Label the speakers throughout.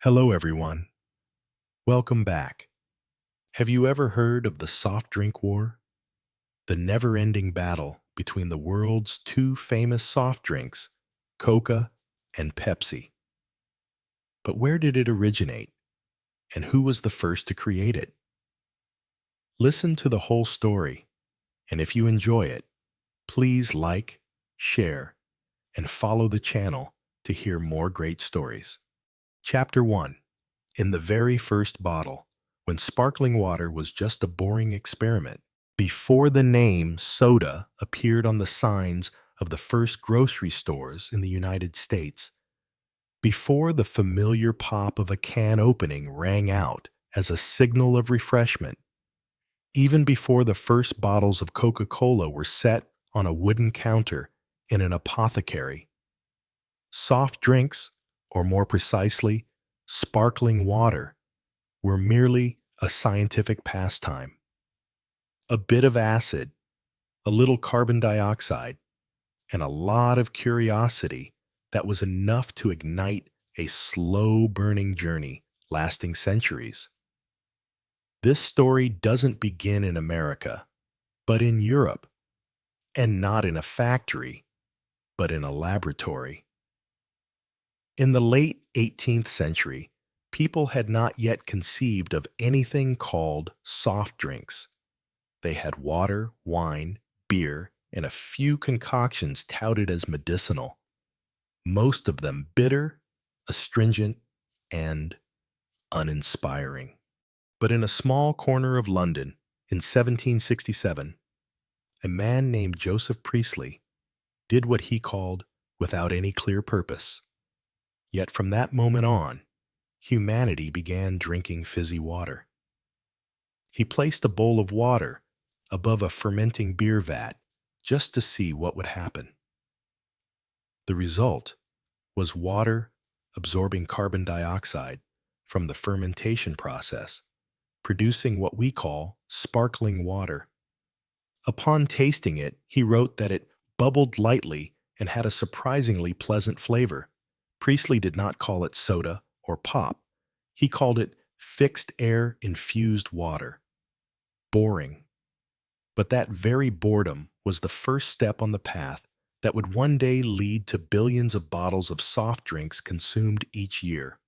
Speaker 1: Hello, everyone. Welcome back. Have you ever heard of the soft drink war? The never-ending battle between the world's two famous soft drinks, Coca and Pepsi. But where did it originate, and who was the first to create it? Listen to the whole story, and if you enjoy it, please like, share, and follow the channel to hear more great stories. Chapter 1. In the very first bottle, when sparkling water was just a boring experiment, before the name soda appeared on the signs of the first grocery stores in the United States, before the familiar pop of a can opening rang out as a signal of refreshment, even before the first bottles of Coca-Cola were set on a wooden counter in an apothecary, soft drinks, or more precisely, sparkling water, were merely a scientific pastime. A bit of acid, a little carbon dioxide, and a lot of curiosity that was enough to ignite a slow-burning journey lasting centuries. This story doesn't begin in America, but in Europe, and not in a factory, but in a laboratory. In the late 18th century, people had not yet conceived of anything called soft drinks. They had water, wine, beer, and a few concoctions touted as medicinal, most of them bitter, astringent, and uninspiring. But in a small corner of London in 1767, a man named Joseph Priestley did what he called without any clear purpose. Yet from that moment on, humanity began drinking fizzy water. He placed a bowl of water above a fermenting beer vat just to see what would happen. The result was water absorbing carbon dioxide from the fermentation process, producing what we call sparkling water. Upon tasting it, he wrote that it bubbled lightly and had a surprisingly pleasant flavor. Priestley did not call it soda or pop. He called it fixed air infused water. Boring. But that very boredom was the first step on the path that would one day lead to billions of bottles of soft drinks consumed each year.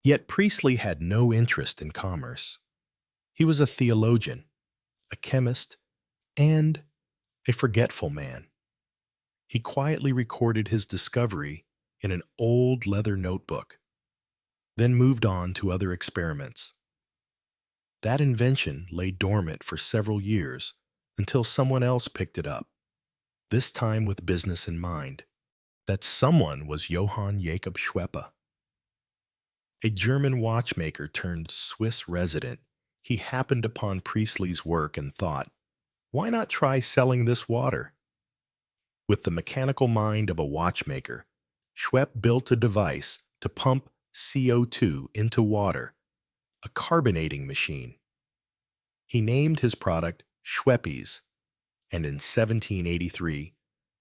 Speaker 1: Yet Priestley had no interest in commerce. He was a theologian, a chemist, and a forgetful man. He quietly recorded his discovery in an old leather notebook, then moved on to other experiments. That invention lay dormant for several years until someone else picked it up, this time with business in mind. That someone was Johann Jacob Schweppe. A German watchmaker turned Swiss resident. He happened upon Priestley's work and thought, why not try selling this water? With the mechanical mind of a watchmaker, Schweppe built a device to pump CO2 into water, a carbonating machine. He named his product Schweppe's, and in 1783,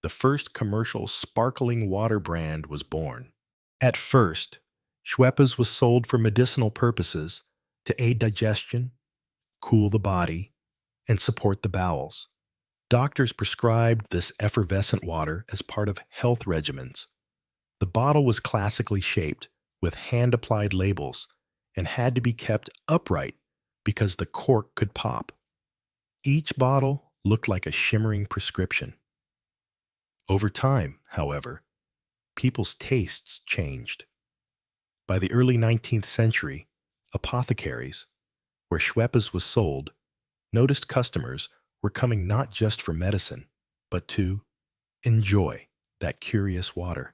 Speaker 1: the first commercial sparkling water brand was born. At first, Schweppe's was sold for medicinal purposes to aid digestion, cool the body, and support the bowels. Doctors prescribed this effervescent water as part of health regimens. The bottle was classically shaped, with hand-applied labels, and had to be kept upright because the cork could pop. Each bottle looked like a shimmering prescription. Over time, however, people's tastes changed. By the early 19th century, apothecaries, where Schweppe's was sold, noticed customers were coming not just for medicine, but to enjoy that curious water.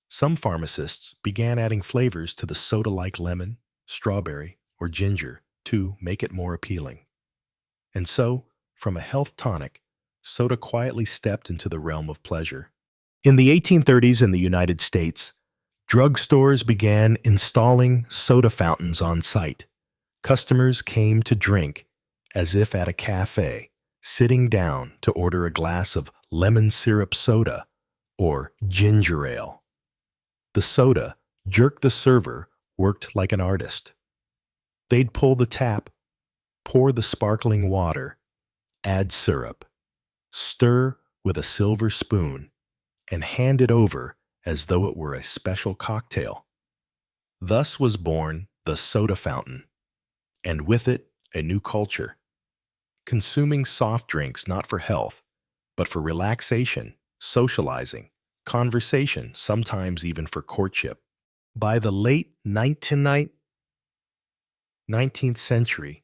Speaker 1: Some pharmacists began adding flavors to the soda like lemon, strawberry, or ginger to make it more appealing. And so, from a health tonic, soda quietly stepped into the realm of pleasure. In the 1830s in the United States, drugstores began installing soda fountains on site. Customers came to drink as if at a cafe, sitting down to order a glass of lemon syrup soda or ginger ale. The soda jerked the server worked like an artist. They'd pull the tap, pour the sparkling water, add syrup, stir with a silver spoon, and hand it over as though it were a special cocktail. Thus was born the soda fountain, and with it, a new culture. Consuming soft drinks not for health, but for relaxation, socializing, conversation, sometimes even for courtship. By the late 19th century,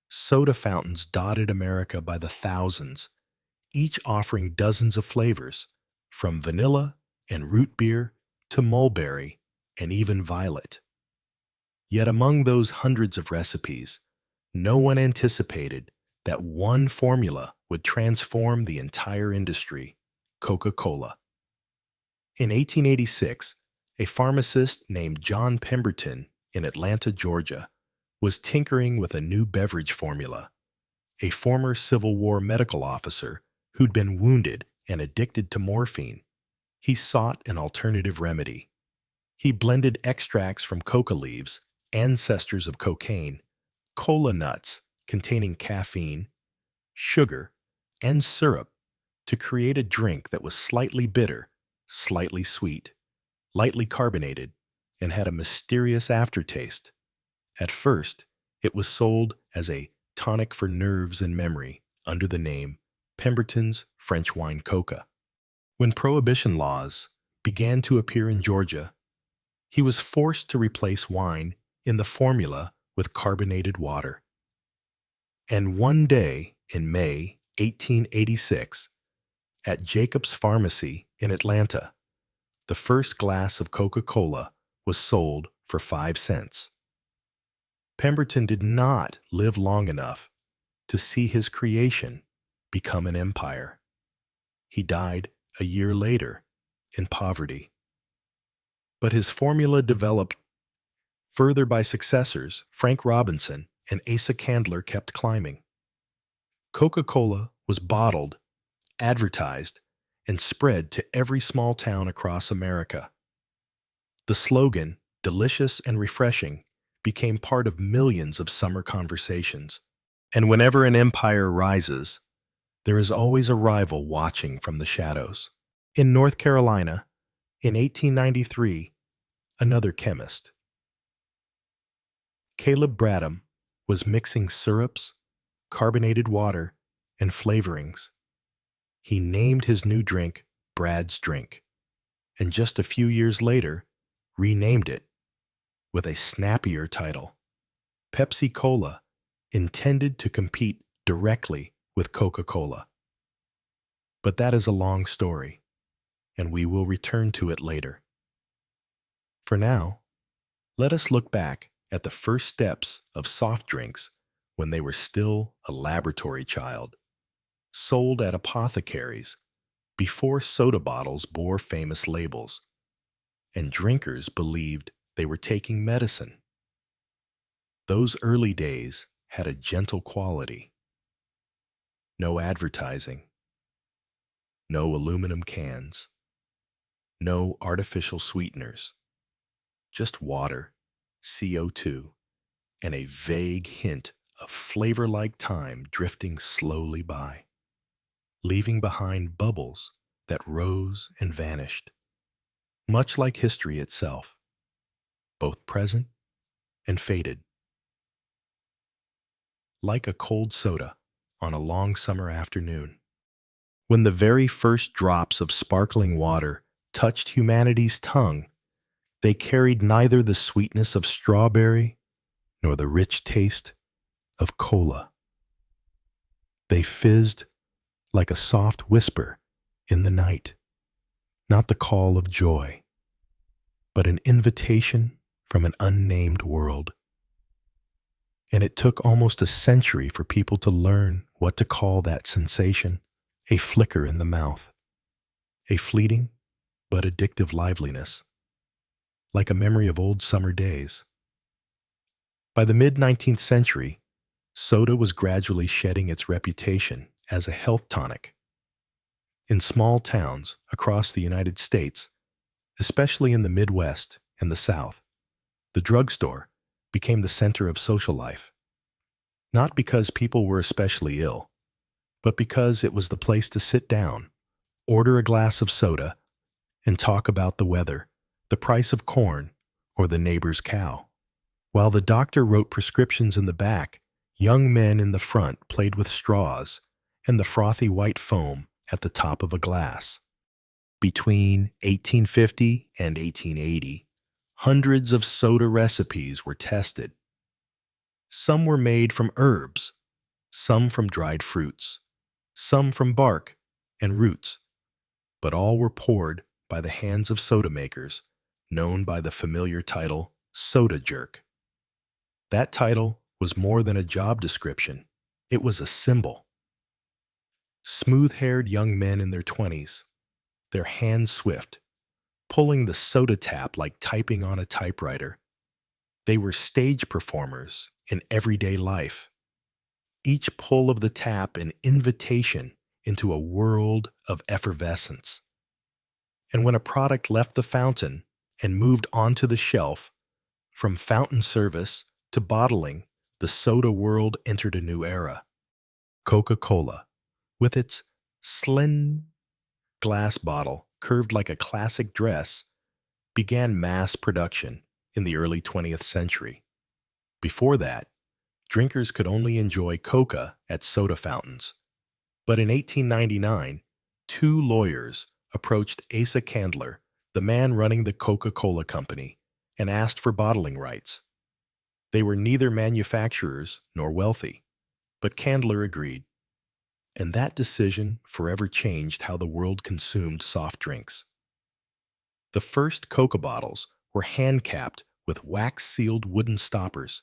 Speaker 1: soda fountains dotted America by the thousands, each offering dozens of flavors, from vanilla and root beer to mulberry and even violet. Yet among those hundreds of recipes, no one anticipated that one formula would transform the entire industry: Coca-Cola. In 1886, a pharmacist named John Pemberton in Atlanta, Georgia, was tinkering with a new beverage formula. A former Civil War medical officer who'd been wounded and addicted to morphine, he sought an alternative remedy. He blended extracts from coca leaves, ancestors of cocaine, cola nuts containing caffeine, sugar, and syrup to create a drink that was slightly bitter, slightly sweet, lightly carbonated, and had a mysterious aftertaste. At first, it was sold as a tonic for nerves and memory under the name Pemberton's French Wine Coca. When prohibition laws began to appear in Georgia, he was forced to replace wine in the formula with carbonated water. And one day in May 1886, at Jacob's Pharmacy in Atlanta, the first glass of Coca-Cola was sold for 5 cents. Pemberton did not live long enough to see his creation become an empire. He died a year later in poverty. But his formula developed further by successors. Frank Robinson and Asa Candler kept climbing. Coca-Cola was bottled, advertised, and spread to every small town across America. The slogan, "Delicious and refreshing," became part of millions of summer conversations. And whenever an empire rises, there is always a rival watching from the shadows. In North Carolina, in 1893, another chemist, Caleb Bradham, was mixing syrups, carbonated water, and flavorings. He named his new drink Brad's Drink, and just a few years later, renamed it with a snappier title, Pepsi Cola, intended to compete directly with Coca-Cola. But that is a long story, and we will return to it later. For now, let us look back at the first steps of soft drinks when they were still a laboratory child, sold at apothecaries before soda bottles bore famous labels, and drinkers believed they were taking medicine. Those early days had a gentle quality. No advertising, no aluminum cans, no artificial sweeteners, just water, CO2, and a vague hint of flavor-like time drifting slowly by, leaving behind bubbles that rose and vanished, much like history itself, both present and faded. Like a cold soda on a long summer afternoon, when the very first drops of sparkling water touched humanity's tongue, they carried neither the sweetness of strawberry nor the rich taste of cola. They fizzed like a soft whisper in the night, not the call of joy, but an invitation from an unnamed world. And it took almost a century for people to learn what to call that sensation: a flicker in the mouth, a fleeting but addictive liveliness, like a memory of old summer days. By the mid-19th century, soda was gradually shedding its reputation as a health tonic. In small towns across the United States, especially in the Midwest and the South, The drugstore became the center of social life, not because people were especially ill, but because it was the place to sit down, order a glass of soda, and talk about the weather, the price of corn, or the neighbor's cow. While the doctor wrote prescriptions in the back, young men in the front played with straws and the frothy white foam at the top of a glass. Between 1850 and 1880, hundreds of soda recipes were tested. Some were made from herbs, some from dried fruits, some from bark and roots, but all were poured by the hands of soda makers, known by the familiar title soda jerk. That title was more than a job description. It was a symbol. Smooth-haired young men in their 20s, their hands swift, pulling the soda tap like typing on a typewriter. They were stage performers in everyday life. Each pull of the tap an invitation into a world of effervescence. And when a product left the fountain and moved onto the shelf, from fountain service to bottling, the soda world entered a new era. Coca-Cola, with its slim glass bottle curved like a classic dress, began mass production in the early 20th century. Before that, drinkers could only enjoy Coca at soda fountains. But in 1899, two lawyers approached Asa Candler, the man running the Coca-Cola Company, and asked for bottling rights. They were neither manufacturers nor wealthy, but Candler agreed. And that decision forever changed how the world consumed soft drinks. The first Coca bottles were hand-capped with wax-sealed wooden stoppers.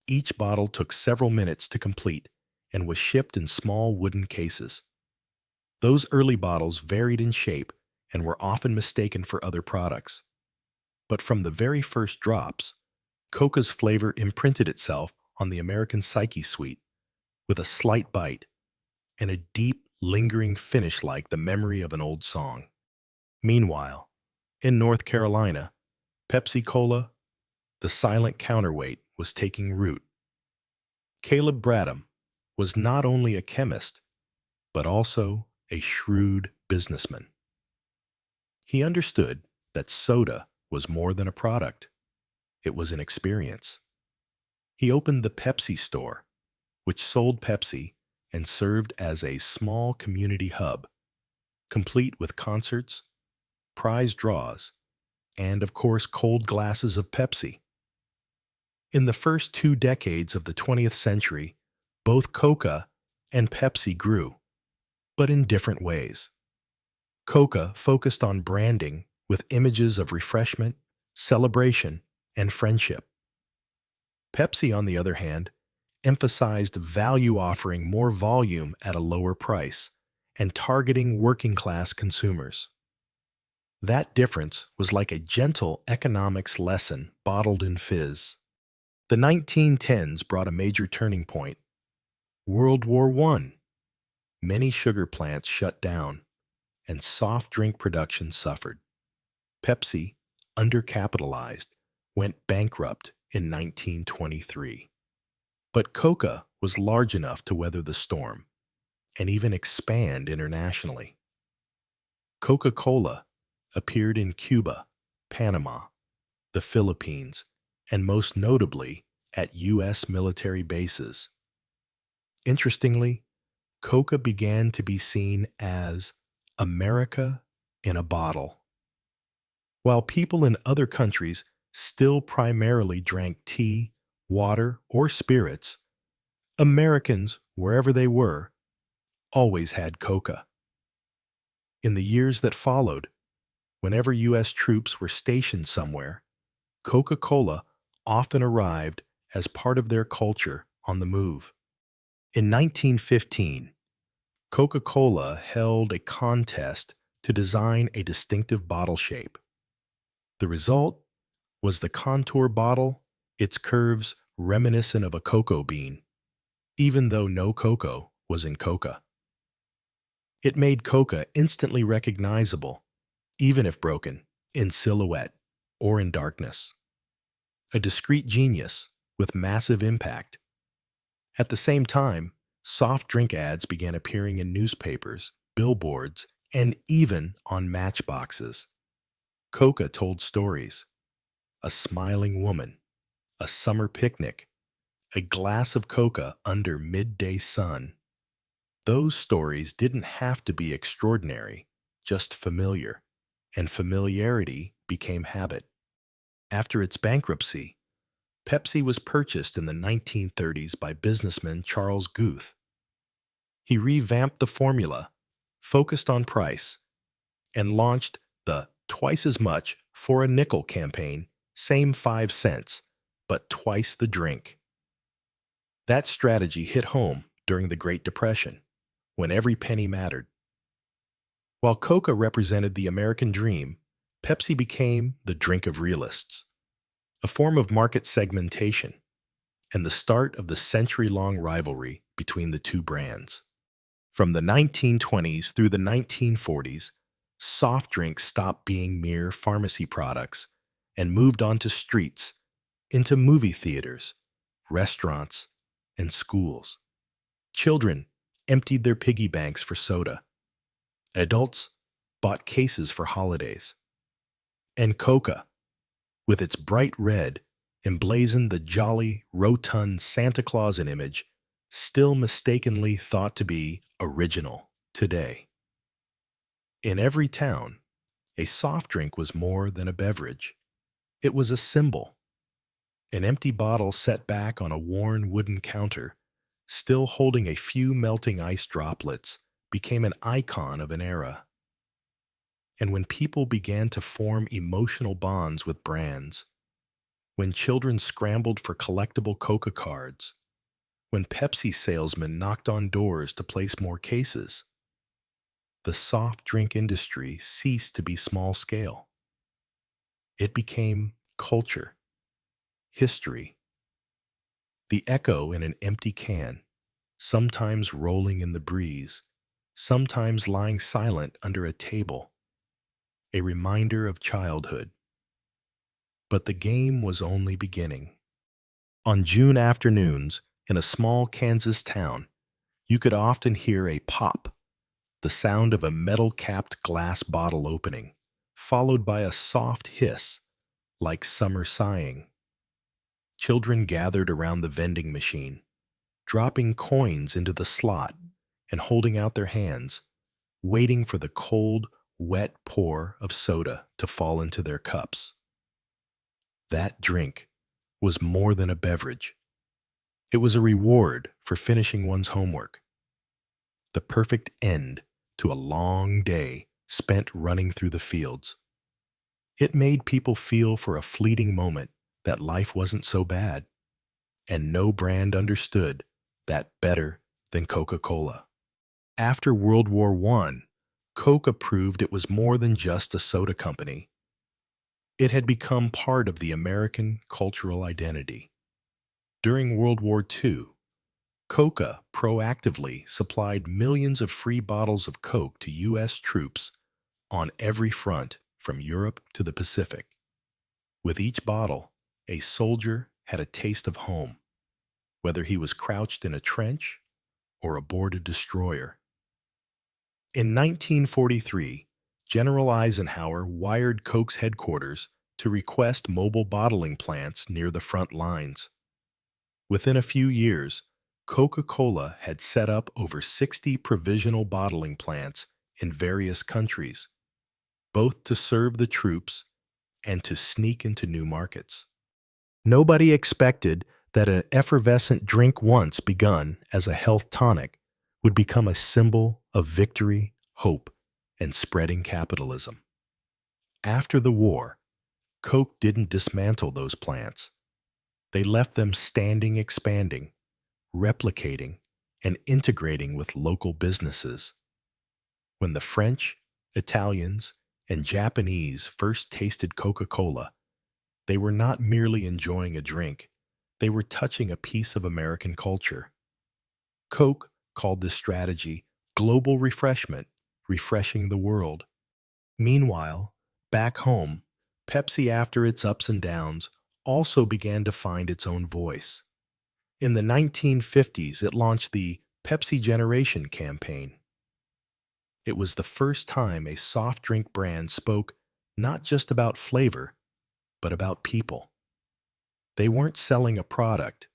Speaker 1: Each bottle took several minutes to complete and was shipped in small wooden cases. Those early bottles varied in shape and were often mistaken for other products. But from the very first drops, Coca's flavor imprinted itself on the American psyche sweet, with a slight bite and a deep, lingering finish like the memory of an old song. Meanwhile, in North Carolina, Pepsi-Cola, the silent counterweight, was taking root. Caleb Bradham was not only a chemist, but also a shrewd businessman. He understood that soda was more than a product. It was an experience. He opened the Pepsi store, which sold Pepsi and served as a small community hub, complete with concerts, prize draws, and, of course, cold glasses of Pepsi. In the first 2 decades of the 20th century, both Coca and Pepsi grew, but in different ways. Coca focused on branding with images of refreshment, celebration, and friendship. Pepsi, on the other hand, emphasized value, offering more volume at a lower price and targeting working-class consumers. That difference was like a gentle economics lesson bottled in fizz. The 1910s brought a major turning point. World War I. Many sugar plants shut down, and soft drink production suffered. Pepsi, undercapitalized, went bankrupt in 1923. But Coca was large enough to weather the storm and even expand internationally. Coca-Cola appeared in Cuba, Panama, the Philippines, and most notably at U.S. military bases. Interestingly, Coca began to be seen as America in a bottle. While people in other countries still primarily drank tea, water, or spirits, Americans, wherever they were, always had Coca. In the years that followed, whenever U.S. troops were stationed somewhere, Coca-Cola often arrived as part of their culture on the move. In 1915, Coca-Cola held a contest to design a distinctive bottle shape. The result was the contour bottle, its curves reminiscent of a cocoa bean, even though no cocoa was in Coca. It made Coca instantly recognizable, even if broken, in silhouette or in darkness. a discreet genius with massive impact. At the same time, soft drink ads began appearing in newspapers, billboards, and even on matchboxes. Coca told stories: a smiling woman, a summer picnic, a glass of coca under midday sun. Those stories didn't have to be extraordinary, just familiar, and familiarity became habit. After its bankruptcy, Pepsi was purchased in the 1930s by businessman Charles Guth. He revamped the formula, focused on price, and launched the twice as much for a nickel campaign, same 5 cents, but twice the drink. That strategy hit home during the Great Depression, when every penny mattered. While Coca represented the American dream, Pepsi became the drink of realists, a form of market segmentation, and the start of the century-long rivalry between the two brands. From the 1920s through the 1940s, soft drinks stopped being mere pharmacy products and moved onto streets, into movie theaters, restaurants, and schools. Children emptied their piggy banks for soda. Adults bought cases for holidays. And Coca, with its bright red, emblazoned the jolly, rotund Santa Clausan image, still mistakenly thought to be original today. In every town, a soft drink was more than a beverage. It was a symbol. An empty bottle set back on a worn wooden counter, still holding a few melting ice droplets, became an icon of an era. And when people began to form emotional bonds with brands, when children scrambled for collectible Coca cards, when Pepsi salesmen knocked on doors to place more cases, the soft drink industry ceased to be small scale. It became culture, history, the echo in an empty can, sometimes rolling in the breeze, sometimes lying silent under a table, a reminder of childhood. But the game was only beginning. On June afternoons, in a small Kansas town, you could often hear a pop, the sound of a metal-capped glass bottle opening, followed by a soft hiss, like summer sighing. Children gathered around the vending machine, dropping coins into the slot and holding out their hands, waiting for the cold, wet pour of soda to fall into their cups. That drink was more than a beverage. It was a reward for finishing one's homework, the perfect end to a long day spent running through the fields. It made people feel for a fleeting moment that life wasn't so bad, and no brand understood that better than Coca-Cola. After World War I, Coca proved it was more than just a soda company. It had become part of the American cultural identity. During World War II, Coca proactively supplied millions of free bottles of Coke to U.S. troops on every front from Europe to the Pacific. With each bottle, a soldier had a taste of home, whether he was crouched in a trench or aboard a destroyer. In 1943, General Eisenhower wired Coke's headquarters to request mobile bottling plants near the front lines. Within a few years, Coca-Cola had set up over 60 provisional bottling plants in various countries, both to serve the troops and to sneak into new markets. Nobody expected that an effervescent drink once begun as a health tonic would become a symbol of victory, hope, and spreading capitalism. After the war, Coke didn't dismantle those plants. They left them standing, expanding, replicating, and integrating with local businesses. When the French, Italians, and Japanese first tasted Coca-Cola, they were not merely enjoying a drink, they were touching a piece of American culture. Coke called this strategy global refreshment, refreshing the world. Meanwhile, back home, Pepsi, after its ups and downs, also began to find its own voice. In the 1950s, it launched the Pepsi Generation campaign. It was the first time a soft drink brand spoke not just about flavor, but about people. They weren't selling a product,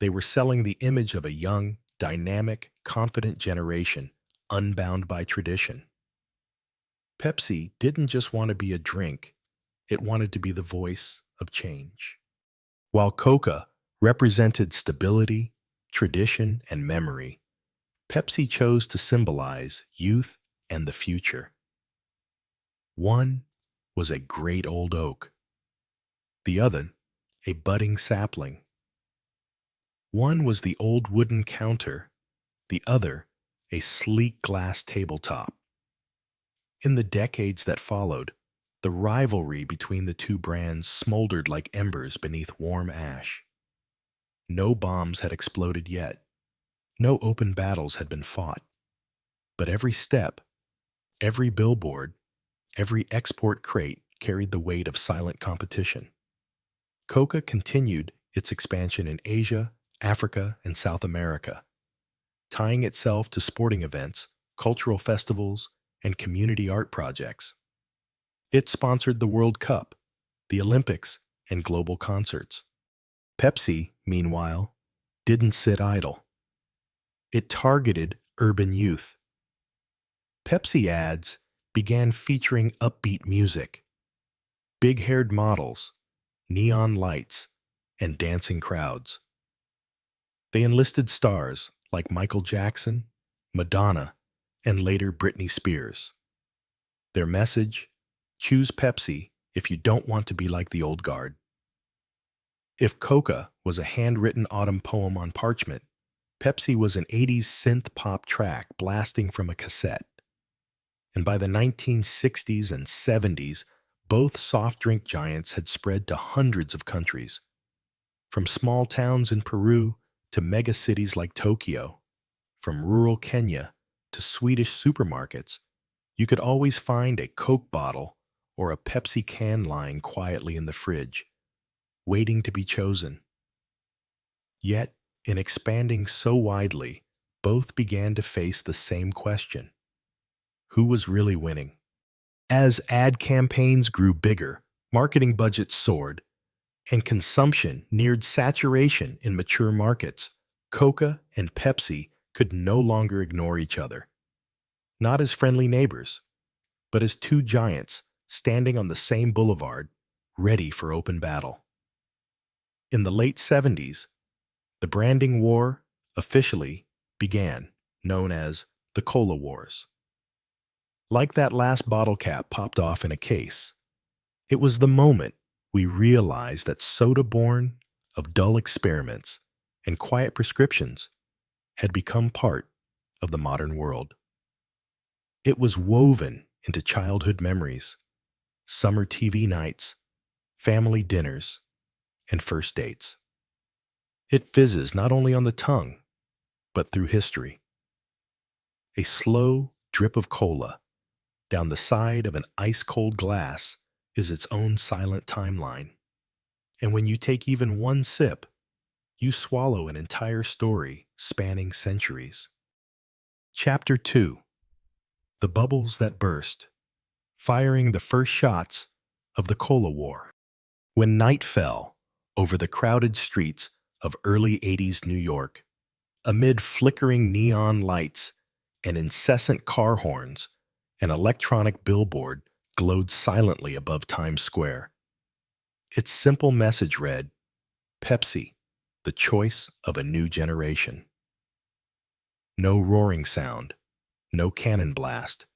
Speaker 1: they were selling the image of a young, dynamic, confident generation, unbound by tradition. Pepsi didn't just want to be a drink, it wanted to be the voice of change. While Coca represented stability, tradition, and memory, Pepsi chose to symbolize youth and the future. One was a great old oak, the other, a budding sapling. One was the old wooden counter, the other, a sleek glass tabletop. In the decades that followed, the rivalry between the two brands smoldered like embers beneath warm ash. No bombs had exploded yet. No open battles had been fought. But every step, every billboard, every export crate carried the weight of silent competition. Coca continued its expansion in Asia, Africa, and South America, tying itself to sporting events, cultural festivals, and community art projects. It sponsored the World Cup, the Olympics, and global concerts. Pepsi, meanwhile, didn't sit idle. It targeted urban youth. Pepsi ads began featuring upbeat music, big-haired models, neon lights, and dancing crowds. They enlisted stars like Michael Jackson, Madonna, and later Britney Spears. Their message: choose Pepsi if you don't want to be like the old guard. If Coca was a handwritten autumn poem on parchment, Pepsi was an 80s synth pop track blasting from a cassette. And by the 1960s and 70s, both soft drink giants had spread to hundreds of countries. From small towns in Peru to megacities like Tokyo, from rural Kenya to Swedish supermarkets, you could always find a Coke bottle or a Pepsi can lying quietly in the fridge, waiting to be chosen. Yet, in expanding so widely, both began to face the same question: who was really winning? As ad campaigns grew bigger, marketing budgets soared, and consumption neared saturation in mature markets, Coca and Pepsi could no longer ignore each other. Not as friendly neighbors, but as two giants standing on the same boulevard, ready for open battle. In the late 70s, the branding war officially began, known as the Cola Wars. Like that last bottle cap popped off in a case, it was the moment we realized that soda born of dull experiments and quiet prescriptions had become part of the modern world. It was woven into childhood memories, summer TV nights, family dinners, and first dates. It fizzes not only on the tongue, but through history. A slow drip of cola down the side of an ice-cold glass is its own silent timeline. And when you take even one sip, you swallow an entire story spanning centuries. Chapter 2: The Bubbles That Burst, firing the first shots of the Cola War. When night fell over the crowded streets of early 80s New York, amid flickering neon lights and incessant car horns, an electronic billboard glowed silently above Times Square. Its simple message read, "Pepsi, the choice of a new generation." No roaring sound, no cannon blast.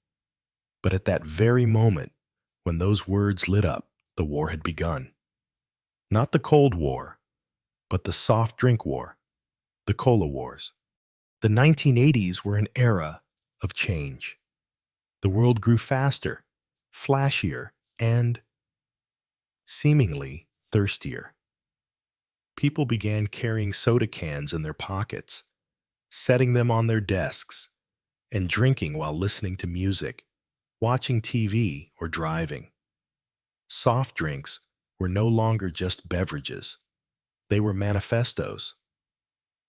Speaker 1: But at that very moment, when those words lit up, the war had begun. Not the Cold War, but the soft drink war, the Cola Wars. The 1980s were an era of change. The world grew faster, flashier, and seemingly thirstier. People began carrying soda cans in their pockets, setting them on their desks, and drinking while listening to music, watching TV, or driving. Soft drinks were no longer just beverages. They were manifestos.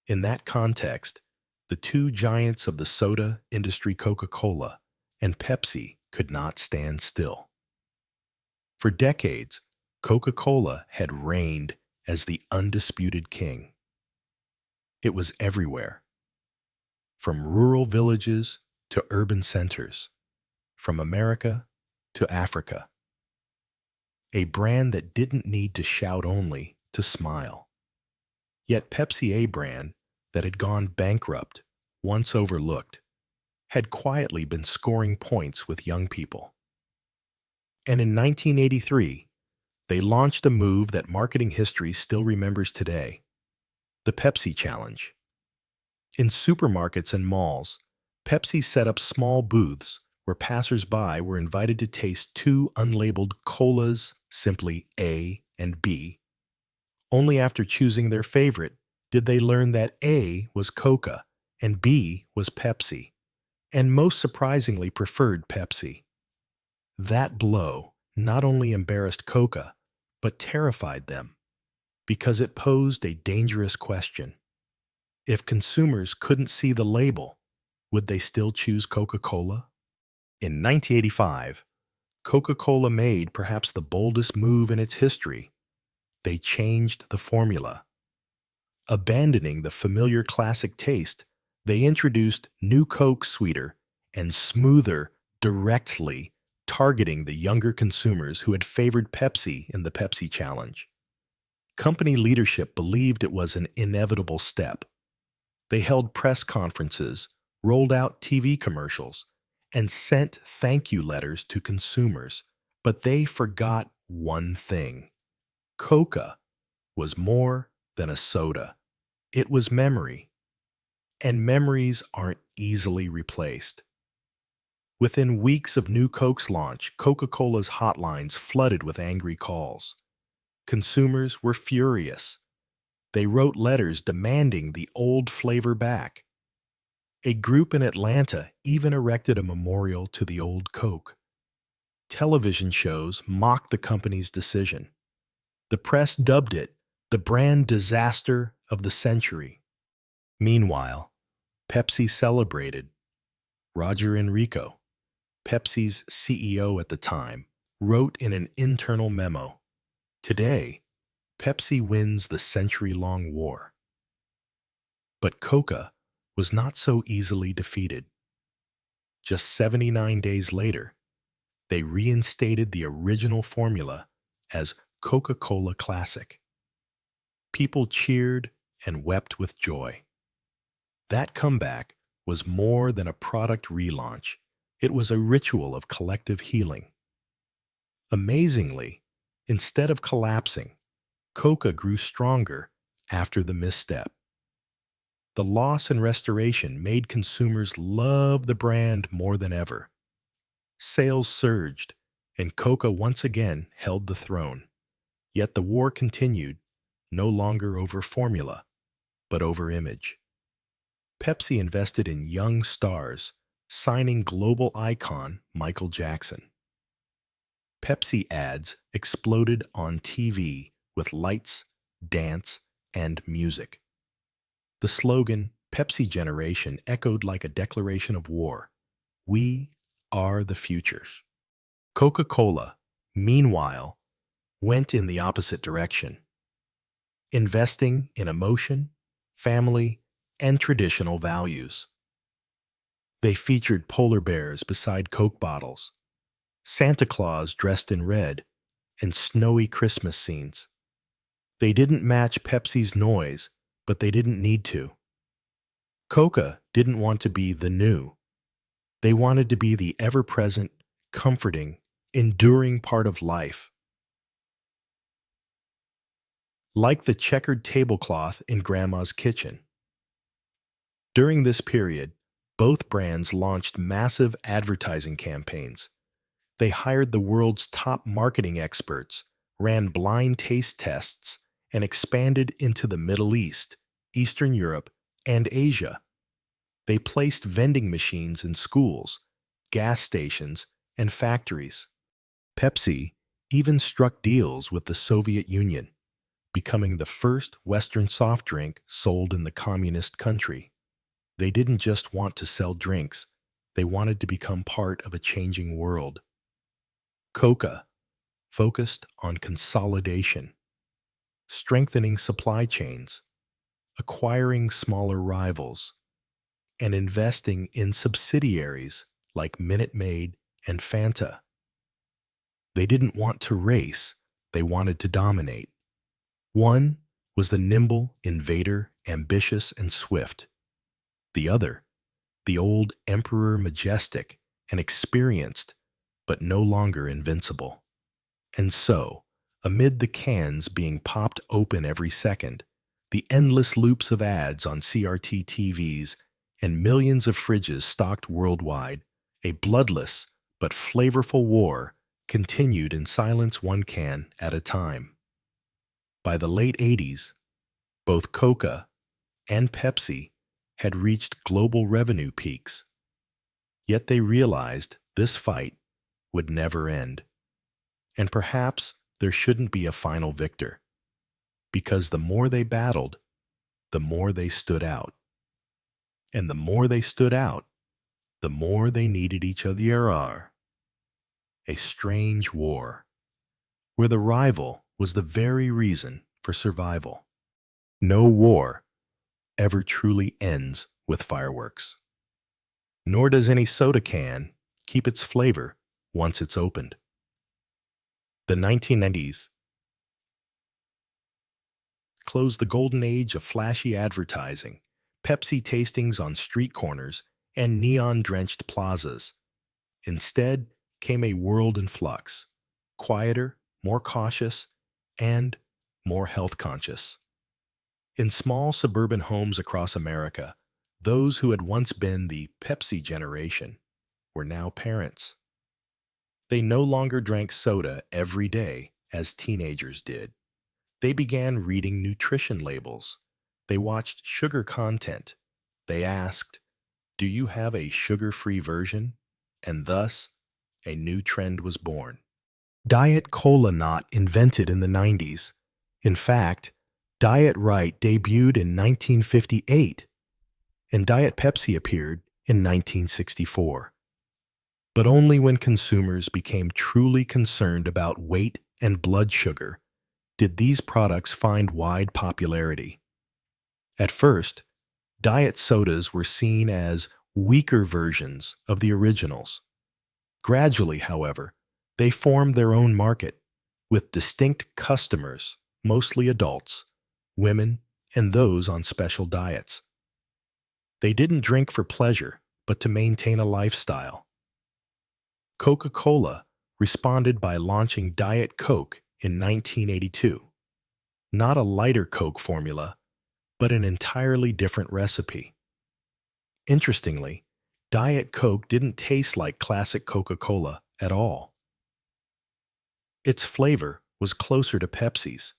Speaker 1: In that context, the two giants of the soda industry, Coca-Cola and Pepsi, could not stand still. For decades, Coca-Cola had reigned as the undisputed king. It was everywhere, from rural villages to urban centers, from America to Africa. A brand that didn't need to shout only to smile. Yet Pepsi, a brand that had gone bankrupt, once overlooked, had quietly been scoring points with young people. And in 1983, they launched a move that marketing history still remembers today, the Pepsi Challenge. In supermarkets and malls, Pepsi set up small booths where passers-by were invited to taste two unlabeled colas, simply A and B. Only after choosing their favorite did they learn that A was Coca and B was Pepsi, and most surprisingly preferred Pepsi. That blow not only embarrassed Coca, but terrified them, because it posed a dangerous question. If consumers couldn't see the label, would they still choose Coca-Cola? In 1985, Coca-Cola made perhaps the boldest move in its history. They changed the formula. Abandoning the familiar classic taste, they introduced new Coke sweeter and smoother, directly targeting the younger consumers who had favored Pepsi in the Pepsi Challenge. Company leadership believed it was an inevitable step. They held press conferences, rolled out TV commercials, and sent thank you letters to consumers. But they forgot one thing. Coca was more than a soda. It was memory. And memories aren't easily replaced. Within weeks of new Coke's launch, Coca-Cola's hotlines flooded with angry calls. Consumers were furious. They wrote letters demanding the old flavor back. A group in Atlanta even erected a memorial to the old Coke. Television shows mocked the company's decision. The press dubbed it the brand disaster of the century. Meanwhile, Pepsi celebrated. Roger Enrico, Pepsi's CEO at the time, wrote in an internal memo, "Today, Pepsi wins the century-long war." But Coca was not so easily defeated. Just 79 days later, they reinstated the original formula as Coca-Cola Classic. People cheered and wept with joy. That comeback was more than a product relaunch. It was a ritual of collective healing. Amazingly, instead of collapsing, Coca grew stronger after the misstep. The loss and restoration made consumers love the brand more than ever. Sales surged, and Coca once again held the throne. Yet the war continued, no longer over formula, but over image. Pepsi invested in young stars, signing global icon Michael Jackson. Pepsi ads exploded on TV with lights, dance, and music. The slogan, Pepsi Generation, echoed like a declaration of war. We are the future. Coca-Cola, meanwhile, went in the opposite direction, investing in emotion, family, and traditional values. They featured polar bears beside Coke bottles, Santa Claus dressed in red, and snowy Christmas scenes. They didn't match Pepsi's noise, but they didn't need to. Coca didn't want to be the new. They wanted to be the ever-present, comforting, enduring part of life. Like the checkered tablecloth in Grandma's kitchen. During this period, both brands launched massive advertising campaigns. They hired the world's top marketing experts, ran blind taste tests, and expanded into the Middle East, Eastern Europe, and Asia. They placed vending machines in schools, gas stations, and factories. Pepsi even struck deals with the Soviet Union, becoming the first Western soft drink sold in the communist country. They didn't just want to sell drinks, they wanted to become part of a changing world. Coca focused on consolidation, strengthening supply chains, acquiring smaller rivals, and investing in subsidiaries like Minute Maid and Fanta. They didn't want to race, they wanted to dominate. One was the nimble invader, ambitious and swift. The other, the old emperor, majestic and experienced, but no longer invincible. And so, amid the cans being popped open every second, the endless loops of ads on CRT TVs, and millions of fridges stocked worldwide, a bloodless but flavorful war continued in silence, one can at a time. By the late 80s, both Coca and Pepsi had reached global revenue peaks, yet they realized this fight would never end. And perhaps there shouldn't be a final victor, because the more they battled, the more they stood out. And the more they stood out, the more they needed each other. A strange war, where the rival was the very reason for survival. No war ever truly ends with fireworks. Nor does any soda can keep its flavor once it's opened. The 1990s closed the golden age of flashy advertising, Pepsi tastings on street corners, and neon-drenched plazas. Instead came a world in flux, quieter, more cautious, and more health-conscious. In small suburban homes across America, those who had once been the Pepsi generation were now parents. They no longer drank soda every day as teenagers did. They began reading nutrition labels. They watched sugar content. They asked, "Do you have a sugar-free version?" And thus, a new trend was born. Diet Cola, not invented in the 90s. In fact, Diet Right debuted in 1958, and Diet Pepsi appeared in 1964. But only when consumers became truly concerned about weight and blood sugar did these products find wide popularity. At first, diet sodas were seen as weaker versions of the originals. Gradually, however, they formed their own market, with distinct customers, mostly adults, women, and those on special diets. They didn't drink for pleasure, but to maintain a lifestyle. Coca-Cola responded by launching Diet Coke in 1982. Not a lighter Coke formula, but an entirely different recipe. Interestingly, Diet Coke didn't taste like classic Coca-Cola at all. Its flavor was closer to Pepsi's.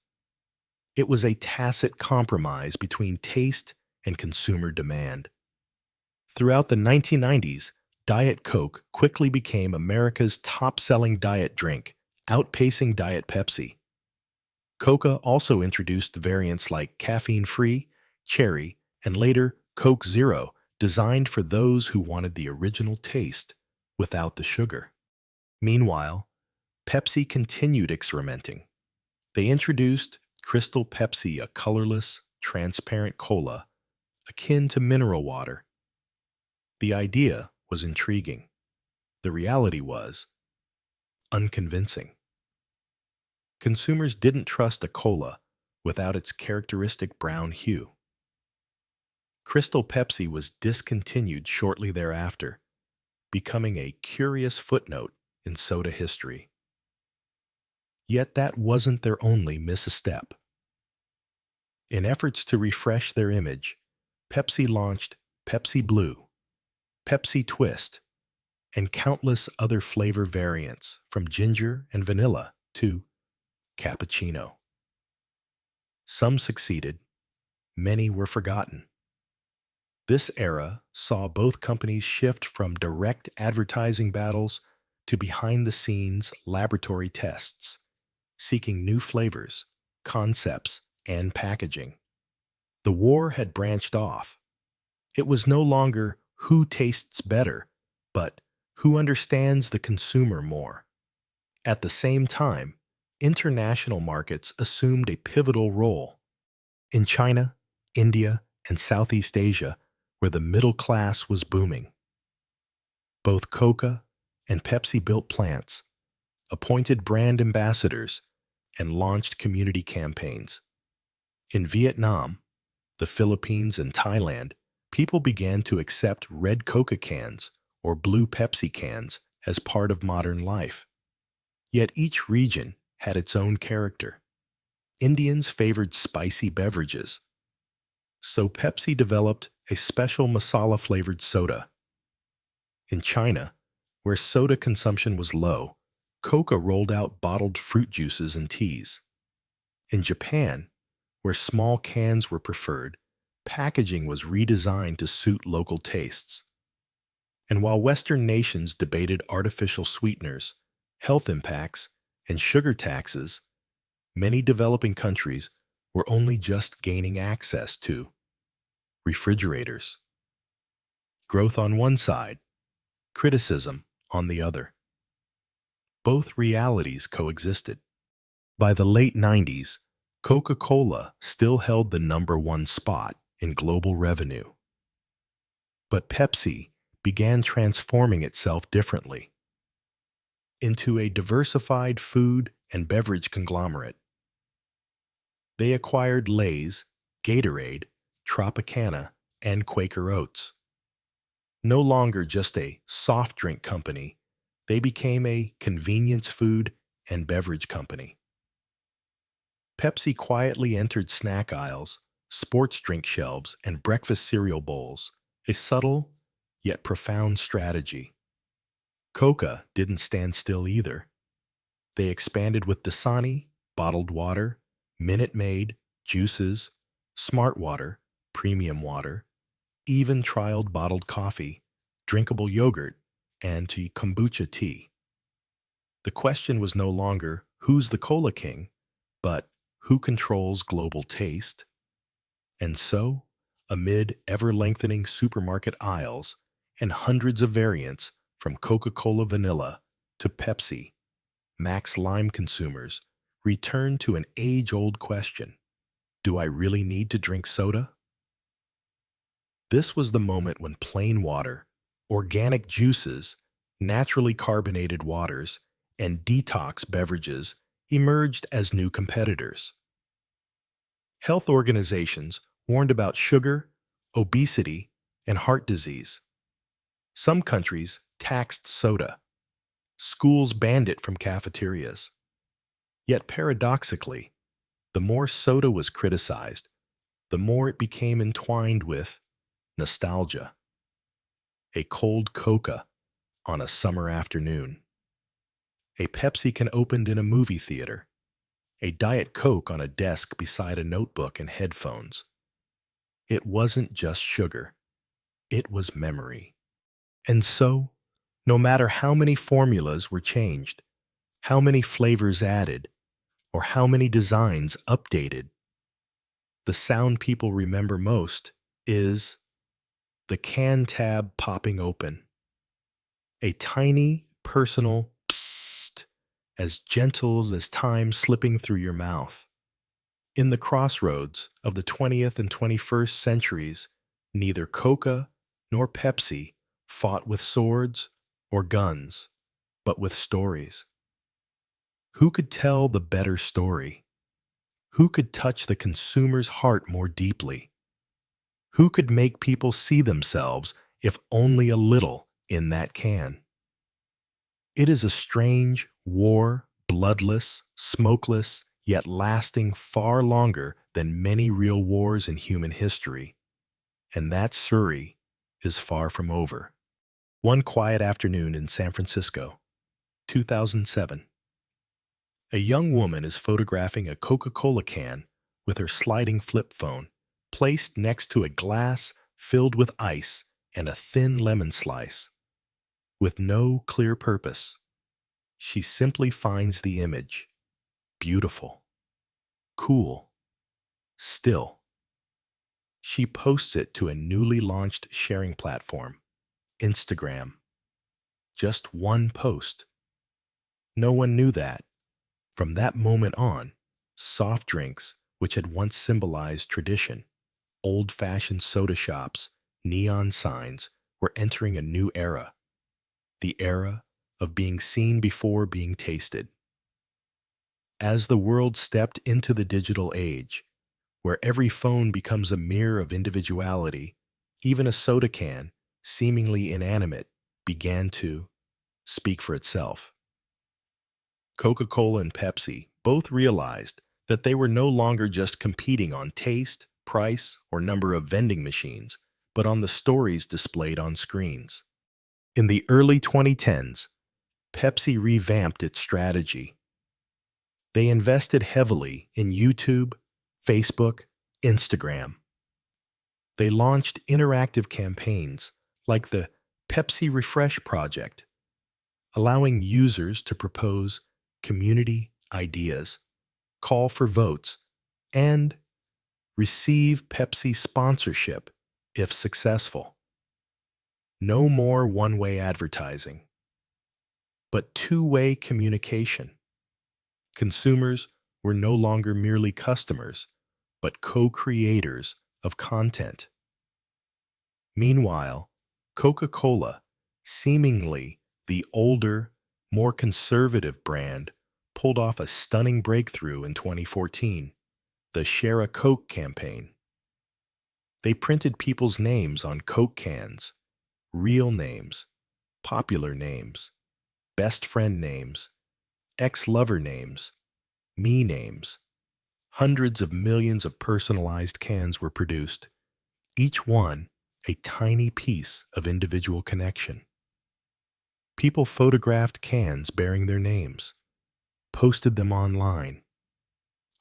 Speaker 1: It was a tacit compromise between taste and consumer demand. Throughout the 1990s, Diet Coke quickly became America's top-selling diet drink, outpacing Diet Pepsi. Coca also introduced variants like caffeine-free, cherry, and later Coke Zero, designed for those who wanted the original taste without the sugar. Meanwhile, Pepsi continued experimenting. They introduced Crystal Pepsi, a colorless, transparent cola akin to mineral water. The idea was intriguing. The reality was unconvincing. Consumers didn't trust a cola without its characteristic brown hue. Crystal Pepsi was discontinued shortly thereafter, becoming a curious footnote in soda history. Yet that wasn't their only misstep. In efforts to refresh their image, Pepsi launched Pepsi Blue, Pepsi Twist, and countless other flavor variants from ginger and vanilla to cappuccino. Some succeeded, many were forgotten. This era saw both companies shift from direct advertising battles to behind-the-scenes laboratory tests, seeking new flavors, concepts, and packaging. The war had branched off. It was no longer who tastes better, but who understands the consumer more. At the same time, international markets assumed a pivotal role. In China, India, and Southeast Asia, where the middle class was booming, both Coca and Pepsi built plants, appointed brand ambassadors, and launched community campaigns. In Vietnam, the Philippines, and Thailand, people began to accept red Coca cans or blue Pepsi cans as part of modern life. Yet each region had its own character. Indians favored spicy beverages, so Pepsi developed a special masala-flavored soda. In China, where soda consumption was low, Coca rolled out bottled fruit juices and teas. In Japan, where small cans were preferred, packaging was redesigned to suit local tastes. And while Western nations debated artificial sweeteners, health impacts, and sugar taxes, many developing countries were only just gaining access to refrigerators. Growth on one side, criticism on the other. Both realities coexisted. By the late 90s, Coca-Cola still held the #1 spot in global revenue. But Pepsi began transforming itself differently into a diversified food and beverage conglomerate. They acquired Lay's, Gatorade, Tropicana, and Quaker Oats. No longer just a soft drink company, they became a convenience food and beverage company. Pepsi quietly entered snack aisles, sports drink shelves, and breakfast cereal bowls, a subtle yet profound strategy. Coca didn't stand still either. They expanded with Dasani, bottled water, Minute Maid, juices, Smart Water, premium water, even trialed bottled coffee, drinkable yogurt, and to kombucha tea. The question was no longer who's the cola king, but who controls global taste? And so, amid ever-lengthening supermarket aisles and hundreds of variants from Coca-Cola Vanilla to Pepsi, Max Lime consumers returned to an age-old question: do I really need to drink soda? This was the moment when plain water, organic juices, naturally carbonated waters, and detox beverages emerged as new competitors. Health organizations warned about sugar, obesity, and heart disease. Some countries taxed soda. Schools banned it from cafeterias. Yet paradoxically, the more soda was criticized, the more it became entwined with nostalgia. A cold Coca on a summer afternoon. A Pepsi can opened in a movie theater. A Diet Coke on a desk beside a notebook and headphones. It wasn't just sugar. It was memory. And so, no matter how many formulas were changed, how many flavors added, or how many designs updated, the sound people remember most is the can tab popping open. A tiny, personal psst, as gentle as time slipping through your mouth. In the crossroads of the 20th and 21st centuries, neither Coca nor Pepsi fought with swords or guns, but with stories. Who could tell the better story? Who could touch the consumer's heart more deeply? Who could make people see themselves, if only a little, in that can? It is a strange, war, bloodless, smokeless, yet lasting far longer than many real wars in human history. And that Surrey is far from over. One quiet afternoon in San Francisco, 2007. A young woman is photographing a Coca-Cola can with her sliding flip phone placed next to a glass filled with ice and a thin lemon slice. With no clear purpose, she simply finds the image, beautiful, cool, still. She posts it to a newly launched sharing platform, Instagram. Just one post. No one knew that. From that moment on, soft drinks, which had once symbolized tradition, old-fashioned soda shops, neon signs, were entering a new era, the era of being seen before being tasted. As the world stepped into the digital age, where every phone becomes a mirror of individuality, even a soda can, seemingly inanimate, began to speak for itself. Coca-Cola and Pepsi both realized that they were no longer just competing on taste, price, or number of vending machines, but on the stories displayed on screens. In the early 2010s, Pepsi revamped its strategy. They invested heavily in YouTube, Facebook, Instagram. They launched interactive campaigns like the Pepsi Refresh Project, allowing users to propose community ideas, call for votes, and receive Pepsi sponsorship if successful. No more one-way advertising, but two-way communication. Consumers were no longer merely customers, but co-creators of content. Meanwhile, Coca-Cola, seemingly the older, more conservative brand, pulled off a stunning breakthrough in 2014, the Share a Coke campaign. They printed people's names on Coke cans, real names, popular names, best friend names, ex-lover names, me names. Hundreds of millions of personalized cans were produced, each one a tiny piece of individual connection. People photographed cans bearing their names, posted them online,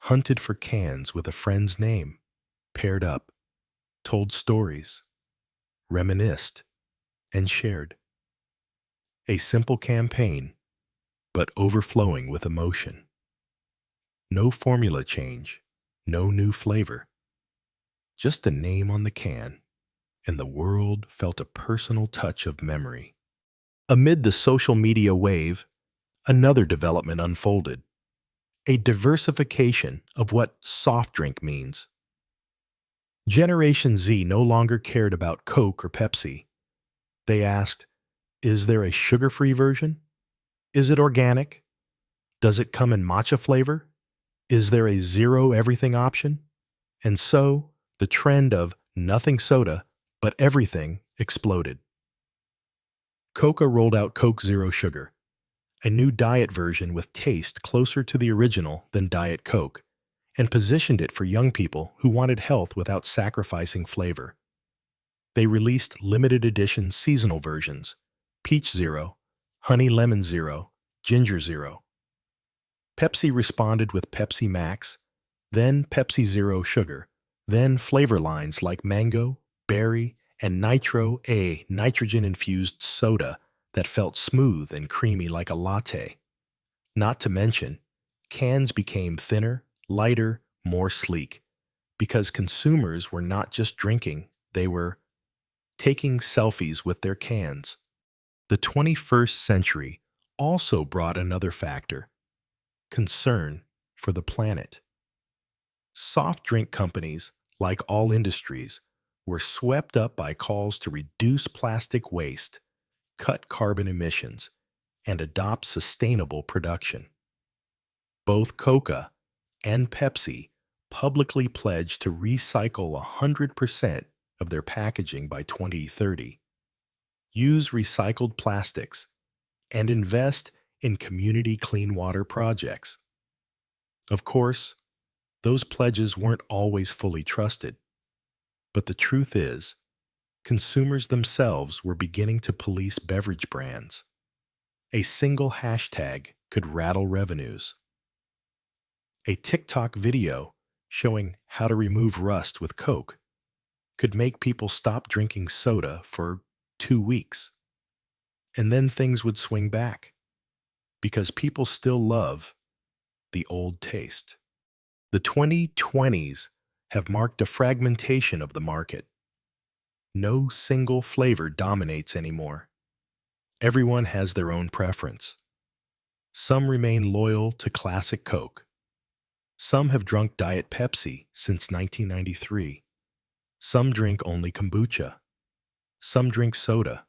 Speaker 1: hunted for cans with a friend's name, paired up, told stories, reminisced, and shared. A simple campaign, but overflowing with emotion. No formula change, no new flavor. Just a name on the can, and the world felt a personal touch of memory. Amid the social media wave, another development unfolded. A diversification of what soft drink means. Generation Z no longer cared about Coke or Pepsi. They asked, is there a sugar-free version? Is it organic? Does it come in matcha flavor? Is there a zero everything option? And so, the trend of nothing soda, but everything exploded. Coca rolled out Coke Zero Sugar, a new diet version with taste closer to the original than Diet Coke, and positioned it for young people who wanted health without sacrificing flavor. They released limited edition seasonal versions, Peach Zero, Honey Lemon Zero, Ginger Zero. Pepsi responded with Pepsi Max, then Pepsi Zero Sugar, then flavor lines like mango, berry, and nitro, a nitrogen-infused soda that felt smooth and creamy like a latte. Not to mention, cans became thinner, lighter, more sleek, because consumers were not just drinking, they were taking selfies with their cans. The 21st century also brought another factor: concern for the planet. Soft drink companies, like all industries, were swept up by calls to reduce plastic waste, cut carbon emissions, and adopt sustainable production. Both Coca and Pepsi publicly pledged to recycle 100% of their packaging by 2030, use recycled plastics, and invest in community clean water projects. Of course, those pledges weren't always fully trusted, but the truth is, consumers themselves were beginning to police beverage brands. A single hashtag could rattle revenues. A TikTok video showing how to remove rust with Coke could make people stop drinking soda for 2 weeks. And then things would swing back, because people still love the old taste. The 2020s have marked a fragmentation of the market. No single flavor dominates anymore. Everyone has their own preference. Some remain loyal to classic Coke. Some have drunk Diet Pepsi since 1993. Some drink only kombucha. Some drink soda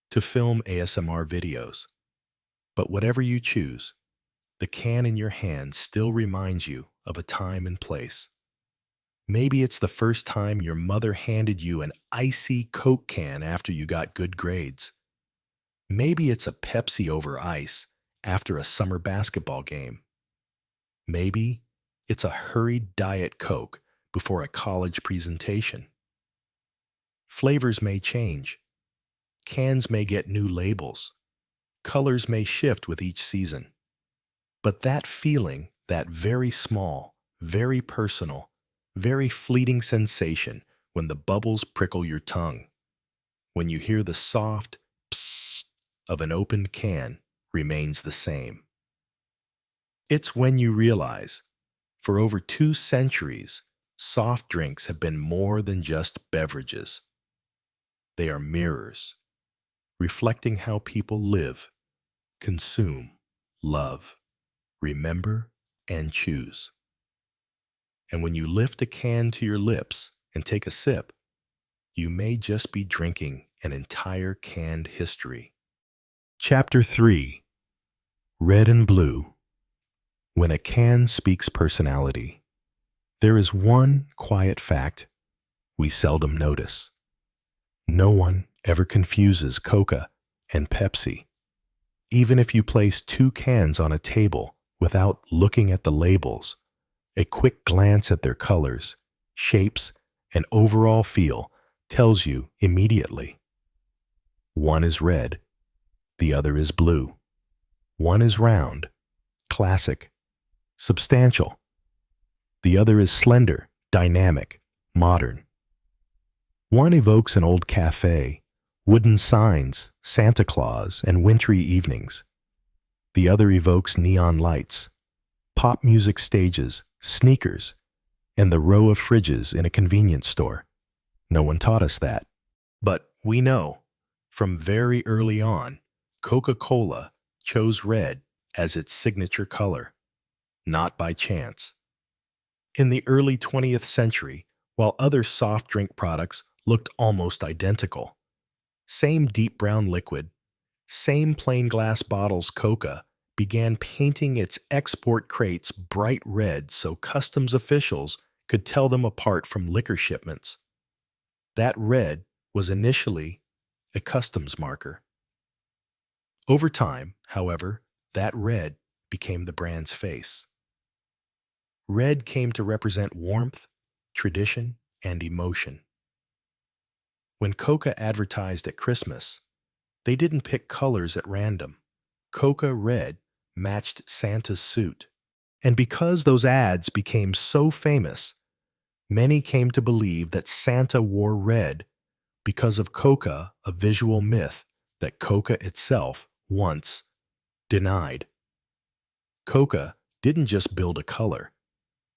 Speaker 1: to film ASMR videos. But whatever you choose, the can in your hand still reminds you of a time and place. Maybe it's the first time your mother handed you an icy Coke can after you got good grades. Maybe it's a Pepsi over ice after a summer basketball game. Maybe it's a hurried Diet Coke before a college presentation. Flavors may change. Cans may get new labels. Colors may shift with each season. But that feeling, that very small, very personal, very fleeting sensation when the bubbles prickle your tongue, when you hear the soft psst of an opened can, remains the same. It's when you realize, for over 2 centuries, soft drinks have been more than just beverages. They are mirrors, reflecting how people live, consume, love, remember, and choose. And when you lift a can to your lips and take a sip, you may just be drinking an entire canned history. Chapter 3: Red and Blue. When a can speaks personality, there is one quiet fact we seldom notice. No one ever confuses Coca and Pepsi. Even if you place 2 cans on a table without looking at the labels, a quick glance at their colors, shapes, and overall feel tells you immediately. One is red, the other is blue. One is round, classic, substantial. The other is slender, dynamic, modern. One evokes an old cafe, wooden signs, Santa Claus, and wintry evenings. The other evokes neon lights, pop music stages, sneakers, and the row of fridges in a convenience store. No one taught us that. But we know, from very early on, Coca-Cola chose red as its signature color, not by chance. In the early 20th century, while other soft drink products looked almost identical, same deep brown liquid, same plain glass bottles, Coca began painting its export crates bright red so customs officials could tell them apart from liquor shipments. That red was initially a customs marker. Over time, however, that red became the brand's face. Red came to represent warmth, tradition, and emotion. When Coca advertised at Christmas, they didn't pick colors at random. Coca red matched Santa's suit. And because those ads became so famous, many came to believe that Santa wore red because of Coca, a visual myth that Coca itself once denied. Coca didn't just build a color,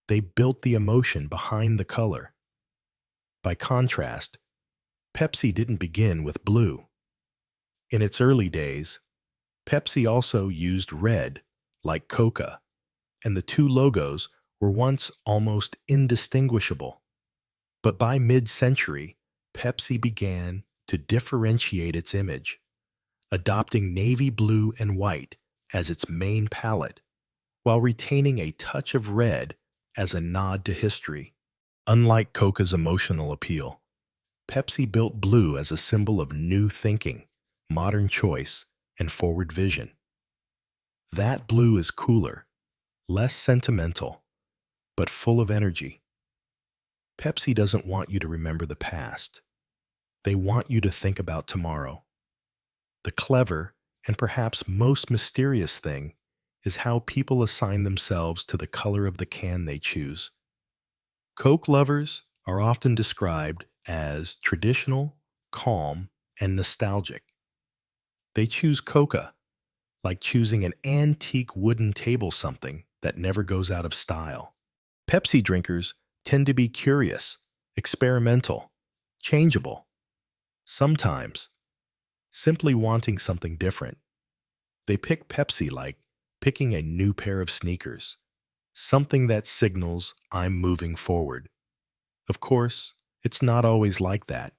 Speaker 1: they built the emotion behind the color. By contrast, Pepsi didn't begin with blue. In its early days, Pepsi also used red, like Coca, and the 2 logos were once almost indistinguishable. But by mid-century, Pepsi began to differentiate its image, adopting navy blue and white as its main palette, while retaining a touch of red as a nod to history. Unlike Coca's emotional appeal, Pepsi built blue as a symbol of new thinking, modern choice, and forward vision. That blue is cooler, less sentimental, but full of energy. Pepsi doesn't want you to remember the past. They want you to think about tomorrow. The clever and perhaps most mysterious thing is how people assign themselves to the color of the can they choose. Coke lovers are often described as traditional, calm, and nostalgic. They choose Coca, like choosing an antique wooden table something that never goes out of style. Pepsi drinkers tend to be curious, experimental, changeable, sometimes simply wanting something different. They pick Pepsi like picking a new pair of sneakers, something that signals I'm moving forward. Of course, it's not always like that.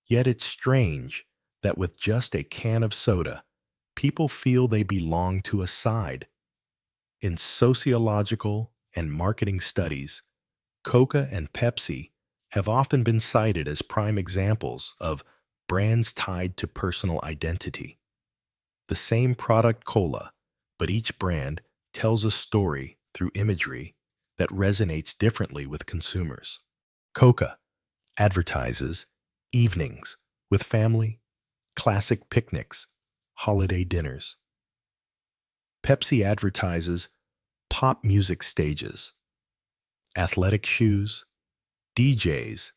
Speaker 1: Yet it's strange that with just a can of soda, people feel they belong to a side. In sociological and marketing studies, Coca and Pepsi have often been cited as prime examples of brands tied to personal identity. The same product cola, but each brand tells a story through imagery that resonates differently with consumers. Coca advertises evenings with family, classic picnics, holiday dinners. Pepsi advertises pop music stages, athletic shoes, DJs,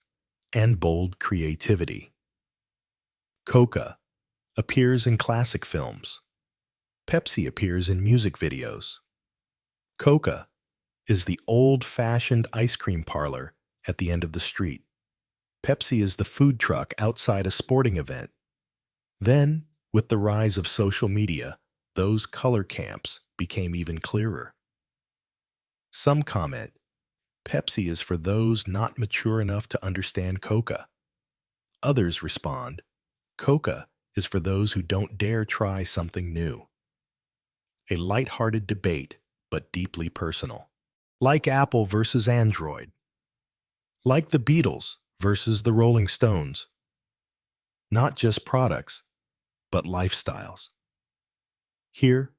Speaker 1: and bold creativity. Coca appears in classic films. Pepsi appears in music videos. Coca is the old-fashioned ice cream parlor at the end of the street. Pepsi is the food truck outside a sporting event. Then, with the rise of social media, those color camps became even clearer. Some comment, Pepsi is for those not mature enough to understand Coca. Others respond, Coca is for those who don't dare try something new. A light-hearted debate, but deeply personal. Like Apple versus Android. Like the Beatles versus the Rolling Stones. Not just products, but lifestyles. Here,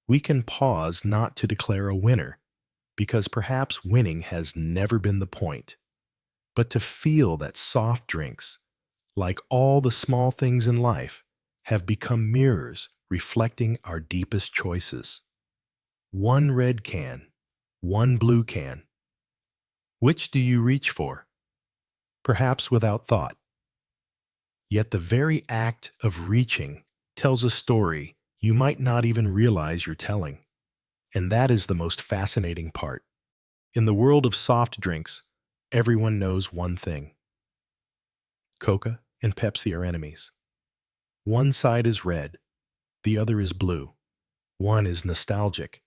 Speaker 1: we can pause not to declare a winner, because perhaps winning has never been the point, but to feel that soft drinks, like all the small things in life, have become mirrors reflecting our deepest choices. One red can, one blue can. Which do you reach for? Perhaps without thought. Yet the very act of reaching tells a story you might not even realize you're telling. And that is the most fascinating part. In the world of soft drinks, everyone knows one thing. Coca and Pepsi are enemies. One side is red, the other is blue. One is nostalgic,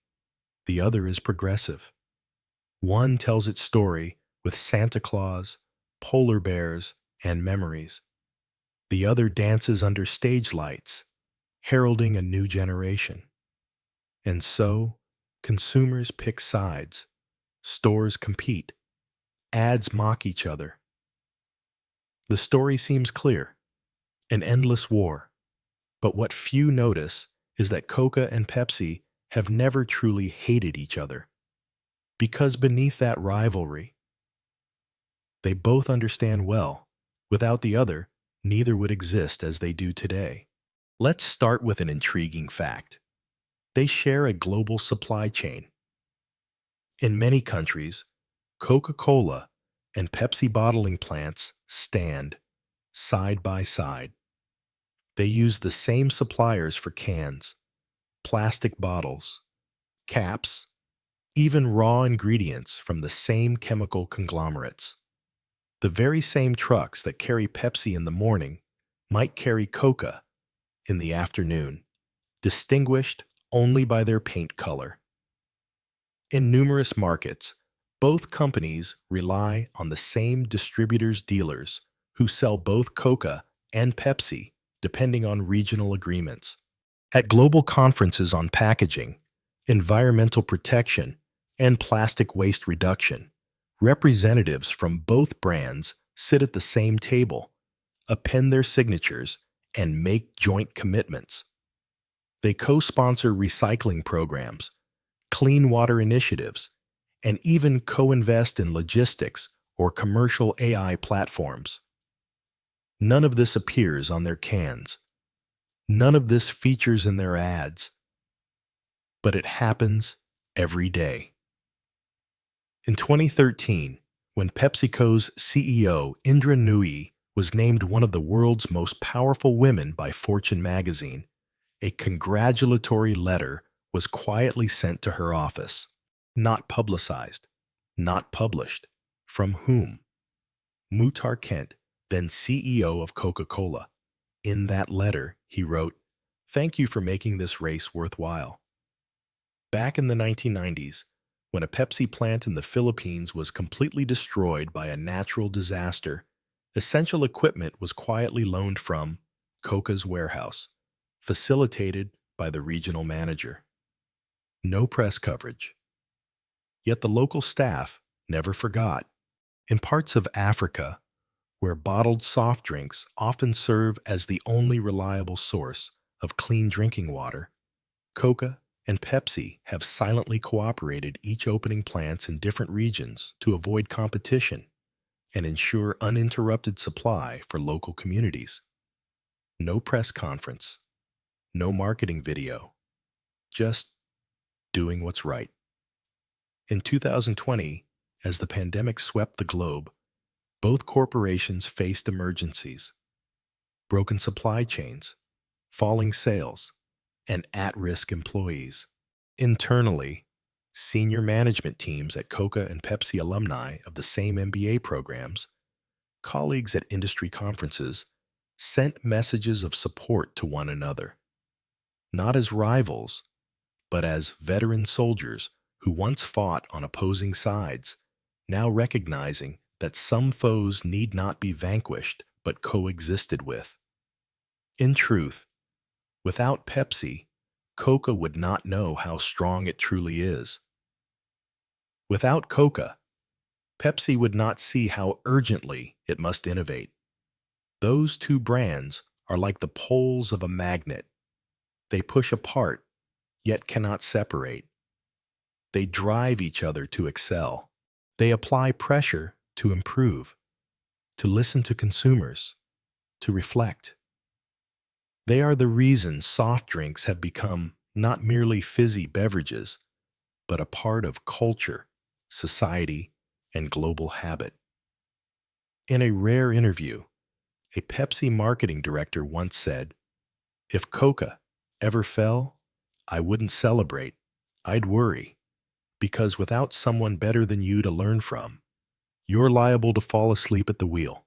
Speaker 1: the other is progressive. One tells its story with Santa Claus, polar bears, and memories. The other dances under stage lights, heralding a new generation. And so, consumers pick sides, stores compete, ads mock each other. The story seems clear, an endless war. But what few notice is that Coca and Pepsi have never truly hated each other. Because beneath that rivalry, they both understand well, without the other, neither would exist as they do today. Let's start with an intriguing fact. They share a global supply chain. In many countries, Coca-Cola and Pepsi bottling plants stand side by side. They use the same suppliers for cans, plastic bottles, caps, even raw ingredients from the same chemical conglomerates. The very same trucks that carry Pepsi in the morning might carry Coca in the afternoon, distinguished only by their paint color. In numerous markets, both companies rely on the same distributors-dealers who sell both Coca and Pepsi, depending on regional agreements. At global conferences on packaging, environmental protection, and plastic waste reduction, representatives from both brands sit at the same table, append their signatures, and make joint commitments. They co-sponsor recycling programs, clean water initiatives, and even co-invest in logistics or commercial AI platforms. None of this appears on their cans. None of this features in their ads. But it happens every day. In 2013, when PepsiCo's CEO Indra Nooyi was named one of the world's most powerful women by Fortune magazine, a congratulatory letter was quietly sent to her office. Not publicized, not published. From whom? Muhtar Kent, then CEO of Coca-Cola. In that letter, he wrote, "Thank you for making this race worthwhile." Back in the 1990s, when a Pepsi plant in the Philippines was completely destroyed by a natural disaster, essential equipment was quietly loaned from Coca's warehouse, facilitated by the regional manager. No press coverage. Yet the local staff never forgot. In parts of Africa, where bottled soft drinks often serve as the only reliable source of clean drinking water, Coca and Pepsi have silently cooperated, each opening plants in different regions to avoid competition and ensure uninterrupted supply for local communities. No press conference, no marketing video, just doing what's right. In 2020, as the pandemic swept the globe, both corporations faced emergencies, broken supply chains, falling sales, and at-risk employees. Internally, senior management teams at Coca and Pepsi, alumni of the same MBA programs, colleagues at industry conferences, sent messages of support to one another, not as rivals, but as veteran soldiers who once fought on opposing sides, now recognizing that some foes need not be vanquished but coexisted with. In truth, without Pepsi, Coca would not know how strong it truly is. Without Coca, Pepsi would not see how urgently it must innovate. Those two brands are like the poles of a magnet. They push apart, yet cannot separate. They drive each other to excel. They apply pressure to improve, to listen to consumers, to reflect. They are the reason soft drinks have become not merely fizzy beverages, but a part of culture, society, and global habit. In a rare interview, a Pepsi marketing director once said, "If Coca ever fell, I wouldn't celebrate, I'd worry, because without someone better than you to learn from, you're liable to fall asleep at the wheel."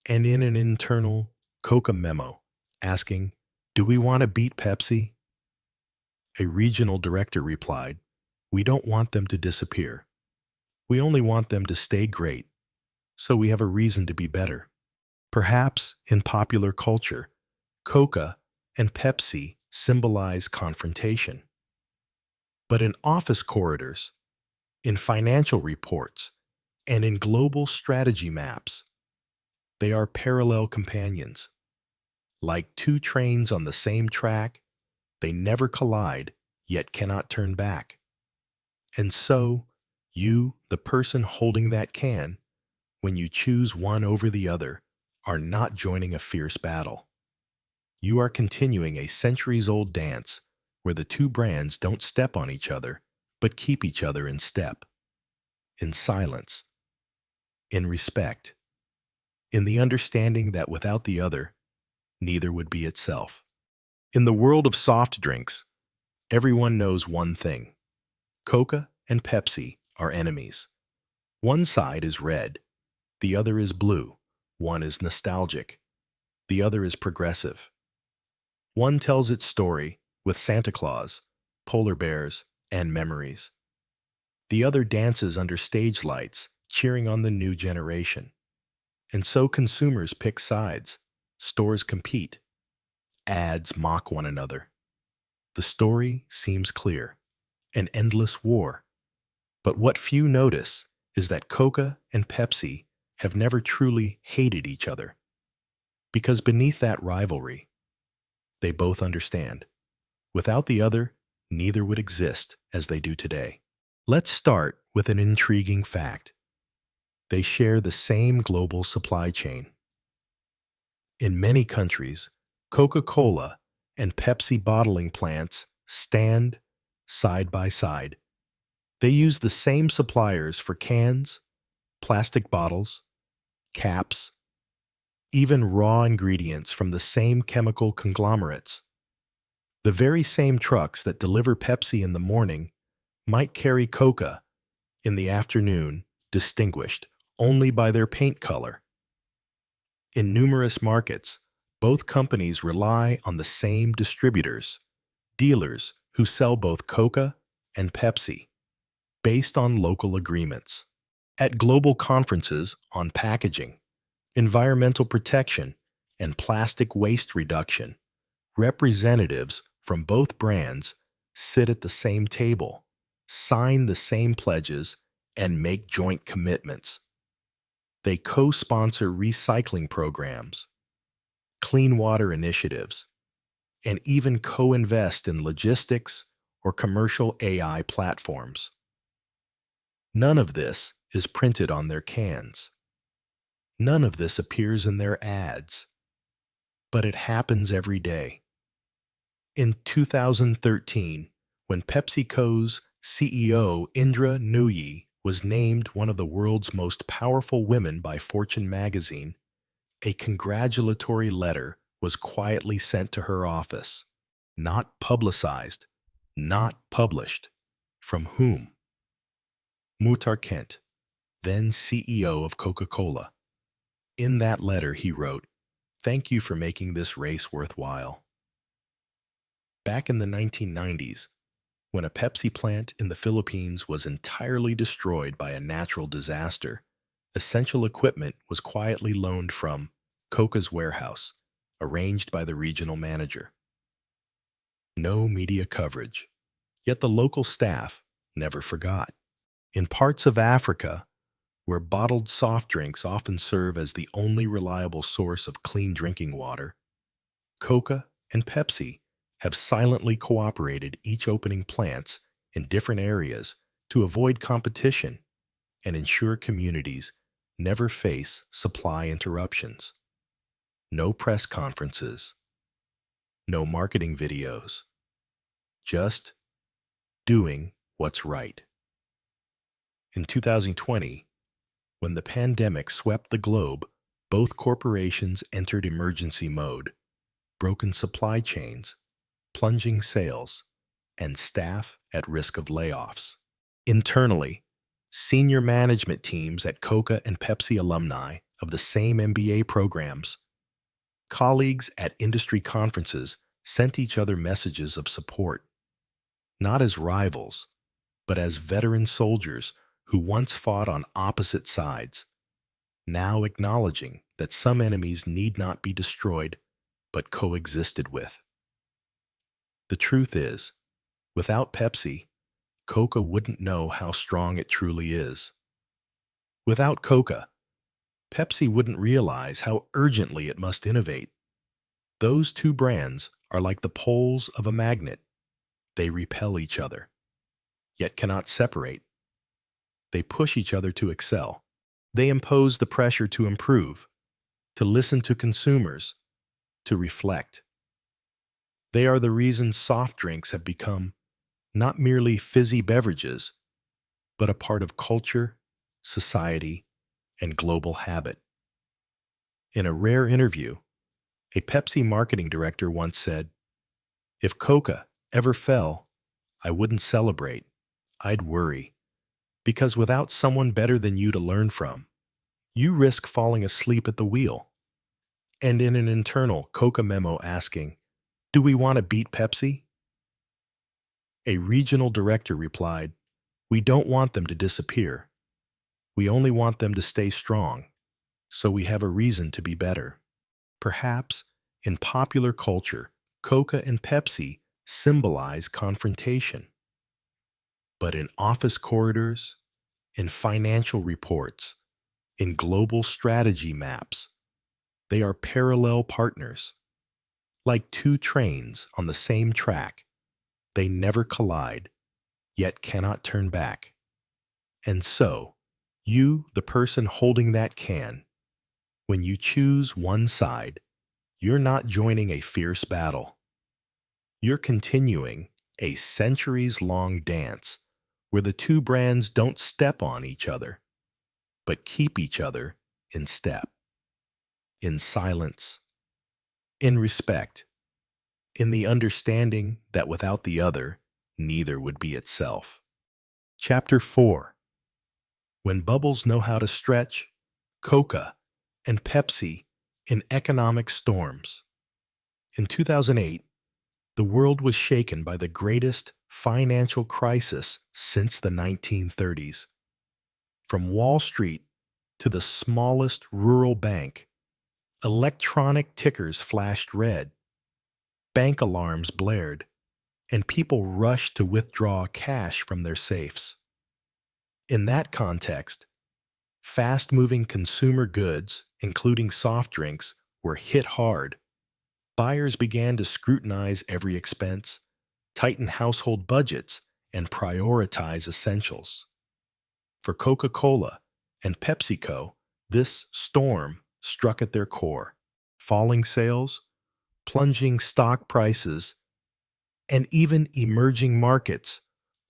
Speaker 1: And in an internal Coca memo asking, "Do we want to beat Pepsi?" a regional director replied, "We don't want them to disappear. We only want them to stay great, so we have a reason to be better." Perhaps in popular culture, Coca and Pepsi symbolize confrontation. But in office corridors, in financial reports, and in global strategy maps, they are parallel companions. Like two trains on the same track, they never collide, yet cannot turn back. And so, you, the person holding that can, when you choose one over the other, are not joining a fierce battle. You are continuing a centuries-old dance where the two brands don't step on each other, but keep each other in step, in silence, in respect, in the understanding that without the other, neither would be itself. In the world of soft drinks, everyone knows one thing. Coca and Pepsi are enemies. One side is red, the other is blue. One is nostalgic, the other is progressive. One tells its story with Santa Claus, polar bears, and memories. The other dances under stage lights, cheering on the new generation. And so consumers pick sides, stores compete, ads mock one another. The story seems clear, an endless war. But what few notice is that Coca and Pepsi have never truly hated each other. Because beneath that rivalry, they both understand. Without the other, neither would exist as they do today. Let's start with an intriguing fact. They share the same global supply chain. In many countries, Coca-Cola and Pepsi bottling plants stand side by side. They use the same suppliers for cans, plastic bottles, caps, even raw ingredients from the same chemical conglomerates. The very same trucks that deliver Pepsi in the morning might carry Coca in the afternoon, distinguished only by their paint color. In numerous markets, both companies rely on the same distributors, dealers who sell both Coca and Pepsi, based on local agreements. At global conferences on packaging, environmental protection, and plastic waste reduction, representatives from both brands sit at the same table, sign the same pledges, and make joint commitments. They co-sponsor recycling programs, clean water initiatives, and even co-invest in logistics or commercial AI platforms. None of this is printed on their cans. None of this appears in their ads. But it happens every day. In 2013, when PepsiCo's CEO Indra Nooyi was named one of the world's most powerful women by Fortune magazine, a congratulatory letter was quietly sent to her office. Not publicized, not published. From whom? Muhtar Kent, then CEO of Coca-Cola. In that letter, he wrote, "Thank you for making this race worthwhile." Back in the 1990s, when a Pepsi plant in the Philippines was entirely destroyed by a natural disaster, essential equipment was quietly loaned from Coca's warehouse, arranged by the regional manager. No media coverage, yet the local staff never forgot. In parts of Africa, where bottled soft drinks often serve as the only reliable source of clean drinking water, Coca and Pepsi have silently cooperated, each opening plants in different areas to avoid competition and ensure communities never face supply interruptions. No press conferences, no marketing videos, just doing what's right. In 2020, when the pandemic swept the globe, both corporations entered emergency mode. Broken supply chains, plunging sales, and staff at risk of layoffs. Internally, senior management teams at Coca and Pepsi alumni of the same MBA programs, colleagues at industry conferences sent each other messages of support, not as rivals, but as veteran soldiers who once fought on opposite sides, now acknowledging that some enemies need not be destroyed but coexisted with. The truth is, without Pepsi, Coca wouldn't know how strong it truly is. Without Coca, Pepsi wouldn't realize how urgently it must innovate. Those two brands are like the poles of a magnet. They repel each other, yet cannot separate. They push each other to excel. They impose the pressure to improve, to listen to consumers, to reflect. They are the reason soft drinks have become not merely fizzy beverages, but a part of culture, society, and global habit. In a rare interview, a Pepsi marketing director once said, "If Coca ever fell, I wouldn't celebrate, I'd worry, because without someone better than you to learn from, you risk falling asleep at the wheel." And in an internal Coca memo asking, "Do we want to beat Pepsi?" A regional director replied, "We don't want them to disappear. We only want them to stay strong, so we have a reason to be better." Perhaps, in popular culture, Coca and Pepsi symbolize confrontation. But in office corridors, in financial reports, in global strategy maps, they are parallel partners. Like two trains on the same track, they never collide, yet cannot turn back. And so, you, the person holding that can, when you choose one side, you're not joining a fierce battle. You're continuing a centuries-long dance where the two brands don't step on each other, but keep each other in step, in silence, in respect, in the understanding that without the other, neither would be itself. Chapter 4. When Bubbles Know How to Stretch, Coca and Pepsi in Economic Storms. In 2008, the world was shaken by the greatest financial crisis since the 1930s. From Wall Street to the smallest rural bank, electronic tickers flashed red, bank alarms blared, and people rushed to withdraw cash from their safes. In that context, fast-moving consumer goods, including soft drinks, were hit hard. Buyers began to scrutinize every expense, tighten household budgets, and prioritize essentials. For Coca-Cola and PepsiCo, this storm struck at their core. Falling sales, plunging stock prices, and even emerging markets,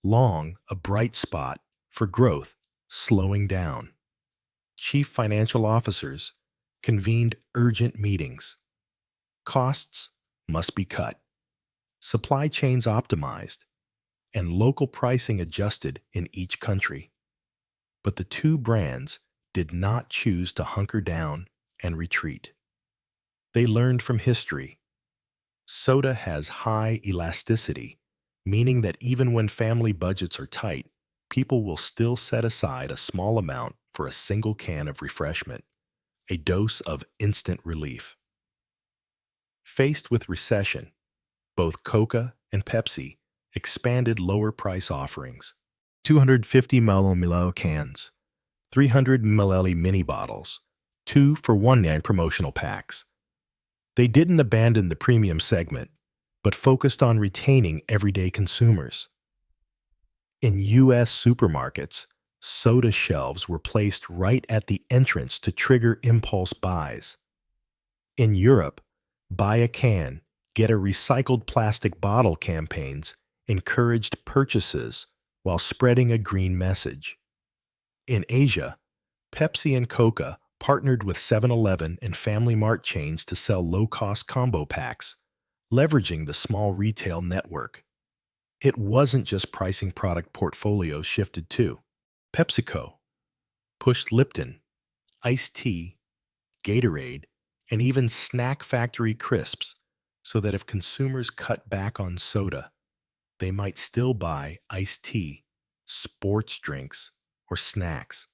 Speaker 1: long a bright spot for growth, slowing down. Chief financial officers convened urgent meetings. Costs must be cut, supply chains optimized, and local pricing adjusted in each country. But the two brands did not choose to hunker down and retreat. They learned from history. Soda has high elasticity, meaning that even when family budgets are tight, people will still set aside a small amount for a single can of refreshment, a dose of instant relief. Faced with recession, both Coca and Pepsi expanded lower price offerings. 250 ml cans, 300 ml mini bottles, 2 for $1 promotional packs. They didn't abandon the premium segment, but focused on retaining everyday consumers. In U.S. supermarkets, soda shelves were placed right at the entrance to trigger impulse buys. In Europe, buy a can, get a recycled plastic bottle campaigns encouraged purchases while spreading a green message. In Asia, Pepsi and Coca partnered with 7-Eleven and Family Mart chains to sell low-cost combo packs, leveraging the small retail network. It wasn't just pricing product portfolios shifted too. PepsiCo pushed Lipton, iced tea, Gatorade, and even Snack Factory crisps so that if consumers cut back on soda, they might still buy iced tea, sports drinks, or snacks.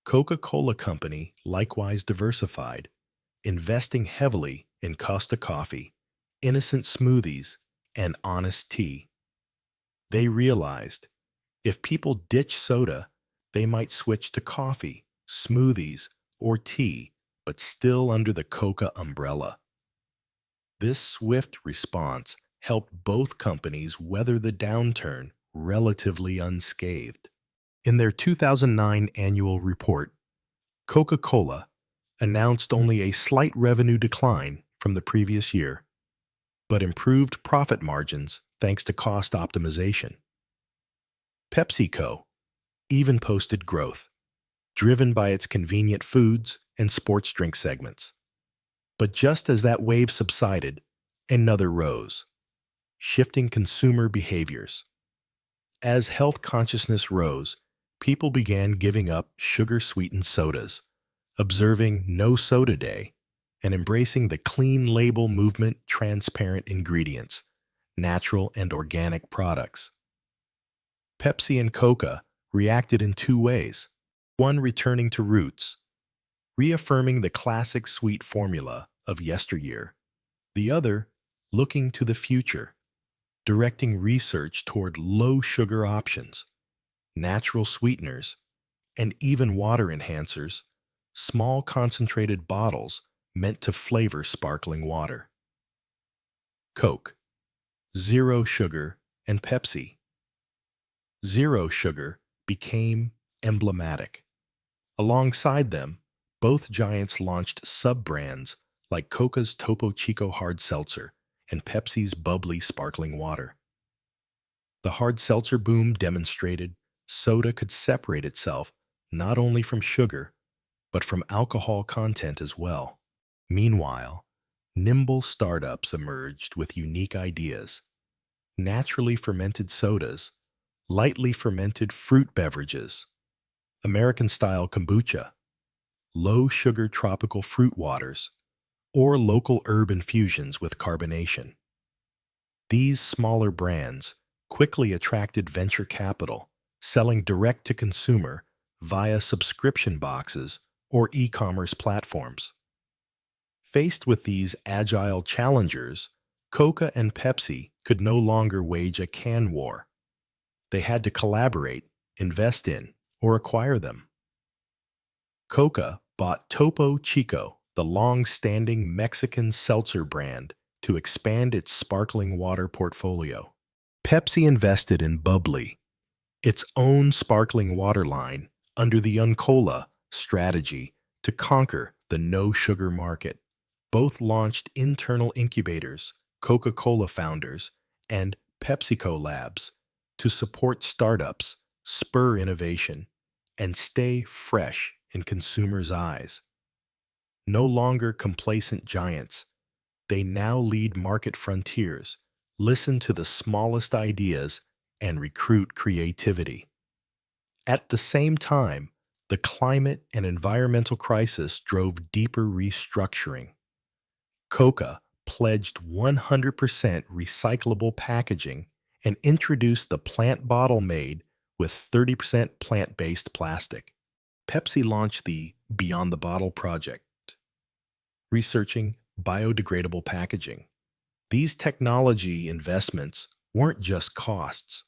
Speaker 1: Coca-Cola Company likewise diversified, investing heavily in Costa coffee, innocent smoothies, and honest tea. They realized if people ditch soda, they might switch to coffee, smoothies, or tea, but still under the Coca umbrella. This swift response helped both companies weather the downturn relatively unscathed. In their 2009 annual report, Coca-Cola announced only a slight revenue decline from the previous year, but improved profit margins thanks to cost optimization. PepsiCo even posted growth, driven by its convenient foods and sports drink segments. But just as that wave subsided, another rose, shifting consumer behaviors. As health consciousness rose, people began giving up sugar-sweetened sodas, observing No Soda Day, and embracing the clean label movement, transparent ingredients, natural and organic products. Pepsi and Coca reacted in two ways. One returning to roots, reaffirming the classic sweet formula of yesteryear. The other looking to the future, directing research toward low-sugar options, natural sweeteners, and even water enhancers, small concentrated bottles meant to flavor sparkling water. Coke, zero sugar, and Pepsi. Zero sugar became emblematic. Alongside them, both giants launched sub-brands like Coca's Topo Chico Hard Seltzer and Pepsi's bubbly sparkling water. The hard seltzer boom demonstrated soda could separate itself not only from sugar, but from alcohol content as well. Meanwhile, nimble startups emerged with unique ideas. Naturally fermented sodas, lightly fermented fruit beverages, American-style kombucha, low-sugar tropical fruit waters, or local herb infusions with carbonation. These smaller brands quickly attracted venture capital, selling direct to consumer via subscription boxes or e-commerce platforms. Faced with these agile challengers, Coca and Pepsi could no longer wage a can war. They had to collaborate, invest in, or acquire them. Coca bought Topo Chico, the long-standing Mexican seltzer brand, to expand its sparkling water portfolio. Pepsi invested in Bubbly, its own sparkling water line, under the Uncola strategy to conquer the no-sugar market. Both launched internal incubators, Coca-Cola Founders, and PepsiCo Labs, to support startups, spur innovation, and stay fresh in consumers' eyes. No longer complacent giants, they now lead market frontiers, listen to the smallest ideas, and recruit creativity. At the same time, the climate and environmental crisis drove deeper restructuring. Coca pledged 100% recyclable packaging and introduced the plant bottle made with 30% plant-based plastic. Pepsi launched the Beyond the Bottle project, researching biodegradable packaging. These technology investments weren't just costs,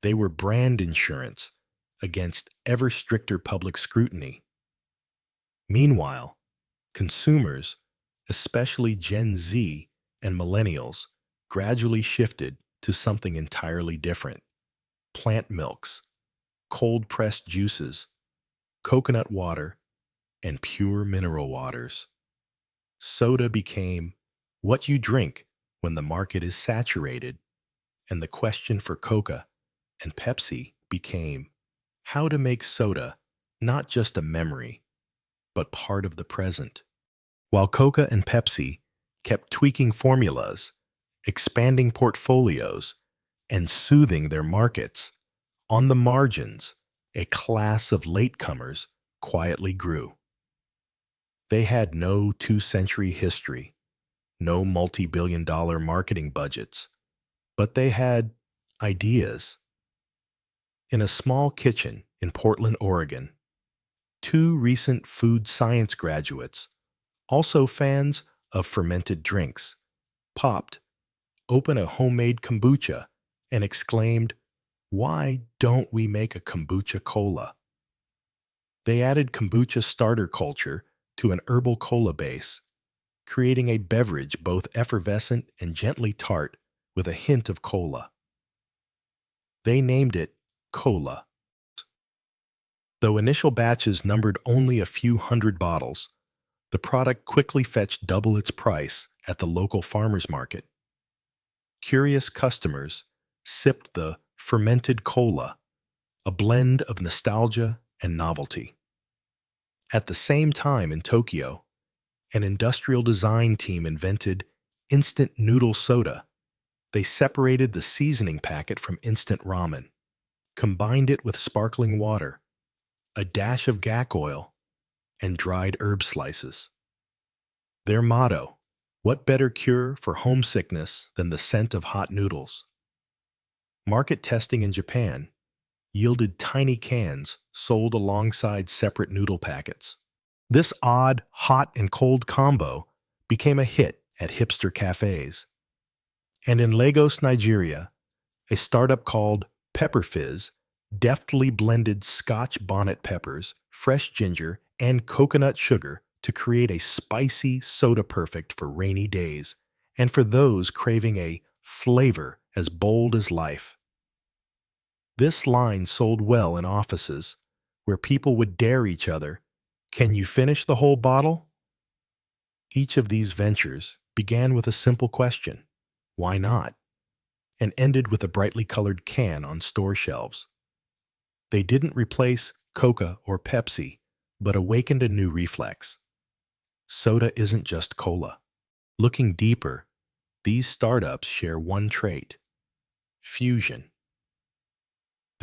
Speaker 1: they were brand insurance against ever stricter public scrutiny. Meanwhile, consumers, especially Gen Z and millennials, gradually shifted to something entirely different. Plant milks, cold-pressed juices, coconut water, and pure mineral waters. Soda became what you drink when the market is saturated, and the question for Coca and Pepsi became how to make soda not just a memory, but part of the present. While Coca and Pepsi kept tweaking formulas, expanding portfolios, and soothing their markets, on the margins, a class of latecomers quietly grew. They had no two-century history, no multi-billion-dollar marketing budgets, but they had ideas. In a small kitchen in Portland, Oregon, two recent food science graduates, also fans of fermented drinks, popped open a homemade kombucha and exclaimed, "Why don't we make a kombucha cola?" They added kombucha starter culture to an herbal cola base, creating a beverage both effervescent and gently tart with a hint of cola. They named it Cola. Though initial batches numbered only a few hundred bottles, the product quickly fetched double its price at the local farmers market. Curious customers sipped the fermented cola, a blend of nostalgia and novelty. At the same time in Tokyo, an industrial design team invented instant noodle soda. They separated the seasoning packet from instant ramen, combined it with sparkling water, a dash of gak oil, and dried herb slices. Their motto, what better cure for homesickness than the scent of hot noodles? Market testing in Japan yielded tiny cans sold alongside separate noodle packets. This odd hot and cold combo became a hit at hipster cafes. And in Lagos, Nigeria, a startup called Pepper Fizz deftly blended Scotch bonnet peppers, fresh ginger, and coconut sugar to create a spicy soda perfect for rainy days and for those craving a flavor as bold as life. This line sold well in offices, where people would dare each other, "Can you finish the whole bottle?" Each of these ventures began with a simple question, "Why not?" and ended with a brightly colored can on store shelves. They didn't replace Coca or Pepsi, but awakened a new reflex. Soda isn't just cola. Looking deeper, these startups share one trait: fusion.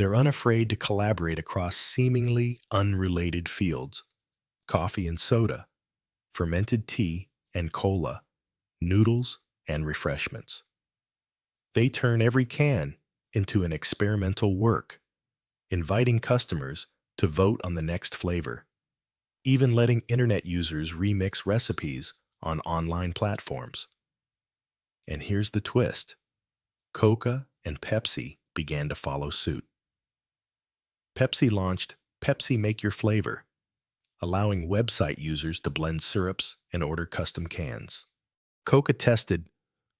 Speaker 1: They're unafraid to collaborate across seemingly unrelated fields: coffee and soda, fermented tea and cola, noodles and refreshments. They turn every can into an experimental work, inviting customers to vote on the next flavor, even letting internet users remix recipes on online platforms. And here's the twist: Coca and Pepsi began to follow suit. Pepsi launched Pepsi Make Your Flavor, allowing website users to blend syrups and order custom cans. Coca tested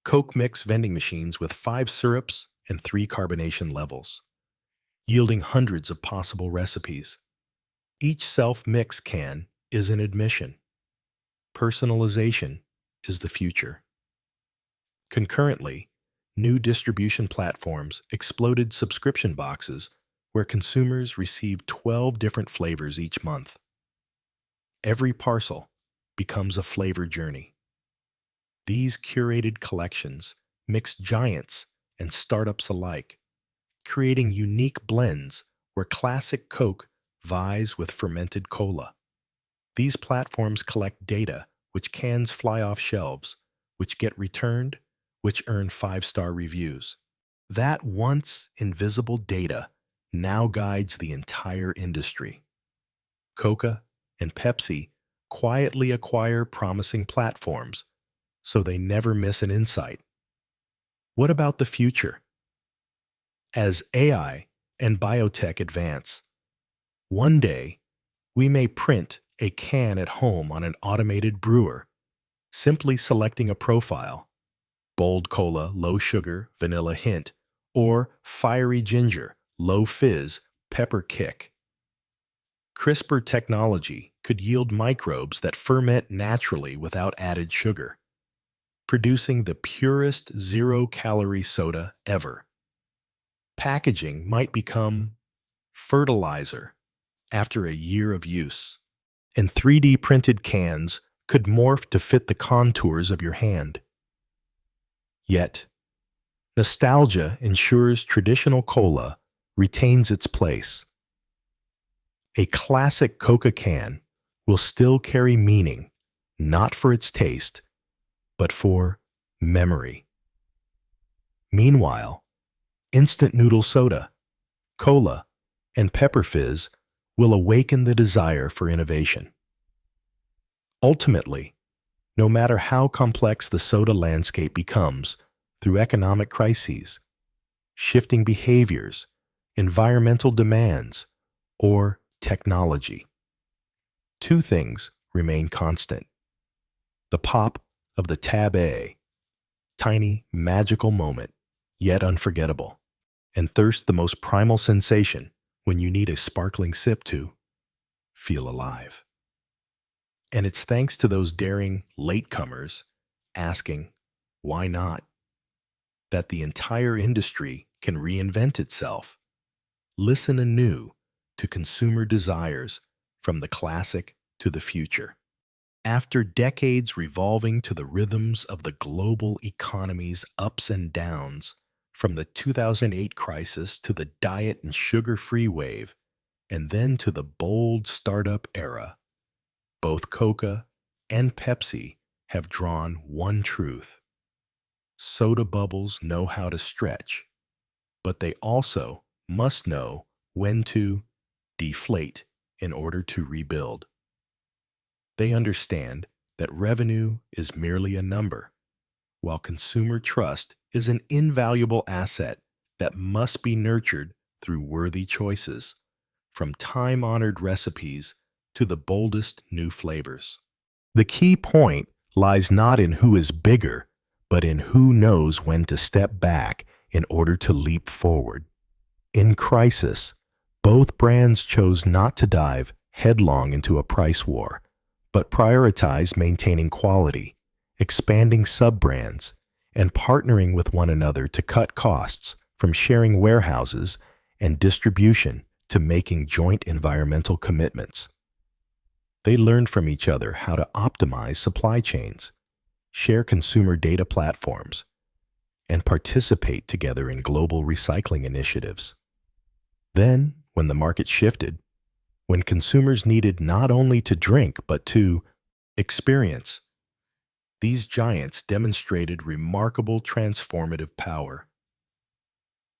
Speaker 1: Coke Mix vending machines with 5 syrups and 3 carbonation levels, yielding hundreds of possible recipes. Each self-mix can is an admission. Personalization is the future. Concurrently, new distribution platforms exploded subscription boxes where consumers receive 12 different flavors each month. Every parcel becomes a flavor journey. These curated collections mix giants and startups alike, creating unique blends where classic Coke vies with fermented cola. These platforms collect data which cans fly off shelves, which get returned, which earn 5-star reviews. That once invisible data now guides the entire industry. Coca and Pepsi quietly acquire promising platforms so they never miss an insight. What about the future? As AI and biotech advance, one day we may print a can at home on an automated brewer, simply selecting a profile: bold cola, low sugar, vanilla hint, or fiery ginger, low fizz, pepper kick. CRISPR technology could yield microbes that ferment naturally without added sugar, producing the purest zero-calorie soda ever. Packaging might become fertilizer after a year of use, and 3D printed cans could morph to fit the contours of your hand. Yet, nostalgia ensures traditional cola retains its place. A classic Coca can will still carry meaning, not for its taste, but for memory. Meanwhile, instant noodle soda, cola, and pepper fizz will awaken the desire for innovation. Ultimately, no matter how complex the soda landscape becomes through economic crises, shifting behaviors, environmental demands, or technology, 2 things remain constant: the pop of the Tab A, tiny, magical moment, yet unforgettable, and thirst, the most primal sensation when you need a sparkling sip to feel alive. And it's thanks to those daring latecomers asking, why not, that the entire industry can reinvent itself, listen anew to consumer desires from the classic to the future. After decades revolving to the rhythms of the global economy's ups and downs, from the 2008 crisis to the diet and sugar-free wave, and then to the bold startup era, both Coca and Pepsi have drawn one truth: soda bubbles know how to stretch, but they also must know when to deflate in order to rebuild. They understand that revenue is merely a number, while consumer trust is an invaluable asset that must be nurtured through worthy choices, from time-honored recipes to the boldest new flavors. The key point lies not in who is bigger, but in who knows when to step back in order to leap forward. In crisis, both brands chose not to dive headlong into a price war, but prioritize maintaining quality, expanding sub-brands, and partnering with one another to cut costs, from sharing warehouses and distribution to making joint environmental commitments. They learned from each other how to optimize supply chains, share consumer data platforms, and participate together in global recycling initiatives. Then, when the market shifted, when consumers needed not only to drink but to experience, these giants demonstrated remarkable transformative power.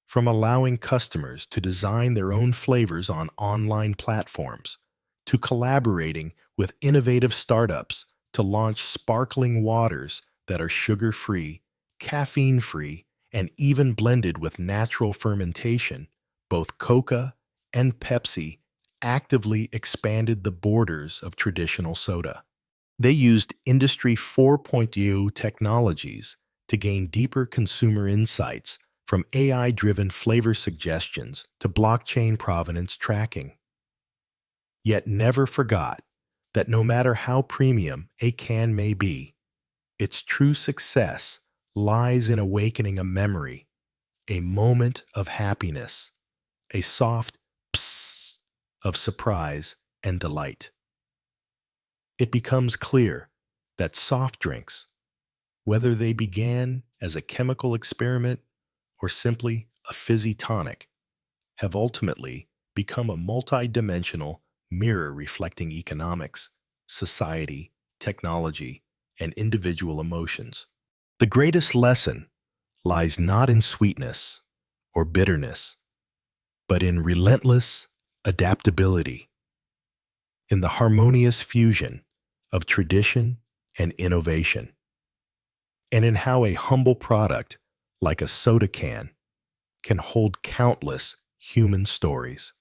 Speaker 1: From allowing customers to design their own flavors on online platforms, to collaborating with innovative startups to launch sparkling waters that are sugar-free, caffeine-free, and even blended with natural fermentation, both Coca and Pepsi actively expanded the borders of traditional soda. They used Industry 4.0 technologies to gain deeper consumer insights, from AI-driven flavor suggestions to blockchain provenance tracking. Yet never forgot that no matter how premium a can may be, its true success lies in awakening a memory, a moment of happiness, a soft psst of surprise and delight. It becomes clear that soft drinks, whether they began as a chemical experiment or simply a fizzy tonic, have ultimately become a multi-dimensional mirror reflecting economics, society, technology, and individual emotions. The greatest lesson lies not in sweetness or bitterness, but in relentless adaptability, in the harmonious fusion of tradition and innovation, and in how a humble product like a soda can hold countless human stories.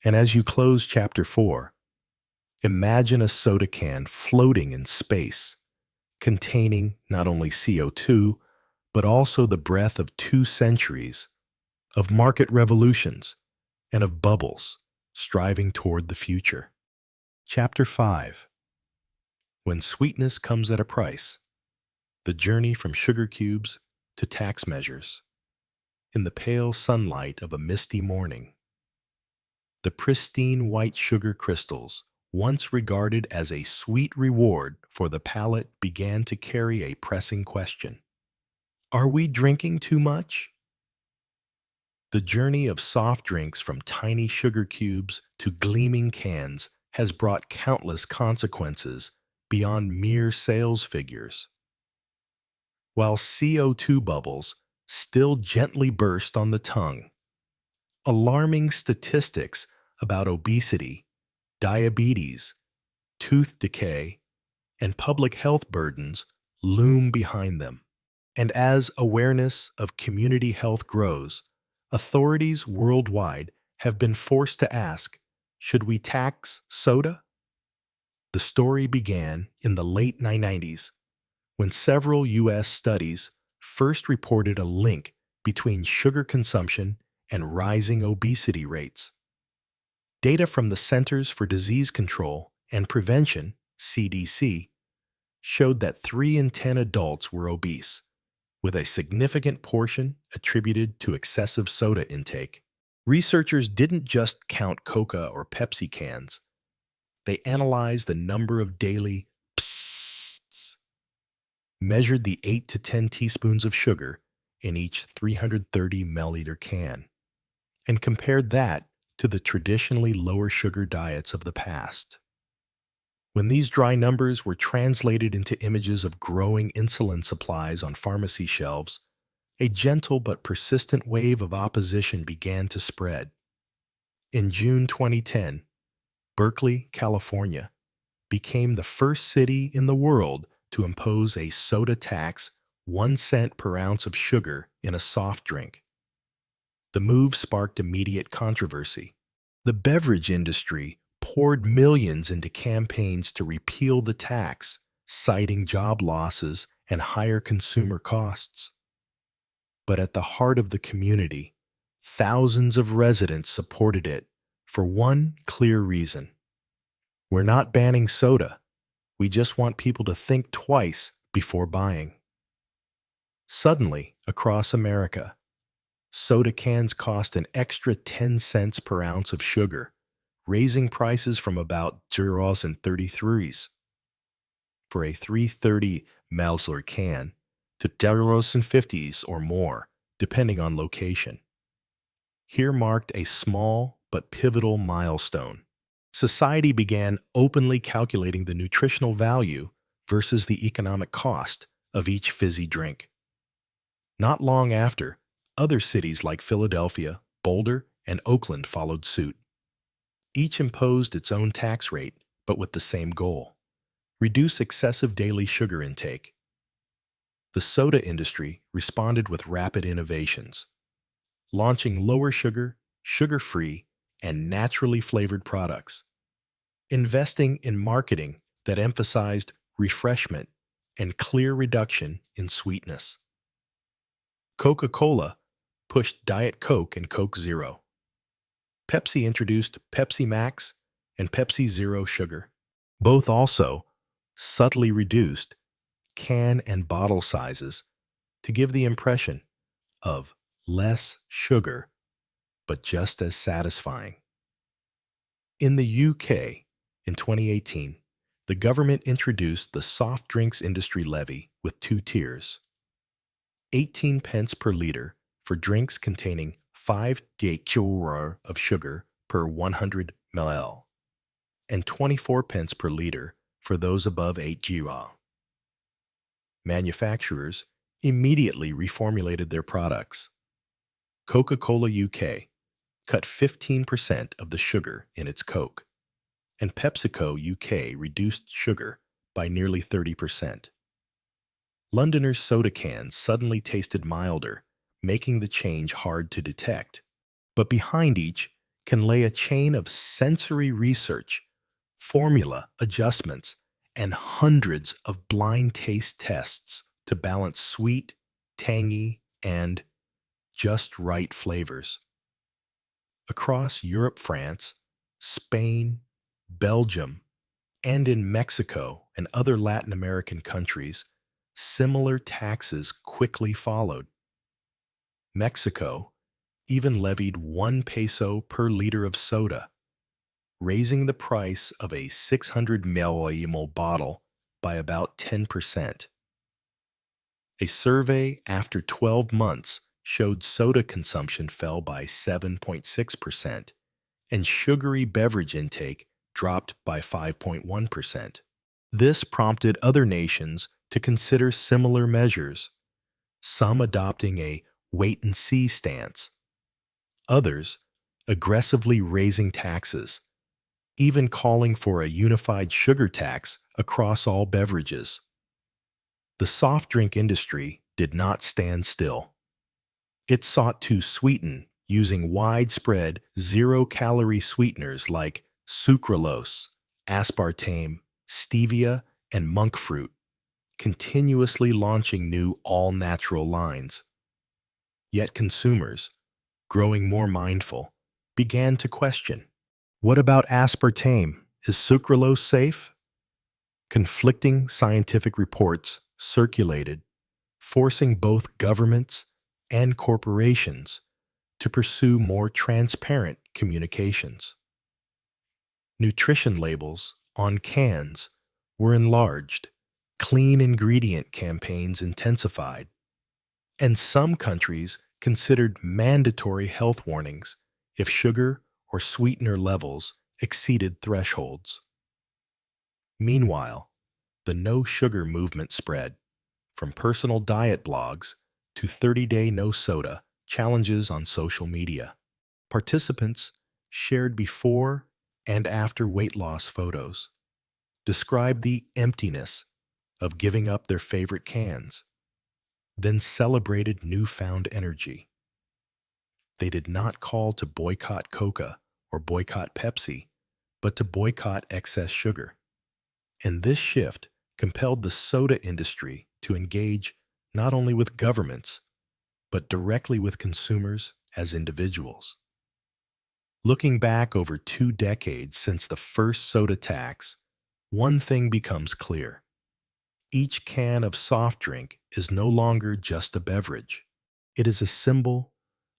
Speaker 1: And as you close chapter 4, imagine a soda can floating in space, containing not only CO2, but also the breath of 2 centuries of market revolutions and of bubbles striving toward the future. Chapter 5. When sweetness comes at a price, the journey from sugar cubes to tax measures. In the pale sunlight of a misty morning, the pristine white sugar crystals, once regarded as a sweet reward for the palate, began to carry a pressing question. Are we drinking too much? The journey of soft drinks from tiny sugar cubes to gleaming cans has brought countless consequences beyond mere sales figures. While CO2 bubbles still gently burst on the tongue, alarming statistics about obesity, diabetes, tooth decay, and public health burdens loom behind them. And as awareness of community health grows, authorities worldwide have been forced to ask, should we tax soda? The story began in the late 1990s when several U.S. studies first reported a link between sugar consumption and rising obesity rates. Data from the Centers for Disease Control and Prevention, CDC, showed that 3 in 10 adults were obese, with a significant portion attributed to excessive soda intake. Researchers didn't just count Coca or Pepsi cans. They analyzed the number of daily pssts, measured the 8 to 10 teaspoons of sugar in each 330 milliliter can, and compared that to the traditionally lower sugar diets of the past. When these dry numbers were translated into images of growing insulin supplies on pharmacy shelves, a gentle but persistent wave of opposition began to spread. In June 2010, Berkeley, California, became the first city in the world to impose a soda tax, 1 cent per ounce of sugar in a soft drink. The move sparked immediate controversy. The beverage industry poured millions into campaigns to repeal the tax, citing job losses and higher consumer costs. But at the heart of the community, thousands of residents supported it for one clear reason. We're not banning soda. We just want people to think twice before buying. Suddenly, across America, soda cans cost an extra 10 cents per ounce of sugar, raising prices from about 0.33 for a 330 milliliter can to 0.50 or more, depending on location. here marked a small but pivotal milestone. Society began openly calculating the nutritional value versus the economic cost of each fizzy drink. Not long after, other cities like Philadelphia, Boulder, and Oakland followed suit. Each imposed its own tax rate, but with the same goal: reduce excessive daily sugar intake. The soda industry responded with rapid innovations, launching lower sugar, sugar-free, and naturally flavored products, investing in marketing that emphasized refreshment and clear reduction in sweetness. Coca-Cola pushed Diet Coke and Coke Zero. Pepsi introduced Pepsi Max and Pepsi Zero Sugar. Both also subtly reduced can and bottle sizes to give the impression of less sugar, but just as satisfying. In the UK, in 2018, the government introduced the soft drinks industry levy with two tiers: 18 pence per litre for drinks containing 5 dl of sugar per 100 ml, and 24 pence per litre for those above 8 gl. Manufacturers immediately reformulated their products. Coca-Cola UK cut 15% of the sugar in its Coke, and PepsiCo UK reduced sugar by nearly 30%. Londoners' soda cans suddenly tasted milder, making the change hard to detect. But behind each can lay a chain of sensory research, formula adjustments, and hundreds of blind taste tests to balance sweet, tangy, and just right flavors. Across Europe, France, Spain, Belgium, and in Mexico and other Latin American countries, similar taxes quickly followed. Mexico even levied 1 peso per liter of soda, raising the price of a 600 milliliter bottle by about 10%. A survey after 12 months showed soda consumption fell by 7.6%, and sugary beverage intake dropped by 5.1%. This prompted other nations to consider similar measures, some adopting a wait-and-see stance, others aggressively raising taxes, even calling for a unified sugar tax across all beverages. The soft drink industry did not stand still. It sought to sweeten using widespread zero-calorie sweeteners like sucralose, aspartame, stevia, and monk fruit, continuously launching new all-natural lines. Yet consumers, growing more mindful, began to question, what about aspartame? Is sucralose safe? Conflicting scientific reports circulated, forcing both governments and corporations to pursue more transparent communications. Nutrition labels on cans were enlarged, clean ingredient campaigns intensified, and some countries considered mandatory health warnings if sugar or sweetener levels exceeded thresholds. Meanwhile, the no-sugar movement spread, from personal diet blogs to 30-day no-soda challenges on social media. Participants shared before and after weight loss photos, described the emptiness of giving up their favorite cans, then celebrated newfound energy. They did not call to boycott Coca or boycott Pepsi, but to boycott excess sugar. And this shift compelled the soda industry to engage not only with governments, but directly with consumers as individuals. Looking back over 2 decades since the first soda tax, one thing becomes clear. Each can of soft drink is no longer just a beverage. It is a symbol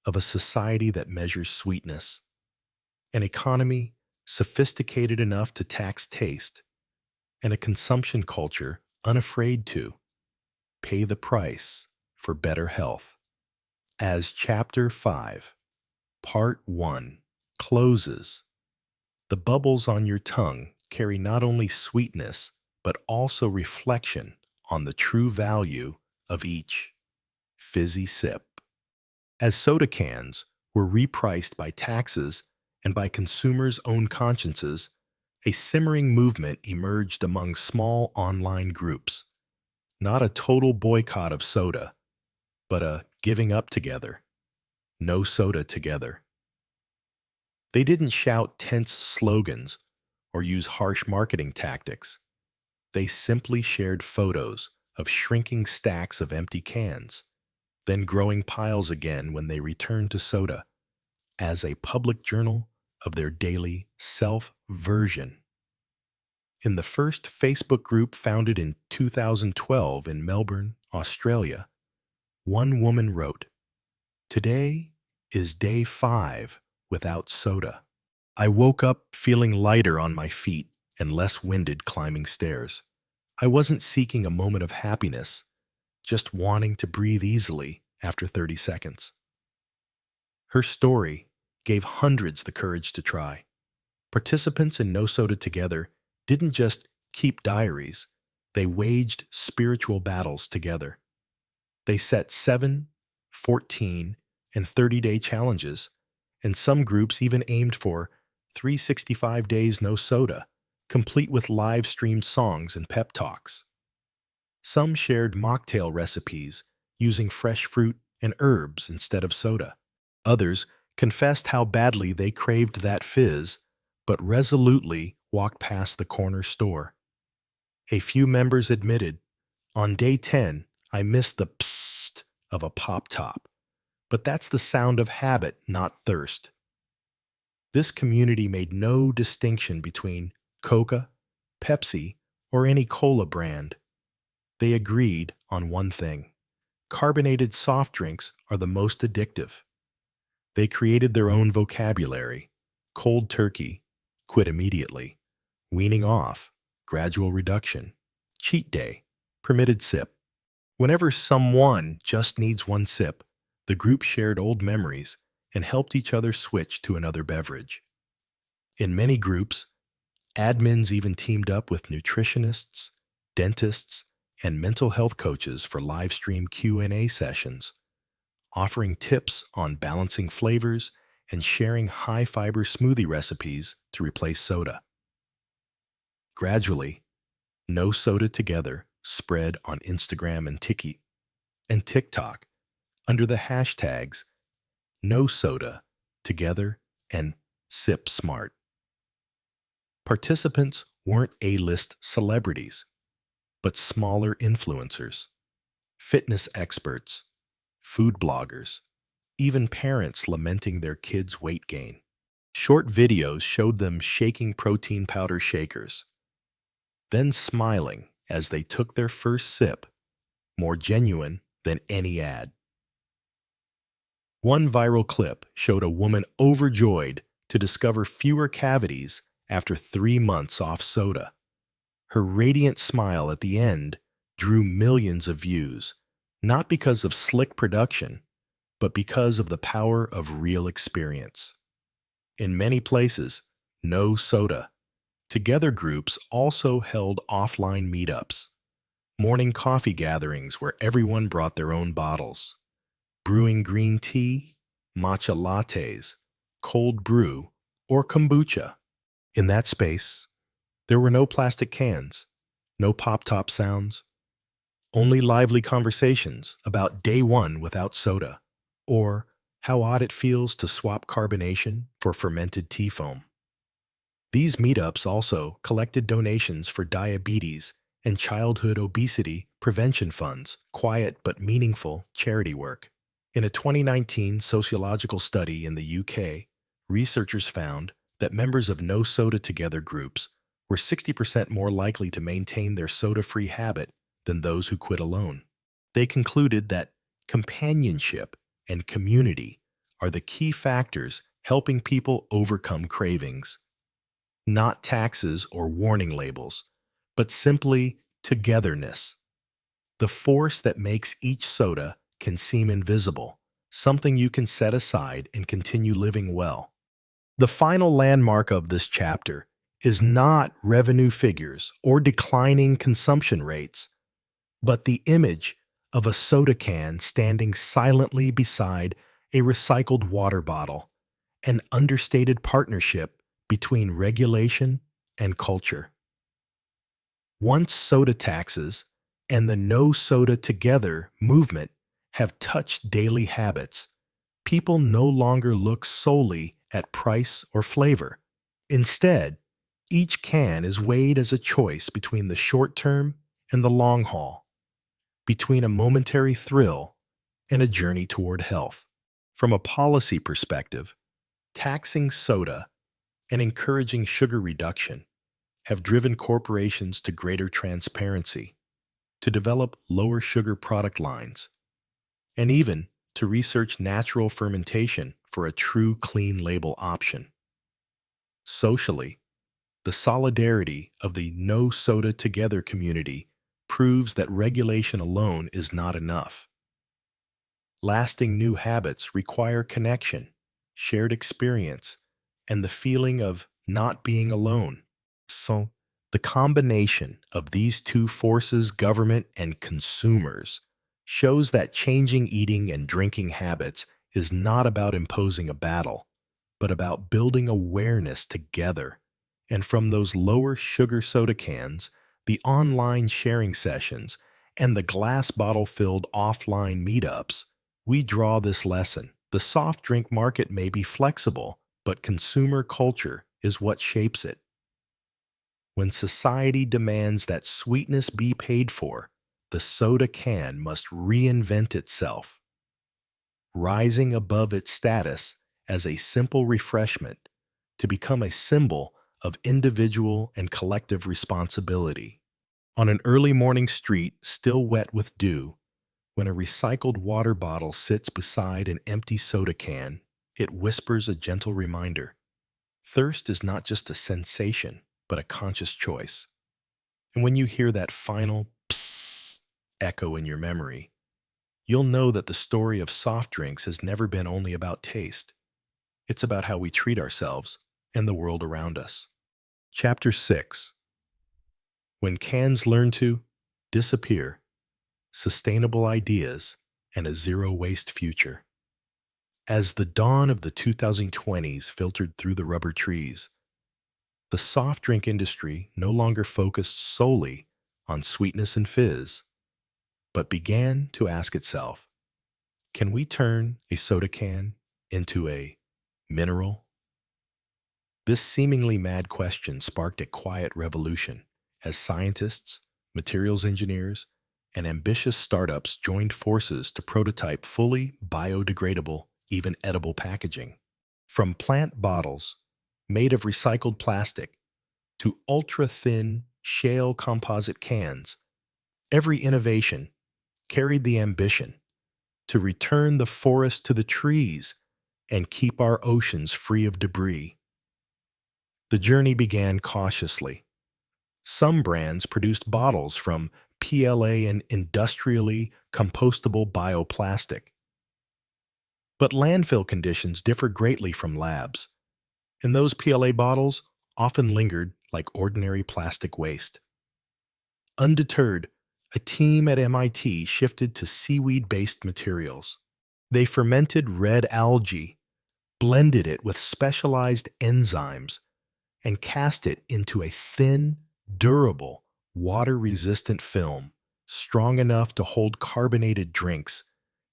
Speaker 1: of a society that measures sweetness, an economy sophisticated enough to tax taste, and a consumption culture unafraid to pay the price for better health. As Chapter 5 Part 1. Closes. The bubbles on your tongue carry not only sweetness, but also reflection on the true value of each fizzy sip. As soda cans were repriced by taxes and by consumers' own consciences, a simmering movement emerged among small online groups. Not a total boycott of soda, but a giving up together. No soda together. They didn't shout tense slogans or use harsh marketing tactics. They simply shared photos of shrinking stacks of empty cans, then growing piles again when they returned to soda, as a public journal of their daily self-version. In the first Facebook group founded in 2012 in Melbourne, Australia, one woman wrote, "Today is day 5 without soda. I woke up feeling lighter on my feet and less winded climbing stairs. I wasn't seeking a moment of happiness, just wanting to breathe easily after 30 seconds." Her story gave hundreds the courage to try. Participants in No Soda Together didn't just keep diaries, they waged spiritual battles together. They set 7, 14, and 30-day challenges, and some groups even aimed for 365 days no soda, complete with live-streamed songs and pep talks. Some shared mocktail recipes using fresh fruit and herbs instead of soda. Others confessed how badly they craved that fizz, but resolutely walked past the corner store. A few members admitted, "On day 10, I missed the psst of a pop top, but that's the sound of habit, not thirst." This community made no distinction between Coca, Pepsi, or any cola brand. They agreed on one thing: carbonated soft drinks are the most addictive. They created their own vocabulary: cold turkey, quit immediately; weaning off, gradual reduction; cheat day, permitted sip. Whenever someone just needs one sip, the group shared old memories and helped each other switch to another beverage. In many groups, admins even teamed up with nutritionists, dentists, and mental health coaches for live stream Q&A sessions, offering tips on balancing flavors and sharing high-fiber smoothie recipes to replace soda. Gradually, No Soda Together spread on Instagram and TikTok under the hashtags No Soda Together and Sip Smart. Participants weren't A-list celebrities, but smaller influencers, fitness experts, food bloggers, even parents lamenting their kids' weight gain. Short videos showed them shaking protein powder shakers, then smiling as they took their first sip, more genuine than any ad. One viral clip showed a woman overjoyed to discover fewer cavities after 3 months off soda. Her radiant smile at the end drew millions of views, not because of slick production, but because of the power of real experience. In many places, No Soda Together groups also held offline meetups, morning coffee gatherings where everyone brought their own bottles, brewing green tea, matcha lattes, cold brew, or kombucha. In that space, there were no plastic cans, no pop-top sounds, only lively conversations about day 1 without soda, or how odd it feels to swap carbonation for fermented tea foam. These meetups also collected donations for diabetes and childhood obesity prevention funds, quiet but meaningful charity work. In a 2019 sociological study in the UK, researchers found that members of No Soda Together groups were 60% more likely to maintain their soda-free habit than those who quit alone. They concluded that companionship and community are the key factors helping people overcome cravings. Not taxes or warning labels, but simply togetherness. The force that makes each soda can seem invisible, something you can set aside and continue living well. The final landmark of this chapter is not revenue figures or declining consumption rates, but the image of a soda can standing silently beside a recycled water bottle, an understated partnership between regulation and culture. Once soda taxes and the No Soda Together movement have touched daily habits, people no longer look solely at price or flavor. Instead, each can is weighed as a choice between the short term and the long haul, between a momentary thrill and a journey toward health. From a policy perspective, taxing soda and encouraging sugar reduction have driven corporations to greater transparency, to develop lower sugar product lines, and even to research natural fermentation for a true clean label option. Socially, the solidarity of the No Soda Together community proves that regulation alone is not enough. Lasting new habits require connection, shared experience, and the feeling of not being alone. So, the combination of these two forces, government and consumers, shows that changing eating and drinking habits is not about imposing a battle, but about building awareness together. And from those lower sugar soda cans, the online sharing sessions, and the glass bottle filled offline meetups, we draw this lesson. The soft drink market may be flexible, but consumer culture is what shapes it. When society demands that sweetness be paid for, the soda can must reinvent itself, rising above its status as a simple refreshment to become a symbol of individual and collective responsibility. On an early morning street, still wet with dew, when a recycled water bottle sits beside an empty soda can, it whispers a gentle reminder. Thirst is not just a sensation, but a conscious choice. And when you hear that final psst echo in your memory, you'll know that the story of soft drinks has never been only about taste. It's about how we treat ourselves and the world around us. Chapter 6: When Cans Learn to Disappear, Sustainable Ideas and a Zero-Waste Future. As the dawn of the 2020s filtered through the rubber trees, the soft drink industry no longer focused solely on sweetness and fizz, but began to ask itself, can we turn a soda can into a mineral? This seemingly mad question sparked a quiet revolution as scientists, materials engineers, and ambitious startups joined forces to prototype fully biodegradable, even edible packaging. From plant bottles made of recycled plastic to ultra-thin shale composite cans, every innovation carried the ambition to return the forest to the trees and keep our oceans free of debris. The journey began cautiously. Some brands produced bottles from PLA and industrially compostable bioplastic. But landfill conditions differ greatly from labs, and those PLA bottles often lingered like ordinary plastic waste. Undeterred, a team at MIT shifted to seaweed-based materials. They fermented red algae, blended it with specialized enzymes, and cast it into a thin, durable, water-resistant film, strong enough to hold carbonated drinks,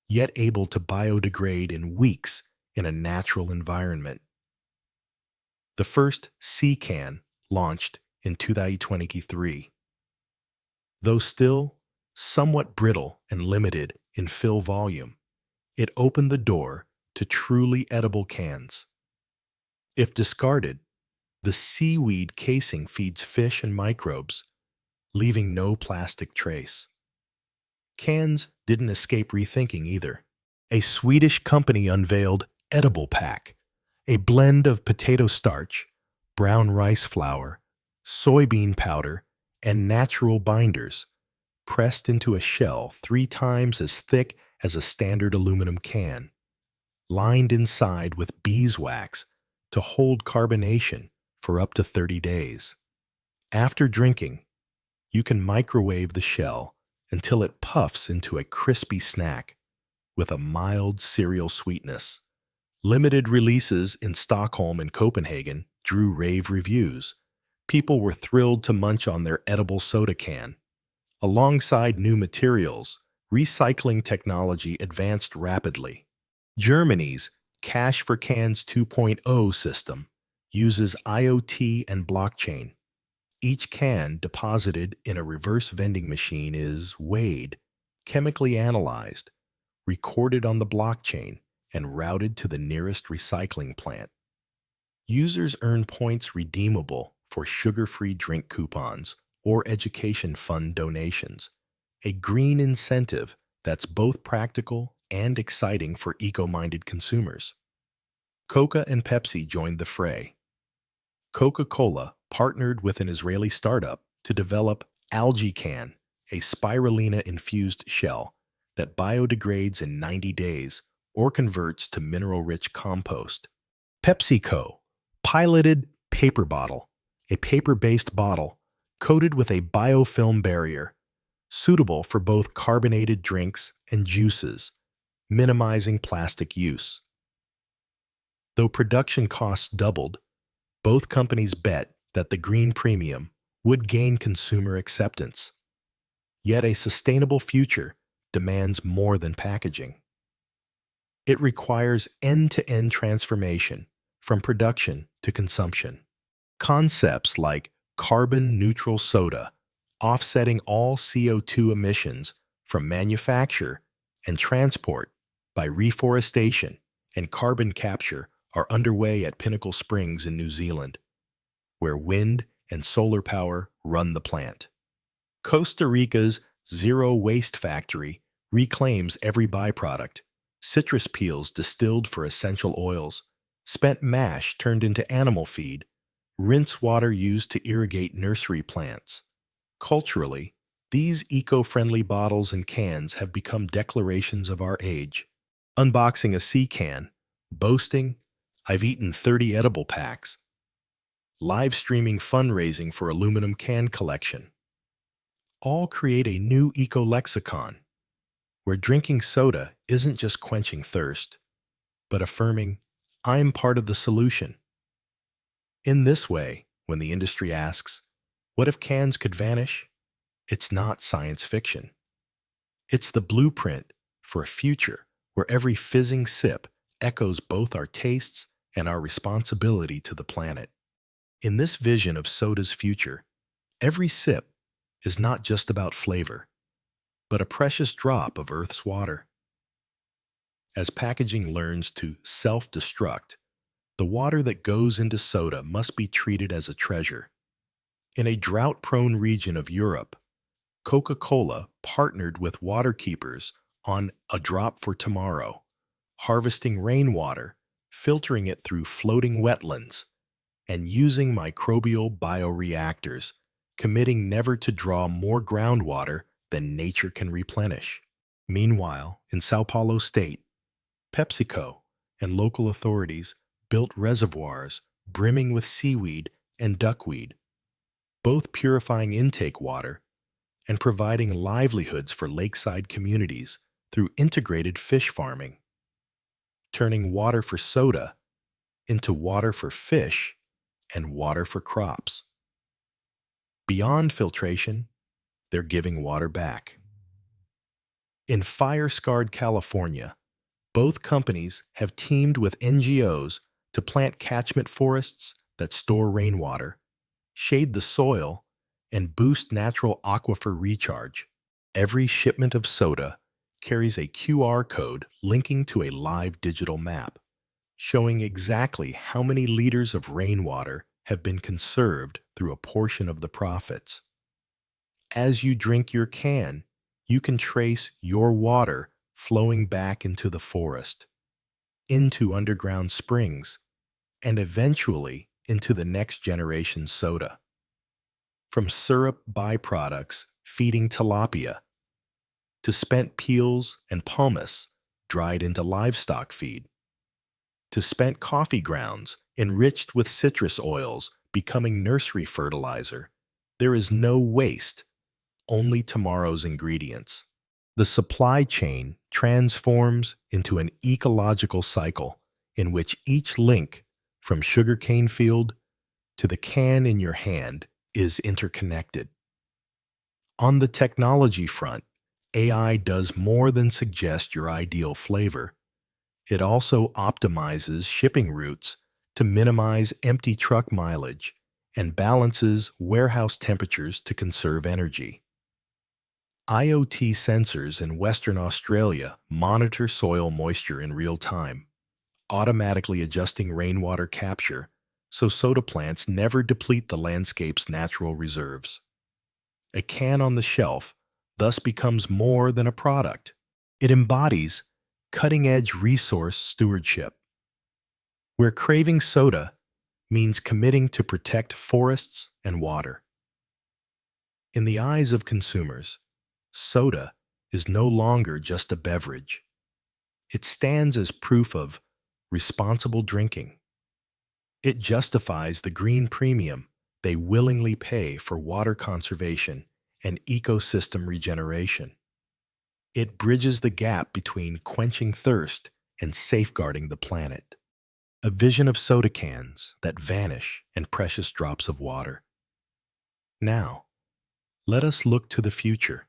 Speaker 1: yet able to biodegrade in weeks in a natural environment. The first Sea Can launched in 2023. Though still somewhat brittle and limited in fill volume, it opened the door to truly edible cans. If discarded, the seaweed casing feeds fish and microbes, leaving no plastic trace. Cans didn't escape rethinking either. A Swedish company unveiled Edible Pack, a blend of potato starch, brown rice flour, soybean powder, and natural binders, pressed into a shell 3 times as thick as a standard aluminum can. lined inside with beeswax to hold carbonation for up to 30 days. After drinking, you can microwave the shell until it puffs into a crispy snack with a mild cereal sweetness. Limited releases in Stockholm and Copenhagen drew rave reviews. People were thrilled to munch on their edible soda can. Alongside new materials, recycling technology advanced rapidly. Germany's Cash for Cans 2.0 system uses IoT and blockchain. Each can deposited in a reverse vending machine is weighed, chemically analyzed, recorded on the blockchain, and routed to the nearest recycling plant. Users earn points redeemable for sugar-free drink coupons or education fund donations, a green incentive that's both practical and exciting for eco-minded consumers. Coca and Pepsi joined the fray. Coca-Cola partnered with an Israeli startup to develop Algae Can, a spirulina-infused shell that biodegrades in 90 days or converts to mineral-rich compost. PepsiCo piloted Paper Bottle, a paper-based bottle coated with a biofilm barrier, suitable for both carbonated drinks and juices, minimizing plastic use. Though production costs doubled, both companies bet that the green premium would gain consumer acceptance. Yet a sustainable future demands more than packaging. It requires end-to-end transformation from production to consumption. Concepts like carbon-neutral soda, offsetting all CO2 emissions from manufacture and transport by reforestation and carbon capture are underway at Pinnacle Springs in New Zealand, where wind and solar power run the plant. Costa Rica's Zero Waste Factory reclaims every byproduct: citrus peels distilled for essential oils, spent mash turned into animal feed, rinse water used to irrigate nursery plants. Culturally, these eco-friendly bottles and cans have become declarations of our age. Unboxing a sea can, boasting, "I've eaten 30 edible packs." Live streaming fundraising for aluminum can collection. All create a new eco-lexicon, where drinking soda isn't just quenching thirst, but affirming, "I'm part of the solution." In this way, when the industry asks, "What if cans could vanish?" it's not science fiction. It's the blueprint for a future where every fizzing sip echoes both our tastes and our responsibility to the planet. In this vision of soda's future, every sip is not just about flavor, but a precious drop of Earth's water. As packaging learns to self-destruct, the water that goes into soda must be treated as a treasure. In a drought-prone region of Europe, Coca-Cola partnered with waterkeepers on A Drop for Tomorrow, harvesting rainwater, filtering it through floating wetlands, and using microbial bioreactors, committing never to draw more groundwater than nature can replenish. Meanwhile, in Sao Paulo State, PepsiCo and local authorities built reservoirs brimming with seaweed and duckweed, both purifying intake water and providing livelihoods for lakeside communities through integrated fish farming, turning water for soda into water for fish and water for crops. Beyond filtration, they're giving water back. In fire-scarred California, both companies have teamed with NGOs to plant catchment forests that store rainwater, shade the soil, and boost natural aquifer recharge. Every shipment of soda carries a QR code linking to a live digital map, showing exactly how many liters of rainwater have been conserved through a portion of the profits. As you drink your can, you can trace your water flowing back into the forest, into underground springs, and eventually into the next generation's soda. From syrup byproducts feeding tilapia to spent peels and pumice dried into livestock feed, to spent coffee grounds enriched with citrus oils becoming nursery fertilizer, there is no waste, only tomorrow's ingredients. The supply chain transforms into an ecological cycle in which each link, from sugarcane field to the can in your hand, is interconnected. On the technology front, AI does more than suggest your ideal flavor. It also optimizes shipping routes to minimize empty truck mileage and balances warehouse temperatures to conserve energy. IoT sensors in Western Australia monitor soil moisture in real time, automatically adjusting rainwater capture so soda plants never deplete the landscape's natural reserves. A can on the shelf thus becomes more than a product. It embodies cutting-edge resource stewardship, where craving soda means committing to protect forests and water. In the eyes of consumers, soda is no longer just a beverage. It stands as proof of responsible drinking. It justifies the green premium they willingly pay for water conservation and ecosystem regeneration. It bridges the gap between quenching thirst and safeguarding the planet. A vision of soda cans that vanish and precious drops of water. Now, let us look to the future,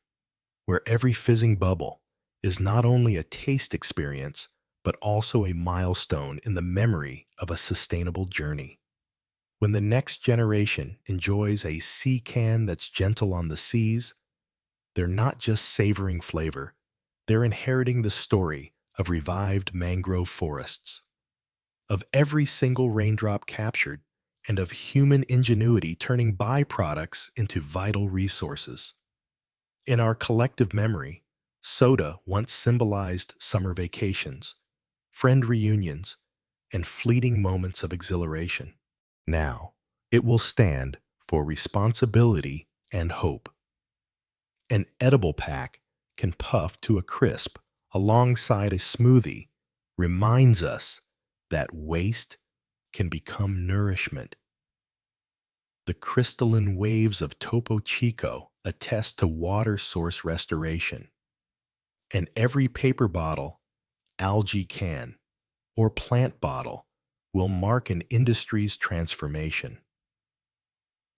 Speaker 1: where every fizzing bubble is not only a taste experience, but also a milestone in the memory of a sustainable journey. When the next generation enjoys a sea can that's gentle on the seas, they're not just savoring flavor, they're inheriting the story of revived mangrove forests, of every single raindrop captured, and of human ingenuity turning byproducts into vital resources. In our collective memory, soda once symbolized summer vacations, friend reunions, and fleeting moments of exhilaration. Now, it will stand for responsibility and hope. An edible pack can puff to a crisp alongside a smoothie reminds us that waste can become nourishment. The crystalline waves of Topo Chico attest to water source restoration. And every paper bottle, algae can, or plant bottle will mark an industry's transformation.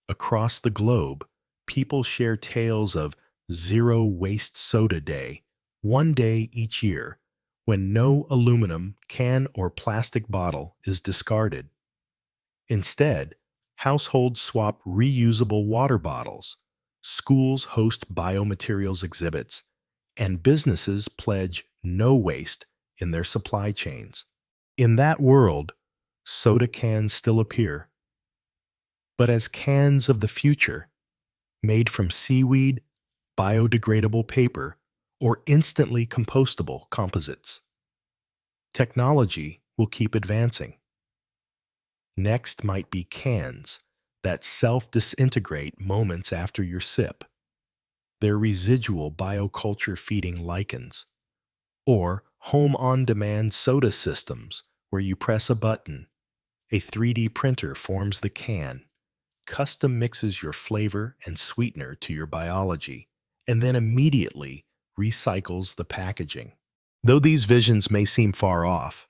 Speaker 1: Across the globe, people share tales of Zero Waste Soda Day, one day each year, when no aluminum, can, or plastic bottle is discarded. Instead, households swap reusable water bottles, schools host biomaterials exhibits, and businesses pledge no waste in their supply chains. In that world, soda cans still appear, but as cans of the future, made from seaweed, biodegradable paper, or instantly compostable composites. Technology will keep advancing. Next might be cans that self-disintegrate moments after your sip, their residual bioculture feeding lichens, or home-on-demand soda systems where you press a button, a 3D printer forms the can, custom mixes your flavor and sweetener to your biology, and then immediately recycles the packaging. Though these visions may seem far off,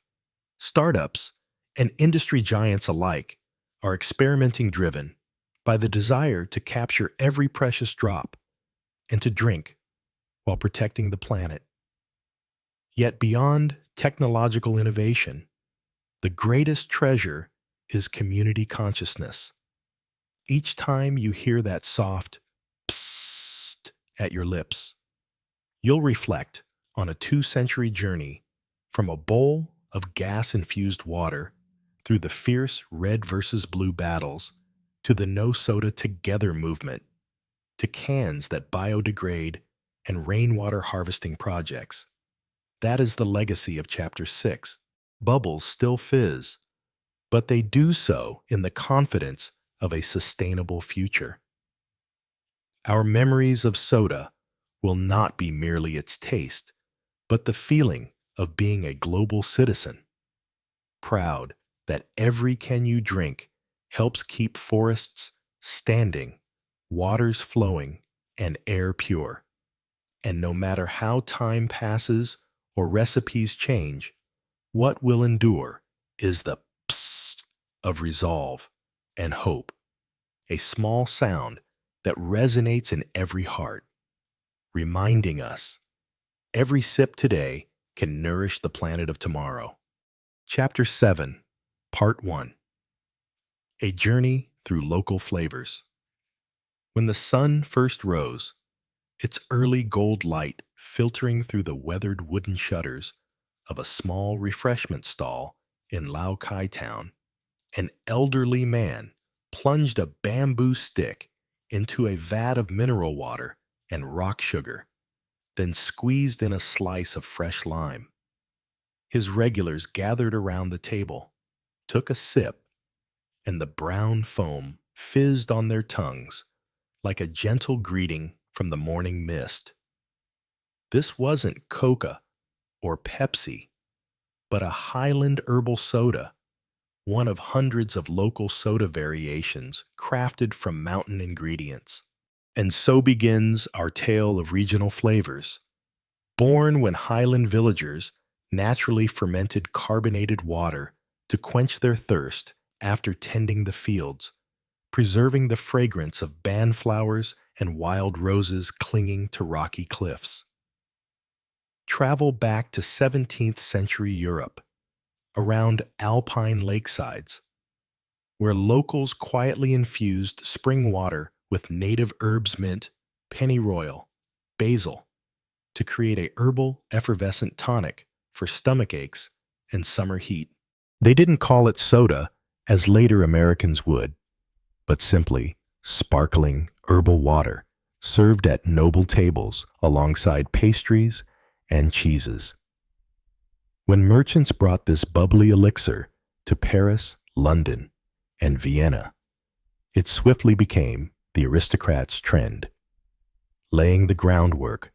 Speaker 1: startups and industry giants alike are experimenting driven by the desire to capture every precious drop and to drink while protecting the planet. Yet beyond technological innovation, the greatest treasure is community consciousness. Each time you hear that soft psst at your lips, you'll reflect on a 2-century journey from a bowl of gas-infused water through the fierce red versus blue battles to the No Soda Together movement, to cans that biodegrade and rainwater harvesting projects. That is the legacy of Chapter 6. Bubbles still fizz, but they do so in the confidence of a sustainable future. Our memories of soda will not be merely its taste, but the feeling of being a global citizen. proud that every can you drink helps keep forests standing, waters flowing, and air pure. And no matter how time passes or recipes change, what will endure is the psst of resolve and hope, a small sound that resonates in every heart, reminding us every sip today can nourish the planet of tomorrow. Chapter 7, Part 1. A Journey Through Local Flavors. When the sun first rose, its early gold light filtering through the weathered wooden shutters of a small refreshment stall in Lao Kai Town, an elderly man plunged a bamboo stick into a vat of mineral water and rock sugar, then squeezed in a slice of fresh lime. His regulars gathered around the table, took a sip, and the brown foam fizzed on their tongues like a gentle greeting from the morning mist. This wasn't Coca or Pepsi, but a Highland herbal soda, one of hundreds of local soda variations crafted from mountain ingredients. And so begins our tale of regional flavors. Born when Highland villagers naturally fermented carbonated water to quench their thirst after tending the fields, preserving the fragrance of banflowers and wild roses clinging to rocky cliffs. Travel back to 17th century Europe, around alpine lakesides, where locals quietly infused spring water with native herbs mint, pennyroyal, basil, to create a herbal effervescent tonic for stomach aches and summer heat. They didn't call it soda, as later Americans would, but simply sparkling herbal water served at noble tables alongside pastries and cheeses. When merchants brought this bubbly elixir to Paris, London, and Vienna, it swiftly became the aristocrats' trend, laying the groundwork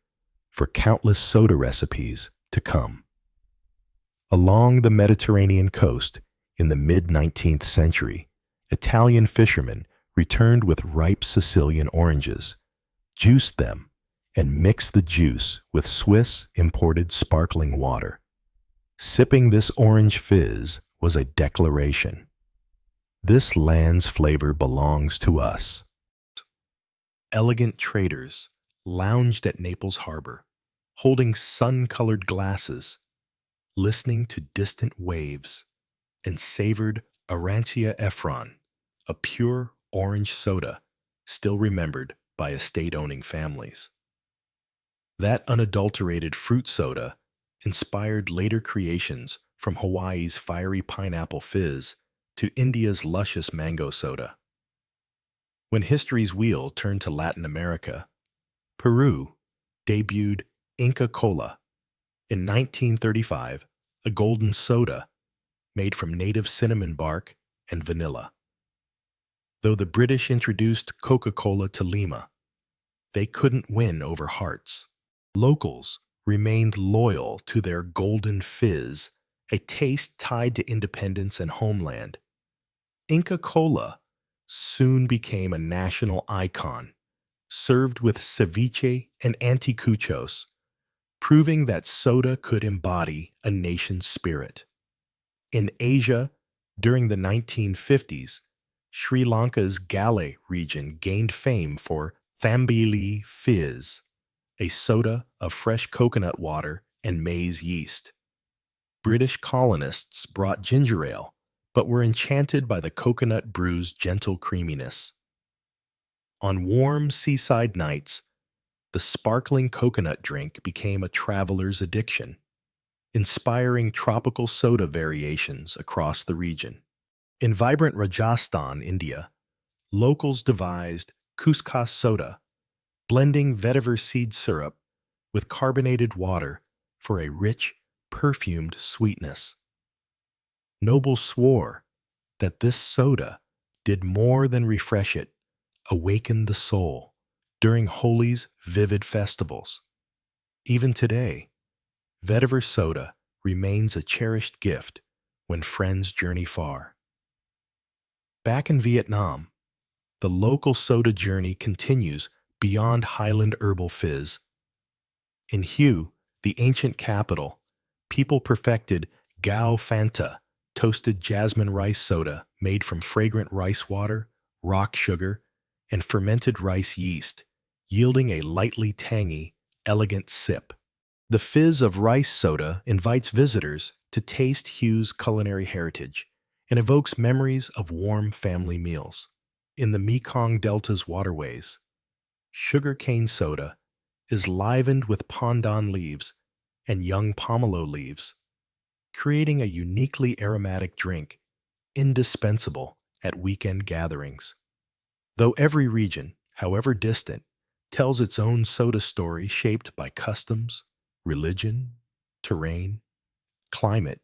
Speaker 1: for countless soda recipes to come. Along the Mediterranean coast in the mid-19th century, Italian fishermen returned with ripe Sicilian oranges, juiced them, and mixed the juice with Swiss imported sparkling water. Sipping this orange fizz was a declaration. This land's flavor belongs to us. Elegant traders lounged at Naples Harbor, holding sun-colored glasses, listening to distant waves, and savored Arancia Efron, a pure orange soda still remembered by estate-owning families. That unadulterated fruit soda inspired later creations from Hawaii's fiery pineapple fizz to India's luscious mango soda. When history's wheel turned to Latin America, Peru debuted Inca Cola. In 1935, a golden soda made from native cinnamon bark and vanilla. Though the British introduced Coca-Cola to Lima, they couldn't win over hearts. Locals remained loyal to their golden fizz, a taste tied to independence and homeland. Inca Cola soon became a national icon, served with ceviche and anticuchos, proving that soda could embody a nation's spirit. In Asia, during the 1950s, Sri Lanka's Gale region gained fame for Thambili Fizz, a soda of fresh coconut water and maize yeast. British colonists brought ginger ale, but were enchanted by the coconut brew's gentle creaminess. On warm seaside nights, the sparkling coconut drink became a traveler's addiction, inspiring tropical soda variations across the region. In vibrant Rajasthan, India, locals devised Couscous soda, blending vetiver seed syrup with carbonated water for a rich, perfumed sweetness. Nobles swore that this soda did more than refresh it, awaken the soul during Holi's vivid festivals. Even today, vetiver soda remains a cherished gift when friends journey far. Back in Vietnam, the local soda journey continues beyond Highland Herbal Fizz. In Hue, the ancient capital, people perfected Gao Fanta, toasted jasmine rice soda made from fragrant rice water, rock sugar, and fermented rice yeast, yielding a lightly tangy, elegant sip. The fizz of rice soda invites visitors to taste Hue's culinary heritage and evokes memories of warm family meals. In the Mekong Delta's waterways, sugarcane soda is livened with pandan leaves and young pomelo leaves, creating a uniquely aromatic drink indispensable at weekend gatherings. Though every region, however distant, tells its own soda story shaped by customs, religion, terrain, climate,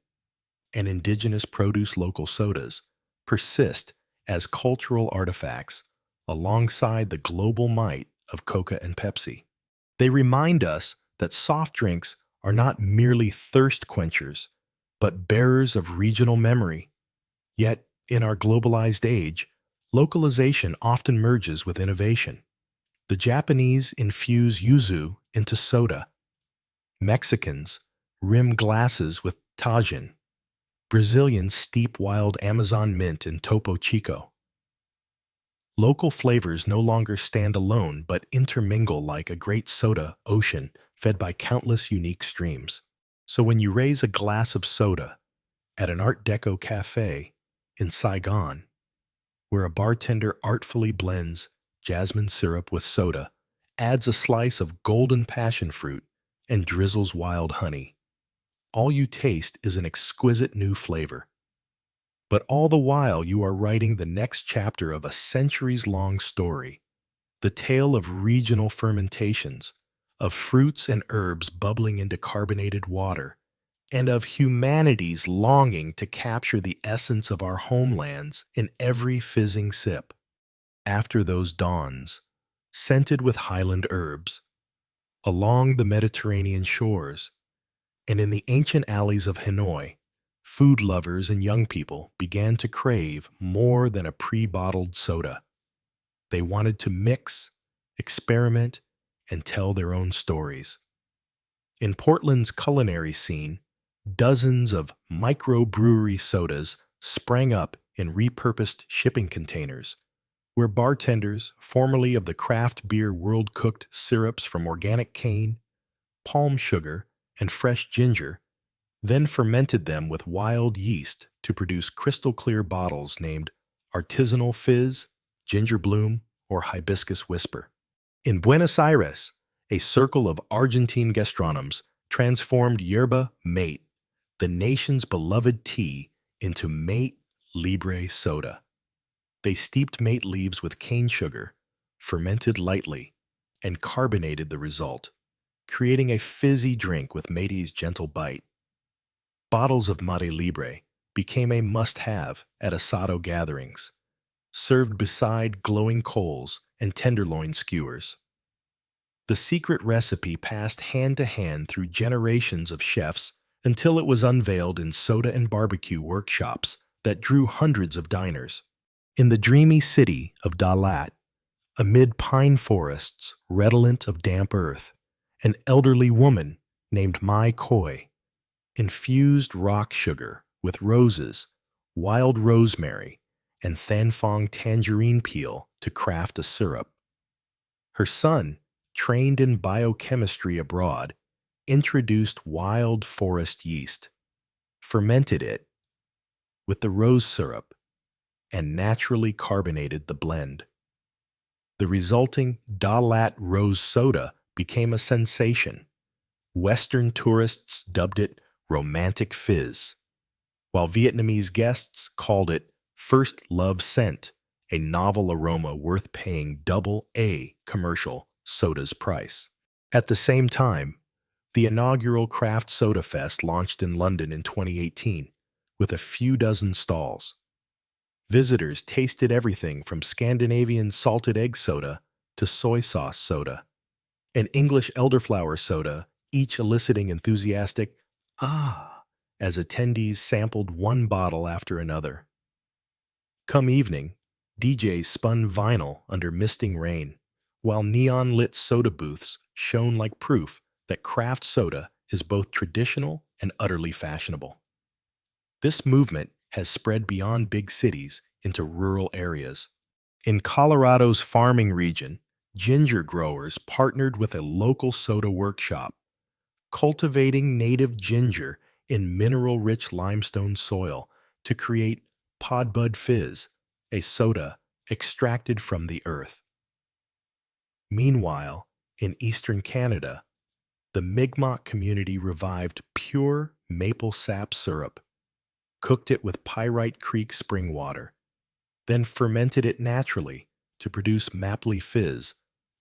Speaker 1: and indigenous produce, local sodas persist as cultural artifacts alongside the global might of Coca and Pepsi. They remind us that soft drinks are not merely thirst quenchers, but bearers of regional memory. Yet, in our globalized age, localization often merges with innovation. The Japanese infuse yuzu into soda. Mexicans rim glasses with tajin. Brazilians steep wild Amazon mint in Topo Chico. Local flavors no longer stand alone but intermingle like a great soda ocean fed by countless unique streams. So when you raise a glass of soda at an Art Deco cafe in Saigon, where a bartender artfully blends jasmine syrup with soda, adds a slice of golden passion fruit, and drizzles wild honey, all you taste is an exquisite new flavor. But all the while, you are writing the next chapter of a centuries-long story, the tale of regional fermentations, of fruits and herbs bubbling into carbonated water, and of humanity's longing to capture the essence of our homelands in every fizzing sip. After those dawns, scented with highland herbs, along the Mediterranean shores, and in the ancient alleys of Hanoi, food lovers and young people began to crave more than a pre-bottled soda. They wanted to mix, experiment, and tell their own stories. In Portland's culinary scene, dozens of microbrewery sodas sprang up in repurposed shipping containers, where bartenders, formerly of the craft beer world, cooked syrups from organic cane, palm sugar, and fresh ginger, then fermented them with wild yeast to produce crystal-clear bottles named Artisanal Fizz, Ginger Bloom, or Hibiscus Whisper. In Buenos Aires, a circle of Argentine gastronomes transformed yerba mate, the nation's beloved tea, into mate libre soda. They steeped mate leaves with cane sugar, fermented lightly, and carbonated the result, creating a fizzy drink with mate's gentle bite. Bottles of mate libre became a must-have at asado gatherings, served beside glowing coals and tenderloin skewers. The secret recipe passed hand to hand through generations of chefs until it was unveiled in soda and barbecue workshops that drew hundreds of diners. In the dreamy city of Dalat, amid pine forests redolent of damp earth, an elderly woman named Mai Koi infused rock sugar with roses, wild rosemary, and thanfong tangerine peel to craft a syrup. Her son, trained in biochemistry abroad, introduced wild forest yeast, fermented it with the rose syrup, and naturally carbonated the blend. The resulting Dalat Rose Soda became a sensation. Western tourists dubbed it Romantic Fizz, while Vietnamese guests called it First Love Scent, a novel aroma worth paying double A commercial soda's price. At the same time, the inaugural Craft Soda Fest launched in London in 2018 with a few dozen stalls. Visitors tasted everything from Scandinavian salted egg soda to soy sauce soda and English elderflower soda, each eliciting enthusiastic "ah" as attendees sampled one bottle after another. Come evening, DJs spun vinyl under misting rain, while neon-lit soda booths shone like proof that craft soda is both traditional and utterly fashionable. This movement has spread beyond big cities into rural areas. In Colorado's farming region, ginger growers partnered with a local soda workshop, cultivating native ginger in mineral-rich limestone soil to create Pod Bud Fizz, a soda extracted from the earth. Meanwhile, in eastern Canada, the Mi'kmaq community revived pure maple sap syrup, cooked it with Pyrite Creek spring water, then fermented it naturally to produce Mapley Fizz,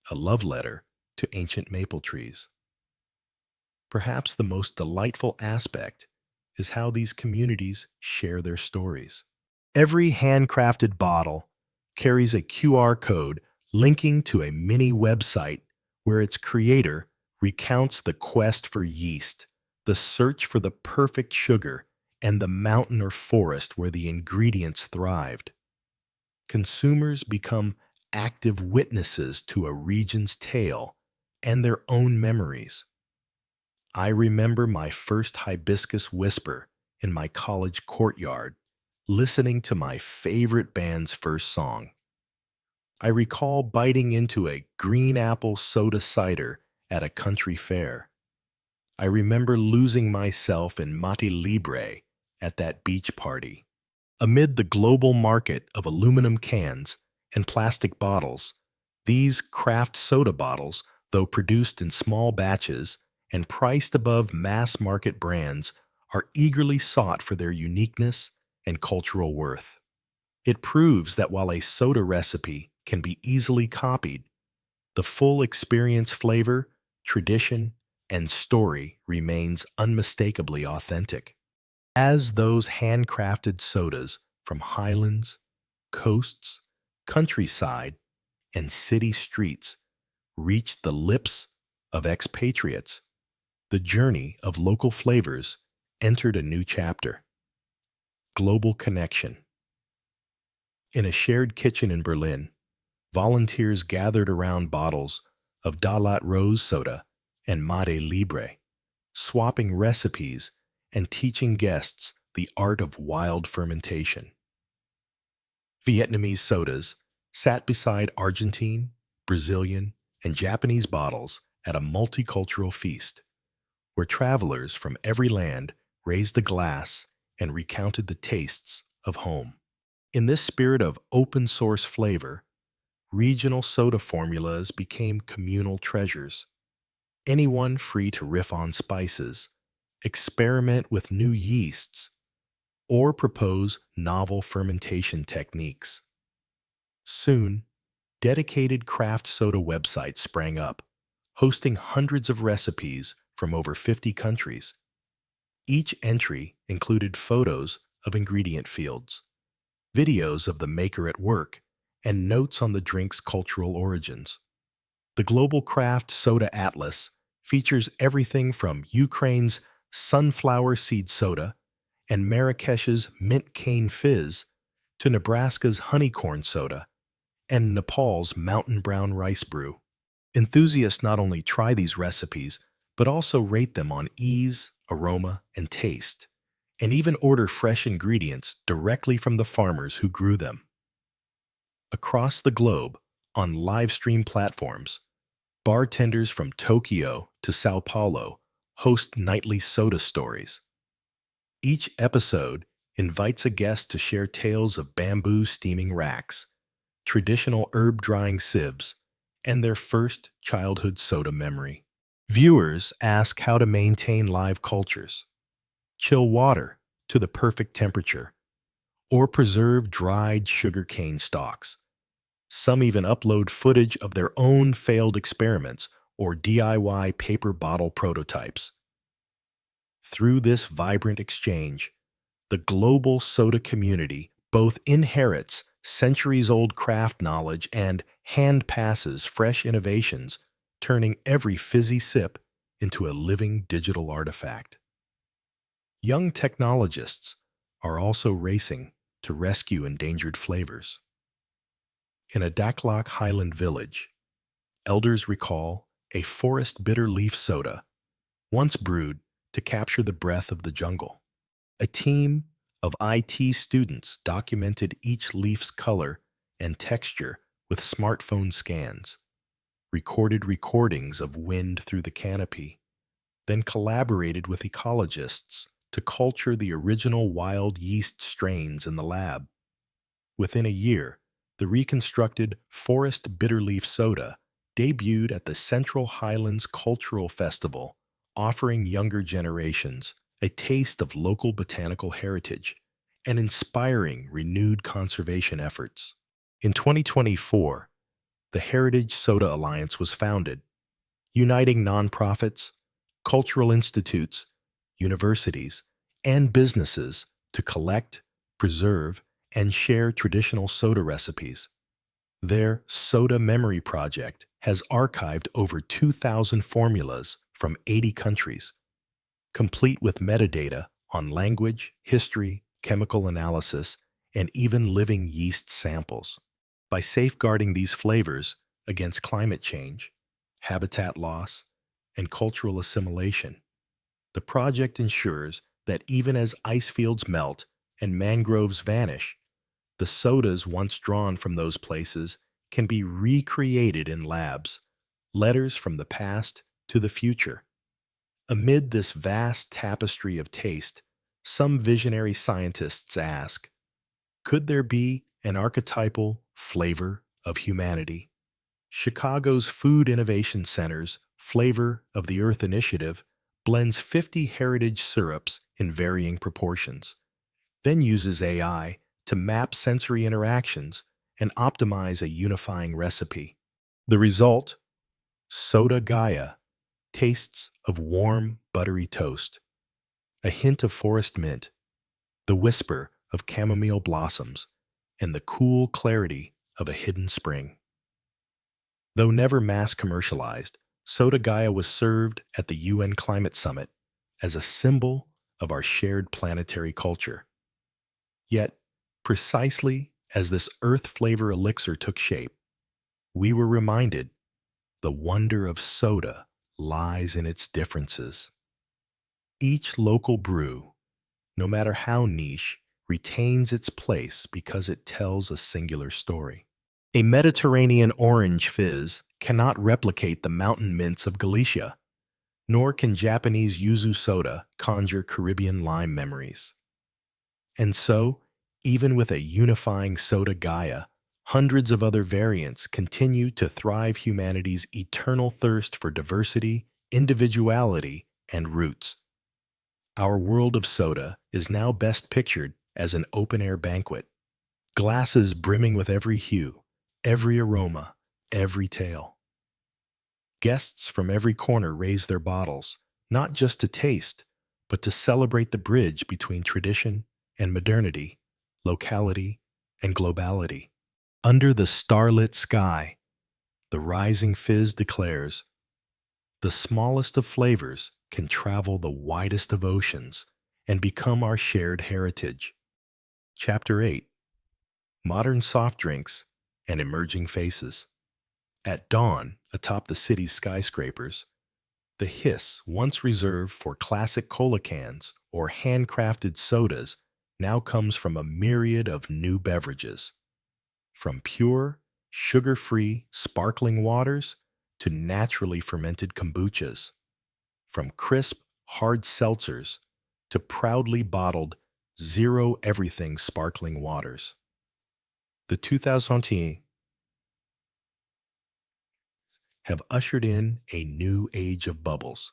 Speaker 1: a love letter to ancient maple trees. Perhaps the most delightful aspect is how these communities share their stories. Every handcrafted bottle carries a QR code linking to a mini website where its creator recounts the quest for yeast, the search for the perfect sugar, and the mountain or forest where the ingredients thrived. Consumers become active witnesses to a region's tale and their own memories. I remember my first hibiscus whisper in my college courtyard, listening to my favorite band's first song. I recall biting into a green apple soda cider at a country fair. I remember losing myself in mate libre at that beach party. Amid the global market of aluminum cans and plastic bottles, these craft soda bottles, though produced in small batches and priced above mass-market brands, are eagerly sought for their uniqueness and cultural worth. It proves that while a soda recipe can be easily copied, the full experience flavor, tradition, and story remains unmistakably authentic. As those handcrafted sodas from highlands, coasts, countryside, and city streets reach the lips of expatriates, the journey of local flavors entered a new chapter. Global connection. In a shared kitchen in Berlin, volunteers gathered around bottles of Dalat Rose soda and Mate Libre, swapping recipes and teaching guests the art of wild fermentation. Vietnamese sodas sat beside Argentine, Brazilian, and Japanese bottles at a multicultural feast, where travelers from every land raised a glass and recounted the tastes of home. In this spirit of open-source flavor, regional soda formulas became communal treasures. Anyone free to riff on spices, experiment with new yeasts, or propose novel fermentation techniques. Soon, dedicated craft soda websites sprang up, hosting hundreds of recipes from over 50 countries. Each entry included photos of ingredient fields, videos of the maker at work, and notes on the drink's cultural origins. The Global Craft Soda Atlas features everything from Ukraine's sunflower seed soda and Marrakesh's mint cane fizz to Nebraska's honeycorn soda and Nepal's mountain brown rice brew. Enthusiasts not only try these recipes, but also rate them on ease, aroma, and taste, and even order fresh ingredients directly from the farmers who grew them. Across the globe, on live stream platforms, bartenders from Tokyo to Sao Paulo host nightly soda stories. Each episode invites a guest to share tales of bamboo steaming racks, traditional herb drying sieves, and their first childhood soda memory. Viewers ask how to maintain live cultures, chill water to the perfect temperature, or preserve dried sugarcane stalks. Some even upload footage of their own failed experiments or DIY paper bottle prototypes. Through this vibrant exchange, the global soda community both inherits centuries-old craft knowledge and hand-passes fresh innovations, turning every fizzy sip into a living digital artifact. Young technologists are also racing to rescue endangered flavors. In a Daklak Highland village, elders recall a forest bitter leaf soda, once brewed to capture the breath of the jungle. A team of IT students documented each leaf's color and texture with smartphone scans, recorded recordings of wind through the canopy, then collaborated with ecologists to culture the original wild yeast strains in the lab. Within a year, the reconstructed Forest Bitterleaf Soda debuted at the Central Highlands Cultural Festival, offering younger generations a taste of local botanical heritage and inspiring renewed conservation efforts. In 2024, the Heritage Soda Alliance was founded, uniting nonprofits, cultural institutes, universities, and businesses to collect, preserve, and share traditional soda recipes. Their Soda Memory Project has archived over 2,000 formulas from 80 countries, complete with metadata on language, history, chemical analysis, and even living yeast samples. By safeguarding these flavors against climate change, habitat loss, and cultural assimilation, the project ensures that even as ice fields melt and mangroves vanish, the sodas once drawn from those places can be recreated in labs, letters from the past to the future. Amid this vast tapestry of taste, some visionary scientists ask, could there be an archetypal flavor of humanity? Chicago's Food Innovation Center's Flavor of the Earth initiative blends 50 heritage syrups in varying proportions, then uses AI to map sensory interactions and optimize a unifying recipe. The result? Soda Gaia, tastes of warm, buttery toast, a hint of forest mint, the whisper of chamomile blossoms, and the cool clarity of a hidden spring. Though never mass commercialized, Soda Gaia was served at the UN Climate Summit as a symbol of our shared planetary culture. Yet, precisely as this earth flavor elixir took shape, we were reminded the wonder of soda lies in its differences. Each local brew, no matter how niche, retains its place because it tells a singular story. A Mediterranean orange fizz cannot replicate the mountain mints of Galicia, nor can Japanese yuzu soda conjure Caribbean lime memories. And so, even with a unifying Soda Gaia, hundreds of other variants continue to thrive humanity's eternal thirst for diversity, individuality, and roots. Our world of soda is now best pictured as an open-air banquet, glasses brimming with every hue, every aroma, every tale. Guests from every corner raise their bottles, not just to taste, but to celebrate the bridge between tradition and modernity, locality and globality. Under the starlit sky, the rising fizz declares, the smallest of flavors can travel the widest of oceans and become our shared heritage. Chapter 8: Modern Soft Drinks and Emerging Faces. At dawn, atop the city's skyscrapers, the hiss once reserved for classic cola cans or handcrafted sodas now comes from a myriad of new beverages. From pure, sugar-free sparkling waters to naturally fermented kombuchas. From crisp, hard seltzers to proudly bottled zero-everything sparkling waters. The 2010 have ushered in a new age of bubbles,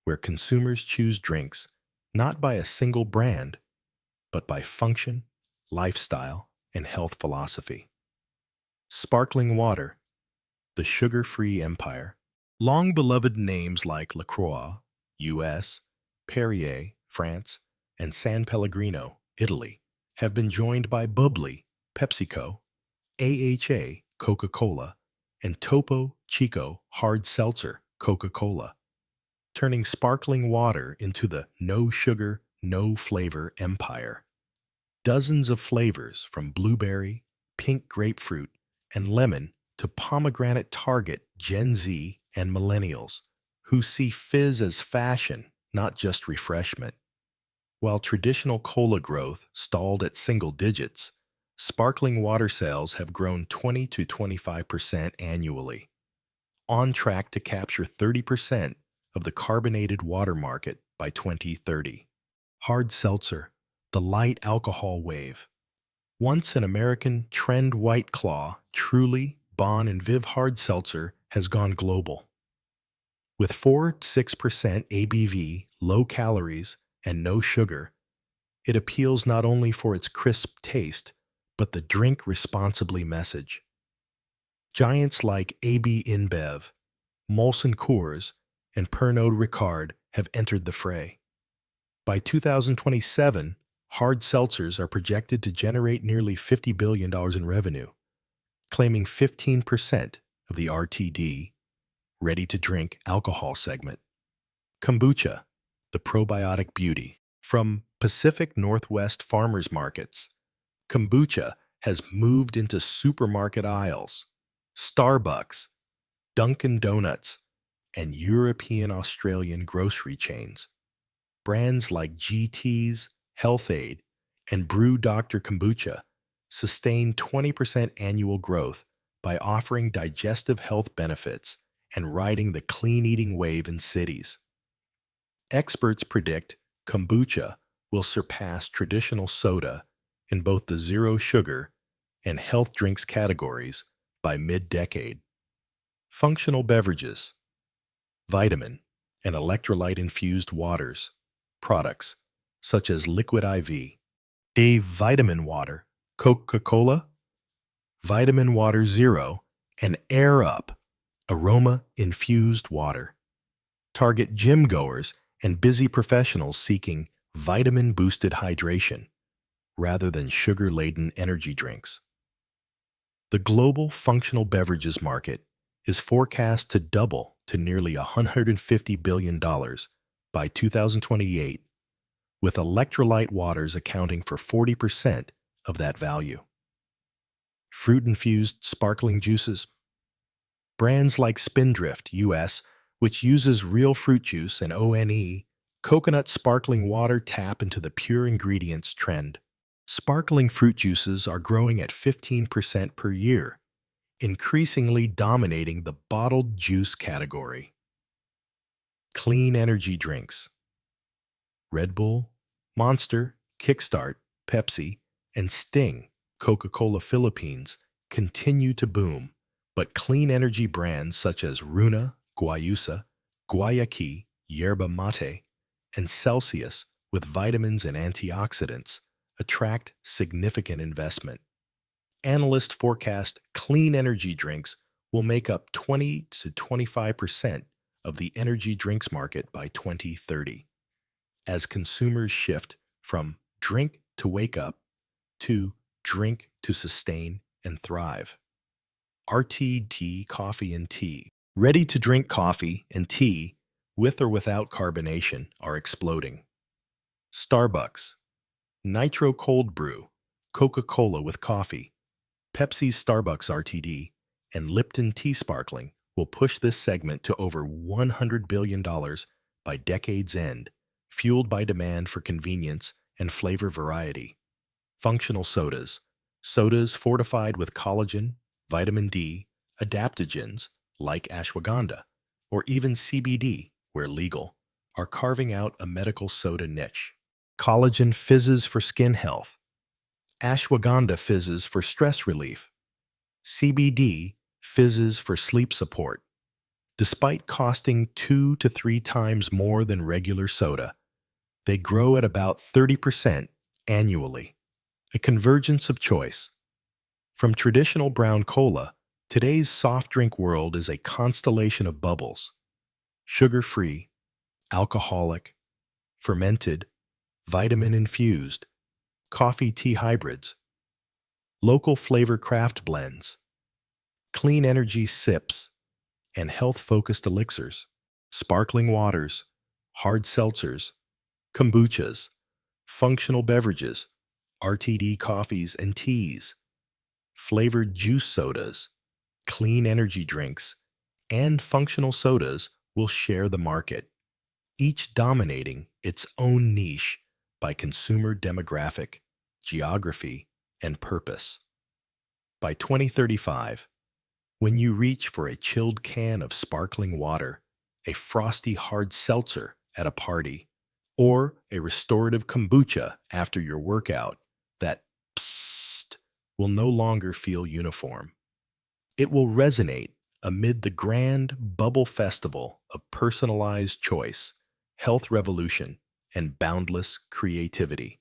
Speaker 1: where consumers choose drinks not by a single brand, but by function, lifestyle, and health philosophy. Sparkling water, the sugar-free empire. Long-beloved names like LaCroix, U.S., Perrier, France, and San Pellegrino, Italy, have been joined by Bubbly, PepsiCo, AHA, Coca-Cola, and Topo Chico Hard Seltzer, Coca-Cola, turning sparkling water into the no-sugar, no-flavor empire. Dozens of flavors from blueberry, pink grapefruit, and lemon to pomegranate target Gen Z and millennials, who see fizz as fashion, not just refreshment. While traditional cola growth stalled at single digits, sparkling water sales have grown 20 to 25% annually, on track to capture 30% of the carbonated water market by 2030. Hard seltzer, the light alcohol wave. Once an American trend White Claw, Truly, Bon, and Viv Hard Seltzer has gone global. With 4–6% ABV, low calories, and no sugar, it appeals not only for its crisp taste, but the drink responsibly message. Giants like AB InBev, Molson Coors, and Pernod Ricard have entered the fray. By 2027, hard seltzers are projected to generate nearly $50 billion in revenue, claiming 15% of the RTD, ready-to-drink alcohol segment. Kombucha, the probiotic beauty. From Pacific Northwest farmers markets, kombucha has moved into supermarket aisles, Starbucks, Dunkin' Donuts, and European Australian grocery chains. Brands like GT's, Health-Ade, and Brew Dr. Kombucha sustain 20% annual growth by offering digestive health benefits and riding the clean eating wave in cities. Experts predict kombucha will surpass traditional soda in both the zero sugar and health drinks categories by mid-decade. Functional beverages, vitamin and electrolyte-infused waters, products such as Liquid IV, A Vitamin Water, Coca-Cola, Vitamin Water Zero, and Air Up, aroma-infused water. Target gym goers and busy professionals seeking vitamin-boosted hydration rather than sugar-laden energy drinks. The global functional beverages market is forecast to double to nearly $150 billion by 2028, with electrolyte waters accounting for 40% of that value. Fruit-infused sparkling juices. Brands like Spindrift US, which uses real fruit juice and ONE, coconut sparkling water tap into the pure ingredients trend. Sparkling fruit juices are growing at 15% per year, increasingly dominating the bottled juice category. Clean energy drinks. Red Bull, Monster, Kickstart, Pepsi, and Sting, Coca-Cola Philippines, continue to boom, but clean energy brands such as Runa, Guayusa, Guayaki, Yerba Mate, and Celsius with vitamins and antioxidants attract significant investment. Analysts forecast clean energy drinks will make up 20 to 25% of the energy drinks market by 2030, as consumers shift from drink to wake up to drink to sustain and thrive. RTD coffee and tea. Ready-to-drink coffee and tea, with or without carbonation, are exploding. Starbucks, Nitro Cold Brew, Coca-Cola with coffee, Pepsi's Starbucks RTD, and Lipton Tea Sparkling will push this segment to over $100 billion by decade's end, fueled by demand for convenience and flavor variety. Functional sodas. Sodas fortified with collagen, vitamin D, adaptogens like ashwagandha, or even CBD, where legal, are carving out a medical soda niche. Collagen fizzes for skin health. Ashwagandha fizzes for stress relief. CBD fizzes for sleep support. Despite costing 2 to 3 times more than regular soda, they grow at about 30% annually. A convergence of choice. From traditional brown cola, today's soft drink world is a constellation of bubbles. Sugar-free, alcoholic, fermented, vitamin-infused, coffee-tea hybrids, local flavor craft blends, clean energy sips, and health-focused elixirs, sparkling waters, hard seltzers, kombuchas, functional beverages, RTD coffees and teas, flavored juice sodas, clean energy drinks, and functional sodas will share the market, each dominating its own niche by consumer demographic, geography, and purpose. By 2035, when you reach for a chilled can of sparkling water, a frosty hard seltzer at a party, or a restorative kombucha after your workout, that psst will no longer feel uniform. It will resonate amid the grand bubble festival of personalized choice, health revolution, and boundless creativity.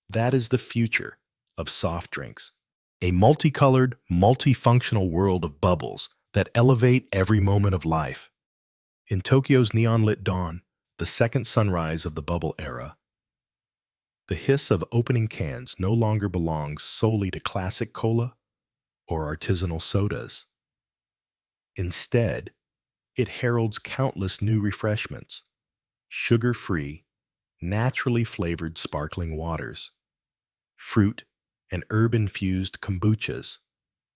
Speaker 1: That is the future of soft drinks. A multicolored, multifunctional world of bubbles that elevate every moment of life. In Tokyo's neon-lit dawn, the second sunrise of the bubble era, the hiss of opening cans no longer belongs solely to classic cola or artisanal sodas. Instead, it heralds countless new refreshments, sugar-free, naturally flavored sparkling waters, fruit and herb-infused kombuchas,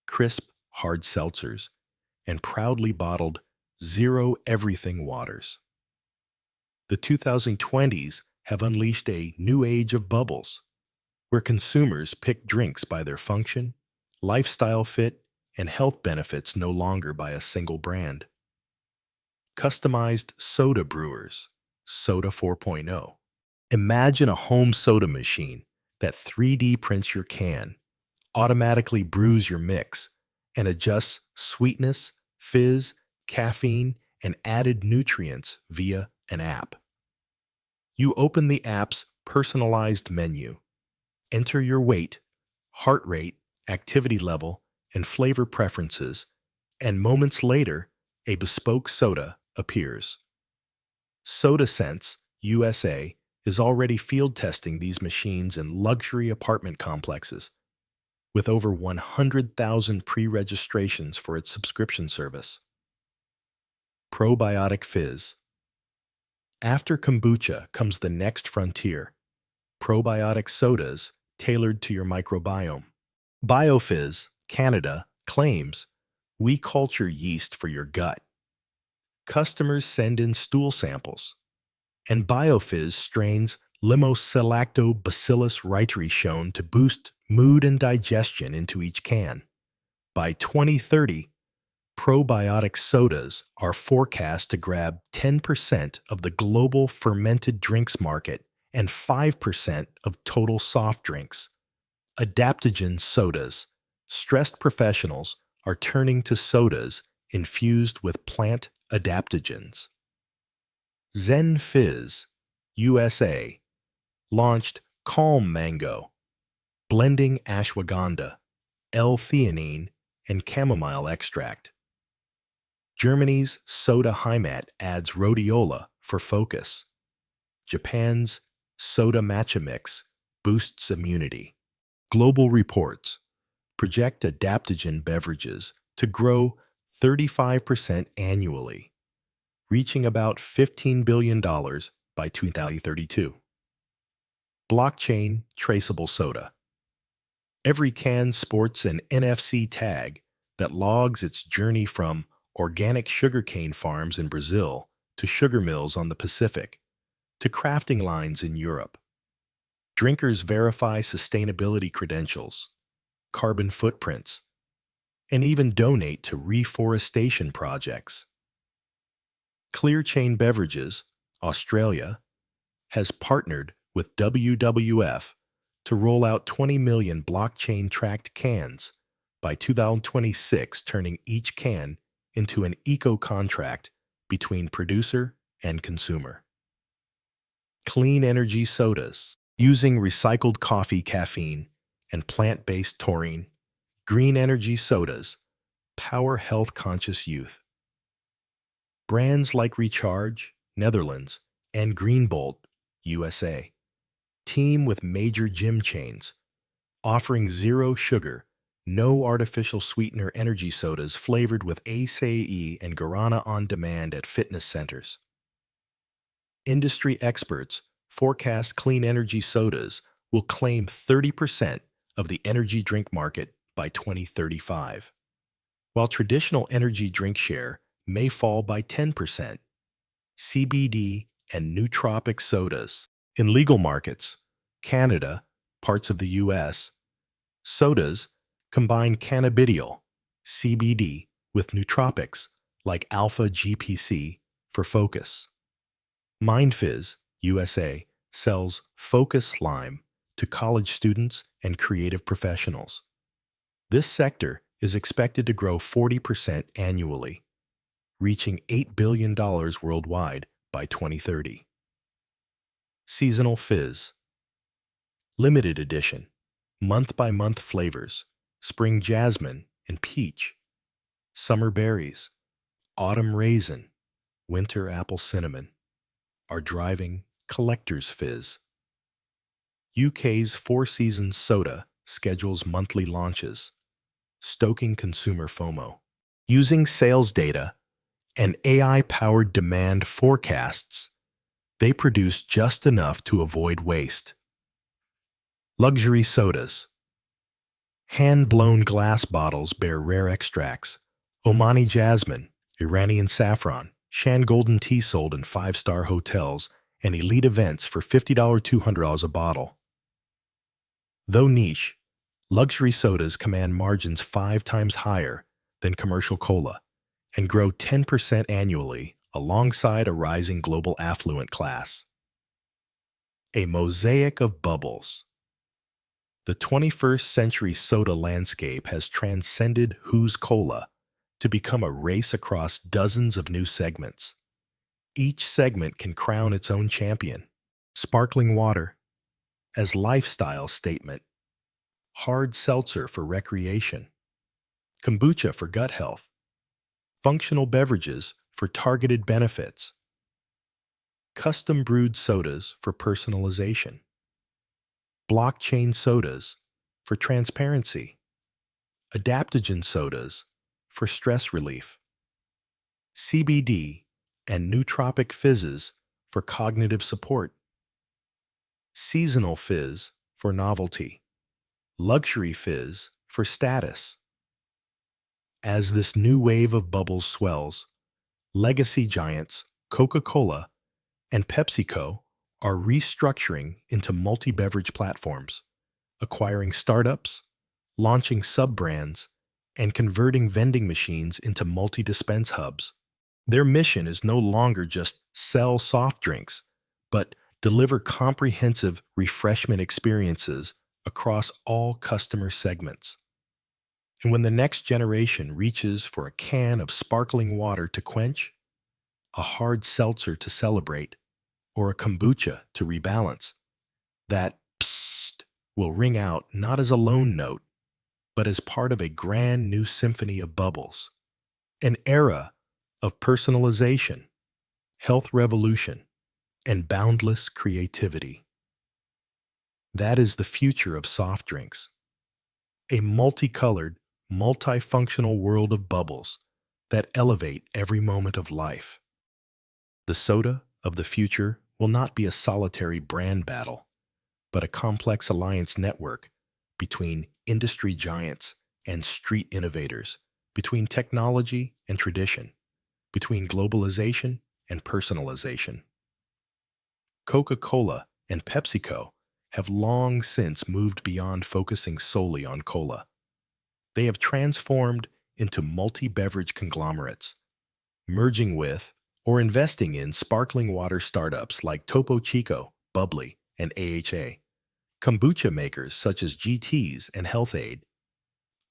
Speaker 1: crisp, hard seltzers, and proudly bottled zero-everything waters. The 2020s have unleashed a new age of bubbles, where consumers pick drinks by their function, lifestyle fit, and health benefits no longer by a single brand. Customized soda brewers, Soda 4.0. Imagine a home soda machine that 3D prints your can, automatically brews your mix, and adjusts sweetness, fizz, caffeine, and added nutrients via an app. You open the app's personalized menu, enter your weight, heart rate, activity level, and flavor preferences, and moments later, a bespoke soda appears. SodaSense USA is already field testing these machines in luxury apartment complexes, with over 100,000 pre-registrations for its subscription service. Probiotic Fizz. After kombucha comes the next frontier, probiotic sodas tailored to your microbiome. BioFizz Canada claims, "We culture yeast for your gut." Customers send in stool samples, and BioFizz strains Limosilactobacillus reiteri shown to boost mood and digestion into each can. By 2030, probiotic sodas are forecast to grab 10% of the global fermented drinks market and 5% of total soft drinks. Adaptogen sodas. Stressed professionals are turning to sodas infused with plant adaptogens. Zen Fizz USA launched Calm Mango, blending ashwagandha, L-theanine, and chamomile extract. Germany's Soda Heimat adds rhodiola for focus. Japan's Soda Matcha Mix boosts immunity. Global reports project adaptogen beverages to grow 35% annually, reaching about $15 billion by 2032. Blockchain traceable soda. Every can sports an NFC tag that logs its journey from organic sugarcane farms in Brazil to sugar mills on the Pacific to crafting lines in Europe. Drinkers verify sustainability credentials, carbon footprints, and even donate to reforestation projects. Clear Chain Beverages, Australia, has partnered with WWF to roll out 20 million blockchain-tracked cans by 2026, turning each can into an eco-contract between producer and consumer. Clean energy sodas. Using recycled coffee caffeine and plant-based taurine, green energy sodas power health-conscious youth. Brands like Recharge, Netherlands, and Greenbolt, USA, team with major gym chains, offering zero sugar, no artificial sweetener energy sodas flavored with acai and guarana on demand at fitness centers. Industry experts forecast clean energy sodas will claim 30% of the energy drink market by 2035, while traditional energy drink share may fall by 10%. CBD and nootropic sodas. In legal markets, Canada, parts of the US, sodas combine cannabidiol, CBD, with nootropics like alpha GPC for focus. MindFizz, USA, sells Focus Lime to college students and creative professionals. This sector is expected to grow 40% annually, reaching $8 billion worldwide by 2030. Seasonal Fizz. Limited edition, month-by-month flavors, spring jasmine and peach, summer berries, autumn raisin, winter apple cinnamon, are driving collector's fizz. UK's Four Seasons soda schedules monthly launches, stoking consumer FOMO. Using sales data and AI-powered demand forecasts, they produce just enough to avoid waste. Luxury sodas. Hand-blown glass bottles bear rare extracts: Omani jasmine, Iranian saffron, Shan golden tea sold in five-star hotels and elite events for $50 $200 a bottle. Though niche, luxury sodas command margins 5 times higher than commercial cola and grow 10% annually alongside a rising global affluent class. A mosaic of bubbles. The 21st century soda landscape has transcended Who's Cola to become a race across dozens of new segments. Each segment can crown its own champion. Sparkling water as lifestyle statement, hard seltzer for recreation, kombucha for gut health, functional beverages for targeted benefits, custom brewed sodas for personalization, blockchain sodas for transparency, adaptogen sodas for stress relief, CBD and nootropic fizzes for cognitive support, seasonal fizz for novelty, luxury fizz for status. As this new wave of bubbles swells, legacy giants Coca-Cola and PepsiCo are restructuring into multi-beverage platforms, acquiring startups, launching sub-brands, and converting vending machines into multi-dispense hubs. Their mission is no longer just sell soft drinks, but deliver comprehensive refreshment experiences across all customer segments. And when the next generation reaches for a can of sparkling water to quench, a hard seltzer to celebrate, or a kombucha to rebalance, that psst will ring out not as a lone note, but as part of a grand new symphony of bubbles. An era of personalization, health revolution, and boundless creativity. That is the future of soft drinks. A multicolored, multifunctional world of bubbles that elevate every moment of life. The soda of the future will not be a solitary brand battle, but a complex alliance network between industry giants and street innovators, between technology and tradition, between globalization and personalization. Coca-Cola and PepsiCo have long since moved beyond focusing solely on cola. They have transformed into multi-beverage conglomerates, merging with or investing in sparkling water startups like Topo Chico, Bubbly, and AHA, kombucha makers such as GT's and Health-Ade,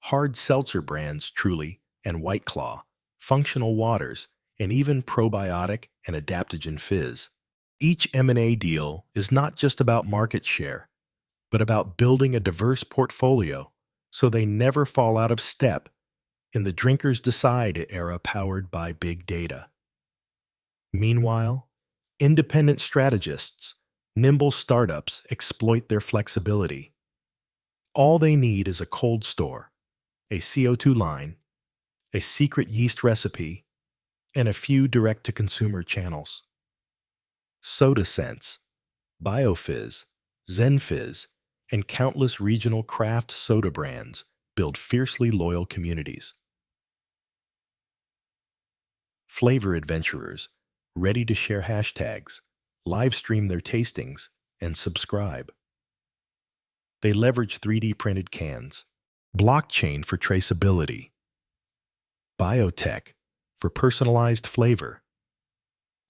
Speaker 1: hard seltzer brands Truly and White Claw, functional waters, and even probiotic and adaptogen fizz. Each M&A deal is not just about market share, but about building a diverse portfolio so they never fall out of step in the drinkers decide era powered by big data. Meanwhile, independent strategists, nimble startups exploit their flexibility. All they need is a cold store, a CO2 line, a secret yeast recipe, and a few direct-to-consumer channels. SodaSense, BioFizz, ZenFizz, and countless regional craft soda brands build fiercely loyal communities. Flavor adventurers, ready to share hashtags, live stream their tastings, and subscribe. They leverage 3D printed cans, blockchain for traceability, biotech for personalized flavor,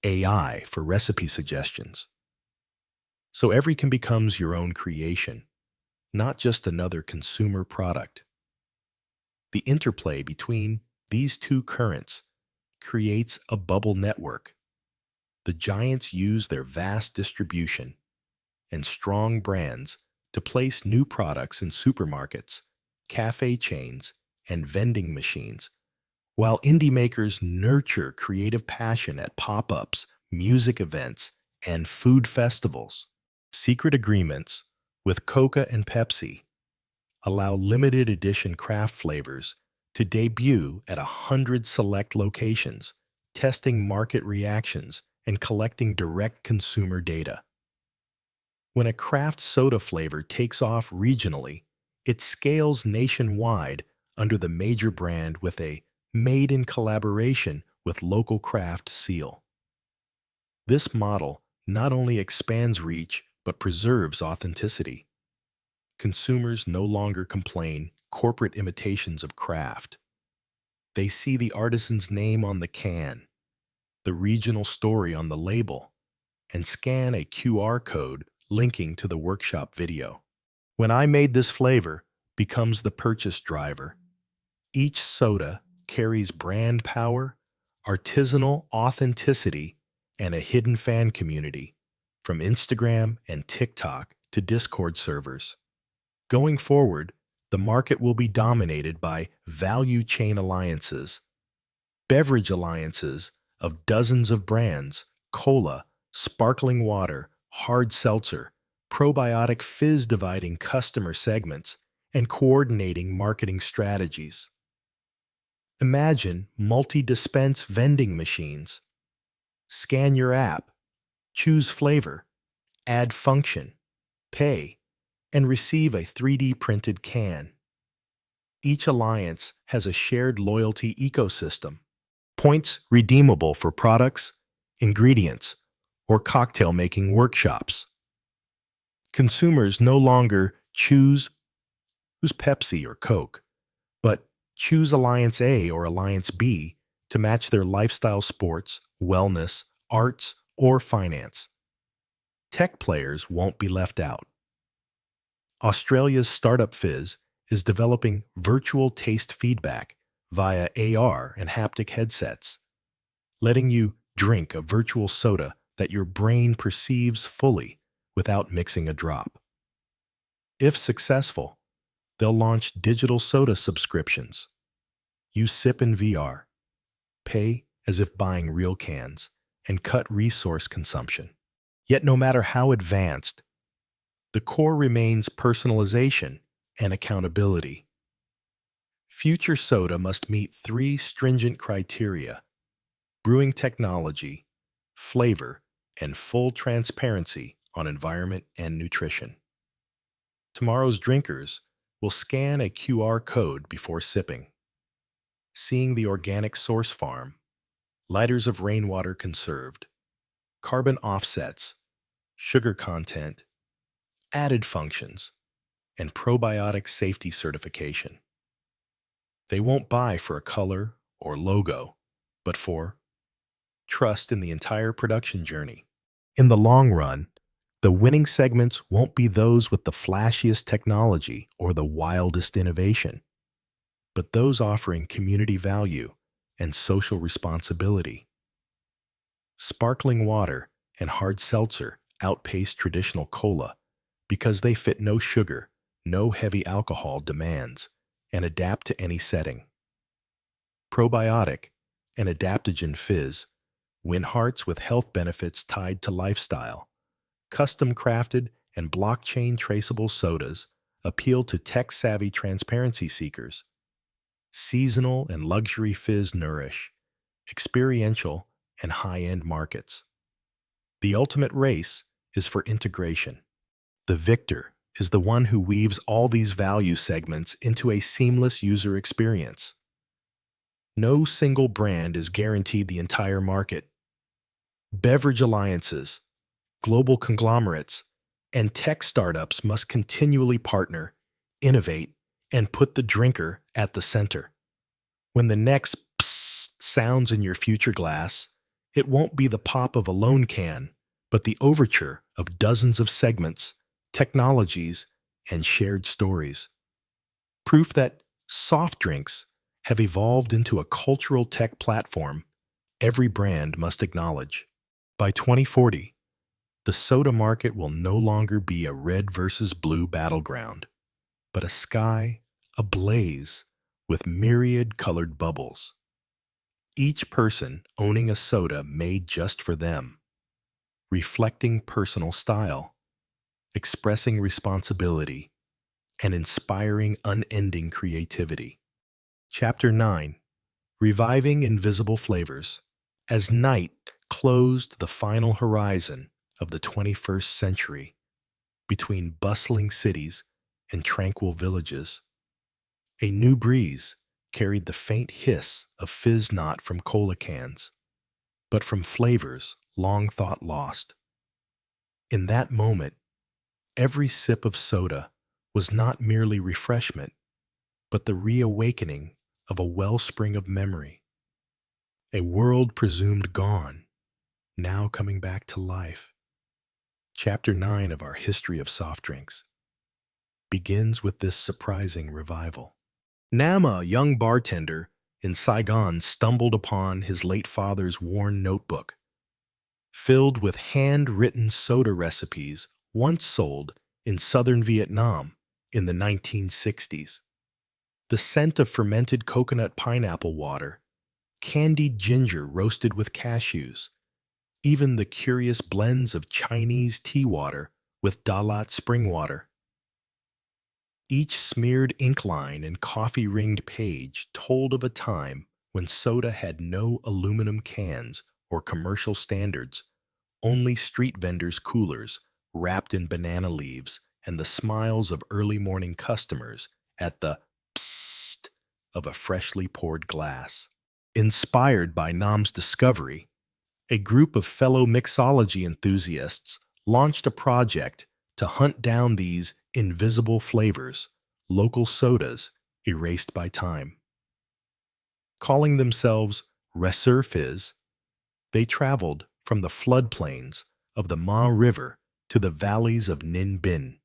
Speaker 1: AI for recipe suggestions. So every can becomes your own creation, not just another consumer product. The interplay between these two currents creates a bubble network. The giants use their vast distribution and strong brands to place new products in supermarkets, cafe chains, and vending machines, while indie makers nurture creative passion at pop-ups, music events, and food festivals. Secret agreements with Coca and Pepsi allow limited edition craft flavors to debut at 100 select locations, testing market reactions and collecting direct consumer data. When a craft soda flavor takes off regionally, it scales nationwide under the major brand with a made in collaboration with local craft seal. This model not only expands reach but preserves authenticity. Consumers no longer complain corporate imitations of craft. They see the artisan's name on the can, the regional story on the label, and scan a QR code linking to the workshop video. When I made this flavor becomes the purchase driver. Each soda carries brand power, artisanal authenticity, and a hidden fan community, from Instagram and TikTok to Discord servers. Going forward, the market will be dominated by value chain alliances, beverage alliances of dozens of brands, cola, sparkling water, hard seltzer, probiotic fizz dividing customer segments, and coordinating marketing strategies. Imagine multi-dispense vending machines. Scan your app, choose flavor, add function, pay, and receive a 3D printed can. Each alliance has a shared loyalty ecosystem. Points redeemable for products, ingredients, or cocktail making workshops. Consumers no longer choose who's Pepsi or Coke, but choose Alliance A or Alliance B to match their lifestyle, sports, wellness, arts, or finance. Tech players won't be left out. Australia's startup Fizz is developing virtual taste feedback via AR and haptic headsets, letting you drink a virtual soda that your brain perceives fully without mixing a drop. If successful, they'll launch digital soda subscriptions. You sip in VR, pay as if buying real cans, and cut resource consumption. Yet no matter how advanced, the core remains personalization and accountability. Future soda must meet three stringent criteria: brewing technology, flavor, and full transparency on environment and nutrition. Tomorrow's drinkers will scan a QR code before sipping, seeing the organic source farm, liters of rainwater conserved, carbon offsets, sugar content, added functions, and probiotic safety certification. They won't buy for a color or logo, but for trust in the entire production journey. In the long run, the winning segments won't be those with the flashiest technology or the wildest innovation, but those offering community value and social responsibility. Sparkling water and hard seltzer outpace traditional cola because they fit no sugar, no heavy alcohol demands, and adapt to any setting. Probiotic and adaptogen fizz win hearts with health benefits tied to lifestyle. Custom crafted and blockchain traceable sodas appeal to tech-savvy transparency seekers. Seasonal and luxury fizz nourish experiential and high-end markets. The ultimate race is for integration. The victor is the one who weaves all these value segments into a seamless user experience. No single brand is guaranteed the entire market. Beverage alliances, global conglomerates, and tech startups must continually partner, innovate, and put the drinker at the center. When the next psst sounds in your future glass, it won't be the pop of a lone can, but the overture of dozens of segments, technologies, and shared stories. Proof that soft drinks have evolved into a cultural tech platform every brand must acknowledge. By 2040, the soda market will no longer be a red versus blue battleground, but a sky ablaze with myriad colored bubbles. Each person owning a soda made just for them, reflecting personal style, expressing responsibility, and inspiring unending creativity. Chapter 9: Reviving Invisible Flavors. As night closed the final horizon of the 21st century, between bustling cities and tranquil villages, a new breeze carried the faint hiss of fizz not from cola cans, but from flavors long thought lost. In that moment, every sip of soda was not merely refreshment, but the reawakening of a wellspring of memory, a world presumed gone, now coming back to life. Chapter 9 of our history of soft drinks begins with this surprising revival. Nama, a young bartender in Saigon, stumbled upon his late father's worn notebook, filled with handwritten soda recipes once sold in southern Vietnam in the 1960s. The scent of fermented coconut pineapple water, candied ginger roasted with cashews, even the curious blends of Chinese tea water with Dalat spring water. Each smeared ink line and coffee-ringed page told of a time when soda had no aluminum cans or commercial standards, only street vendors' coolers wrapped in banana leaves and the smiles of early morning customers at the psst of a freshly poured glass. Inspired by Nam's discovery, a group of fellow mixology enthusiasts launched a project to hunt down these invisible flavors, local sodas erased by time. Calling themselves Resurfizz, they traveled from the floodplains of the Ma River to the valleys of Ninh Binh,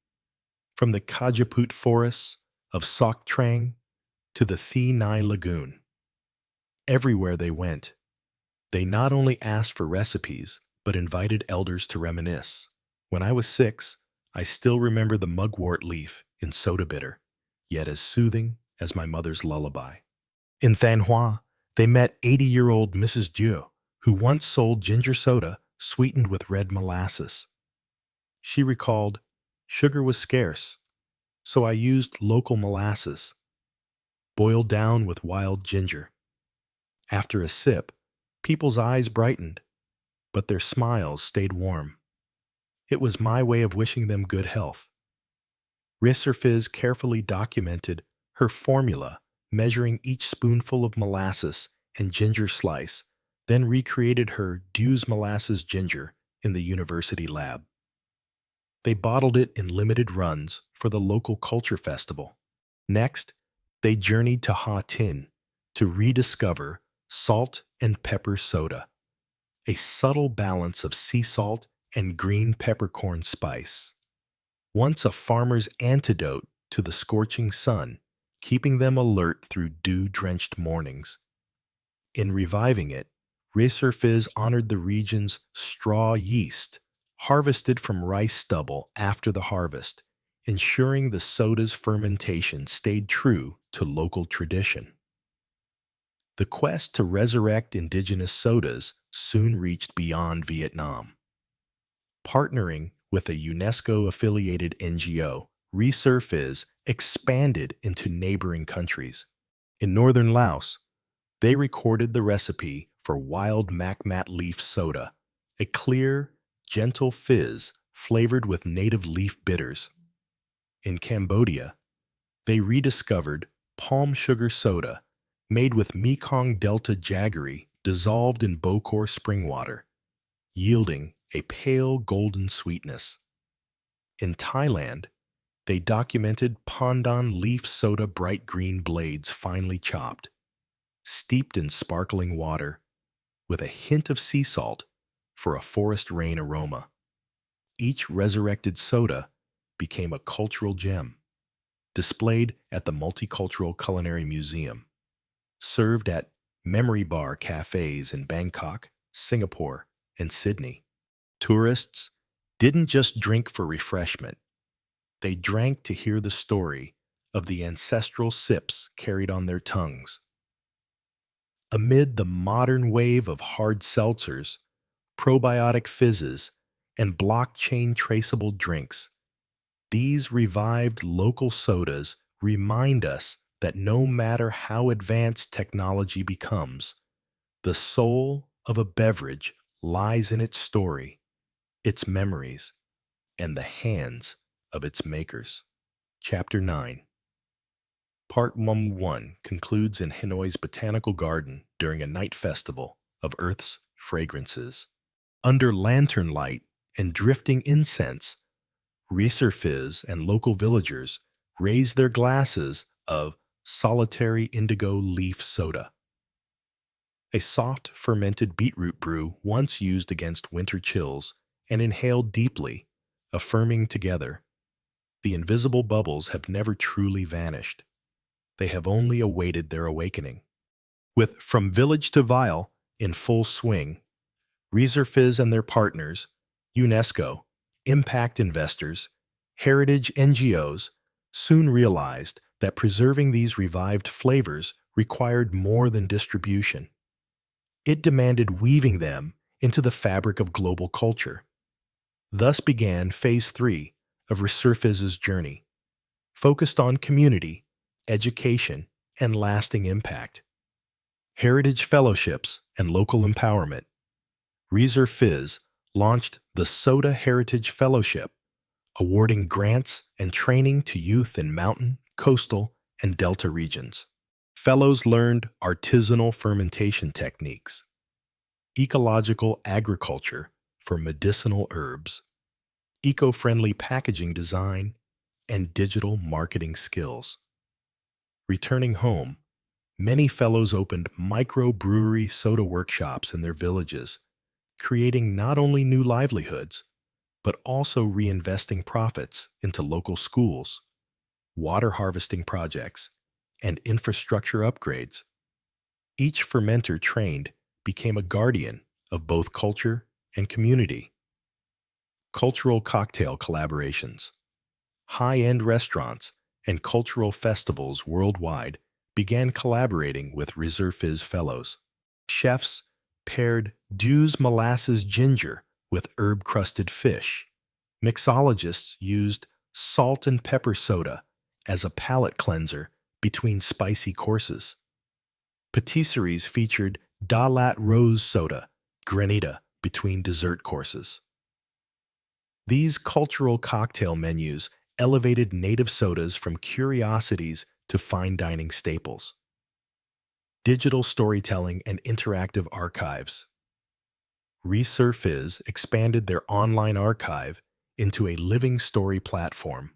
Speaker 1: from the Kajaput forests of Soc Trang to the Thi Nai Lagoon. Everywhere they went, they not only asked for recipes, but invited elders to reminisce. When I was 6, I still remember the mugwort leaf in soda bitter, yet as soothing as my mother's lullaby. In Thanh Hoa, they met 80-year-old Mrs. Dieu, who once sold ginger soda sweetened with red molasses. She recalled, "Sugar was scarce, so I used local molasses, boiled down with wild ginger. After a sip, people's eyes brightened, but their smiles stayed warm. It was my way of wishing them good health." Resurfizz carefully documented her formula, measuring each spoonful of molasses and ginger slice, then recreated her Dieu's molasses ginger in the university lab. They bottled it in limited runs for the local culture festival. Next, they journeyed to Ha Tin to rediscover salt and pepper soda, a subtle balance of sea salt and green peppercorn spice. Once a farmer's antidote to the scorching sun, keeping them alert through dew-drenched mornings. In reviving it, Resurfizz honored the region's straw yeast, harvested from rice stubble after the harvest, ensuring the soda's fermentation stayed true to local tradition. The quest to resurrect indigenous sodas soon reached beyond Vietnam. Partnering with a UNESCO-affiliated NGO, Resurfizz expanded into neighboring countries. In northern Laos, they recorded the recipe for wild Macmat leaf soda, a clear, gentle fizz flavored with native leaf bitters. In Cambodia, they rediscovered palm sugar soda made with Mekong Delta jaggery dissolved in Bokor spring water, yielding a pale golden sweetness. In Thailand, they documented pandan leaf soda bright green blades finely chopped, steeped in sparkling water, with a hint of sea salt for a forest rain aroma. Each resurrected soda became a cultural gem, displayed at the Multicultural Culinary Museum, served at memory bar cafes in Bangkok, Singapore, and Sydney. Tourists didn't just drink for refreshment, they drank to hear the story of the ancestral sips carried on their tongues. Amid the modern wave of hard seltzers, probiotic fizzes, and blockchain traceable drinks, these revived local sodas remind us that no matter how advanced technology becomes, the soul of a beverage lies in its story, its memories, and the hands of its makers. Chapter 9. Part 1 concludes in Hanoi's botanical garden during a night festival of Earth's fragrances. Under lantern light and drifting incense, Resurfizz and local villagers raise their glasses of solitary indigo leaf soda, a soft fermented beetroot brew once used against winter chills and inhaled deeply, affirming together. The invisible bubbles have never truly vanished. They have only awaited their awakening. With From Village to Vial in full swing, Resurfizz and their partners, UNESCO, impact investors, heritage NGOs, soon realized that preserving these revived flavors required more than distribution. It demanded weaving them into the fabric of global culture. Thus began Phase 3 of Resurfizz's journey, focused on community, education, and lasting impact. Heritage fellowships and local empowerment. Resurfizz launched the Soda Heritage Fellowship, awarding grants and training to youth in mountain, coastal, and delta regions. Fellows learned artisanal fermentation techniques, ecological agriculture for medicinal herbs, eco-friendly packaging design, and digital marketing skills. Returning home, many fellows opened microbrewery soda workshops in their villages, creating not only new livelihoods, but also reinvesting profits into local schools, water harvesting projects, and infrastructure upgrades. Each fermenter trained became a guardian of both culture and community. Cultural cocktail collaborations. High-end restaurants and cultural festivals worldwide began collaborating with Resurfizz fellows. Chefs paired Dew's molasses ginger with herb-crusted fish. Mixologists used salt and pepper soda as a palate cleanser between spicy courses. Patisseries featured Dalat rose soda, granita, between dessert courses. These cultural cocktail menus elevated native sodas from curiosities to fine dining staples. Digital storytelling and interactive archives. Resurfizz expanded their online archive into a living story platform.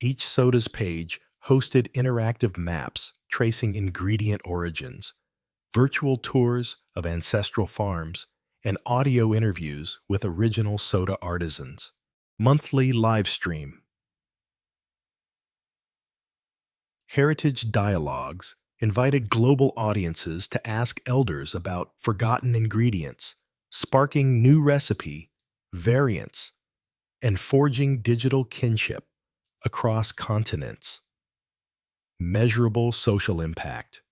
Speaker 1: Each soda's page hosted interactive maps tracing ingredient origins, virtual tours of ancestral farms, and audio interviews with original soda artisans. Monthly live stream. Heritage Dialogues invited global audiences to ask elders about forgotten ingredients, sparking new recipe, variants, and forging digital kinship across continents. Measurable social impact.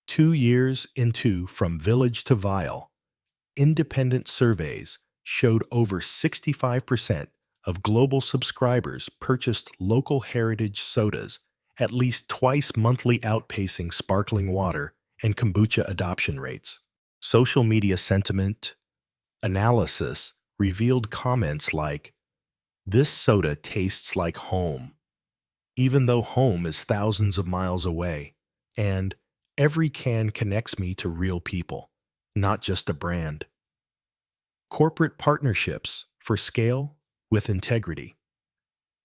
Speaker 1: 2 years into From Village to Vial, independent surveys showed over 65% of global subscribers purchased local heritage sodas at least twice monthly, outpacing sparkling water and kombucha adoption rates. Social media sentiment analysis revealed comments like, "This soda tastes like home, even though home is thousands of miles away," and "Every can connects me to real people, not just a brand." Corporate partnerships for scale with integrity.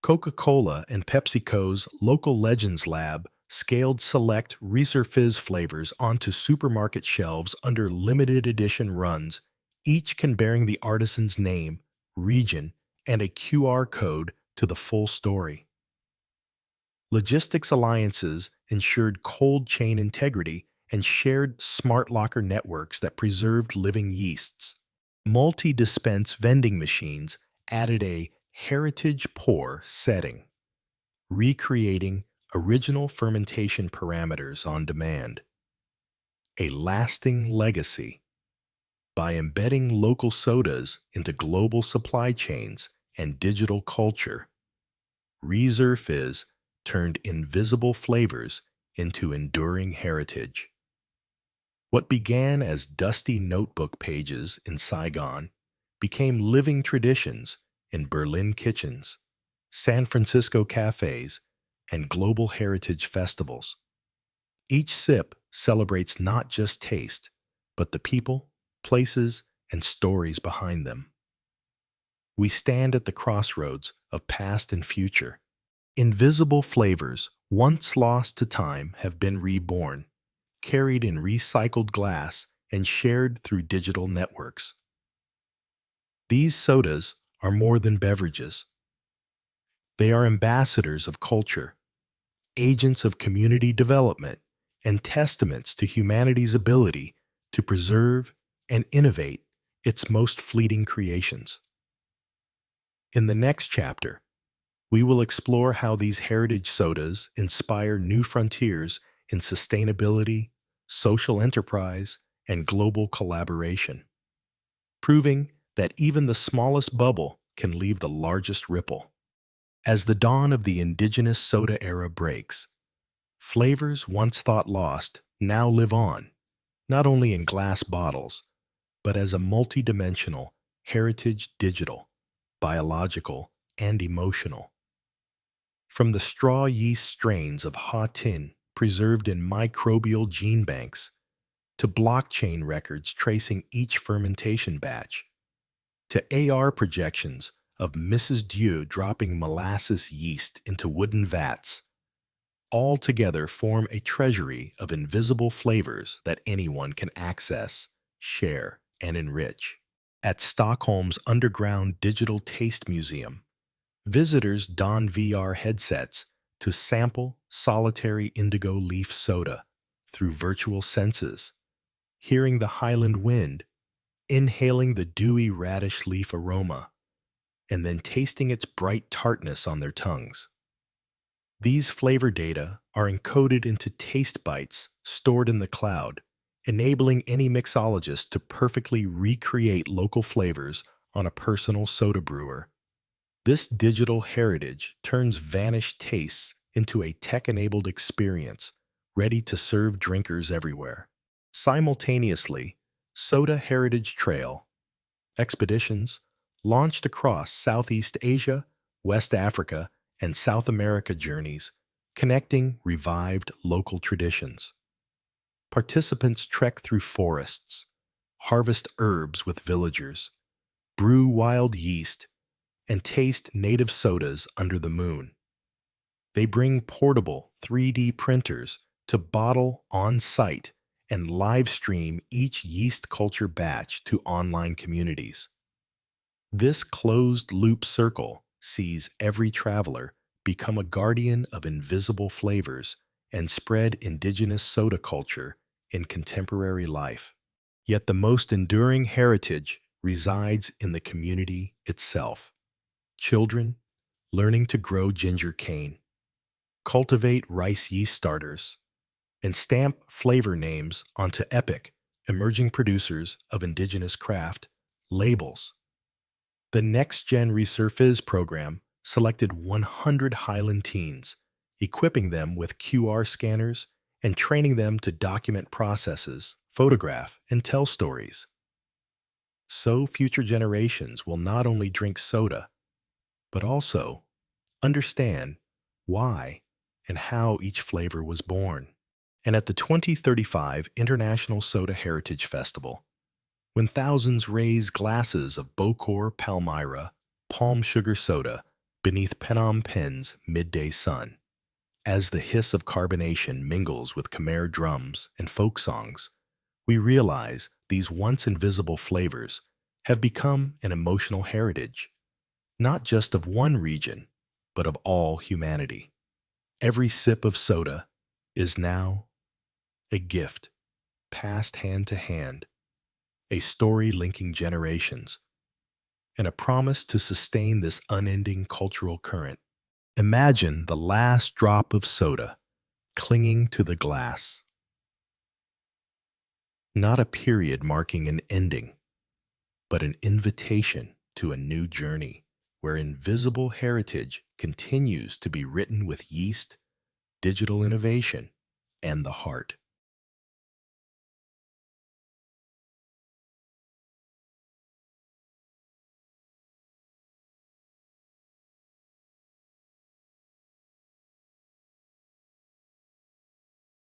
Speaker 1: Coca-Cola and PepsiCo's Local Legends Lab scaled select Reese's flavors onto supermarket shelves under limited edition runs, each can bearing the artisan's name, region, and a QR code to the full story. Logistics alliances ensured cold chain integrity and shared smart locker networks that preserved living yeasts. Multi-dispense vending machines added a heritage pour setting, recreating original fermentation parameters on demand. A lasting legacy. By embedding local sodas into global supply chains and digital culture, Reserve turned invisible flavors into enduring heritage. What began as dusty notebook pages in Saigon became living traditions in Berlin kitchens, San Francisco cafes, and global heritage festivals. Each sip celebrates not just taste, but the people, places, and stories behind them. We stand at the crossroads of past and future. Invisible flavors, once lost to time, have been reborn, carried in recycled glass and shared through digital networks. These sodas are more than beverages. They are ambassadors of culture, agents of community development, and testaments to humanity's ability to preserve and innovate its most fleeting creations. In the next chapter, we will explore how these heritage sodas inspire new frontiers in sustainability, social enterprise, and global collaboration, proving that even the smallest bubble can leave the largest ripple. As the dawn of the indigenous soda era breaks, flavors once thought lost now live on, not only in glass bottles, but as a multidimensional heritage digital, biological, and emotional. From the straw yeast strains of Ha Tin preserved in microbial gene banks, to blockchain records tracing each fermentation batch, to AR projections of Mrs. Dieu dropping molasses yeast into wooden vats, all together form a treasury of invisible flavors that anyone can access, share, and enrich. At Stockholm's underground digital taste museum, visitors don VR headsets to sample solitary indigo leaf soda through virtual senses, hearing the highland wind, inhaling the dewy radish leaf aroma, and then tasting its bright tartness on their tongues. These flavor data are encoded into taste bites stored in the cloud, enabling any mixologist to perfectly recreate local flavors on a personal soda brewer. This digital heritage turns vanished tastes into a tech-enabled experience, ready to serve drinkers everywhere. Simultaneously, Soda Heritage Trail expeditions launched across Southeast Asia, West Africa, and South America journeys, connecting revived local traditions. Participants trek through forests, harvest herbs with villagers, brew wild yeast, and taste native sodas under the moon. They bring portable 3D printers to bottle on-site and live stream each yeast culture batch to online communities. This closed-loop circle sees every traveler become a guardian of invisible flavors and spread indigenous soda culture in contemporary life. Yet the most enduring heritage resides in the community itself. Children learning to grow ginger cane, cultivate rice yeast starters, and stamp flavor names onto epic, emerging producers of indigenous craft labels. The Next Gen Resurface program selected 100 Highland teens, equipping them with QR scanners and training them to document processes, photograph, and tell stories. so future generations will not only drink soda, but also understand why and how each flavor was born. And at the 2035 International Soda Heritage Festival, when thousands raise glasses of Bokor Palmyra palm sugar soda beneath Phnom Penh's midday sun, as the hiss of carbonation mingles with Khmer drums and folk songs, we realize these once invisible flavors have become an emotional heritage, not just of one region, but of all humanity. Every sip of soda is now a gift, passed hand to hand, a story linking generations, and a promise to sustain this unending cultural current. Imagine the last drop of soda clinging to the glass, not a period marking an ending, but an invitation to a new journey where invisible heritage continues to be written with yeast, digital innovation, and the heart.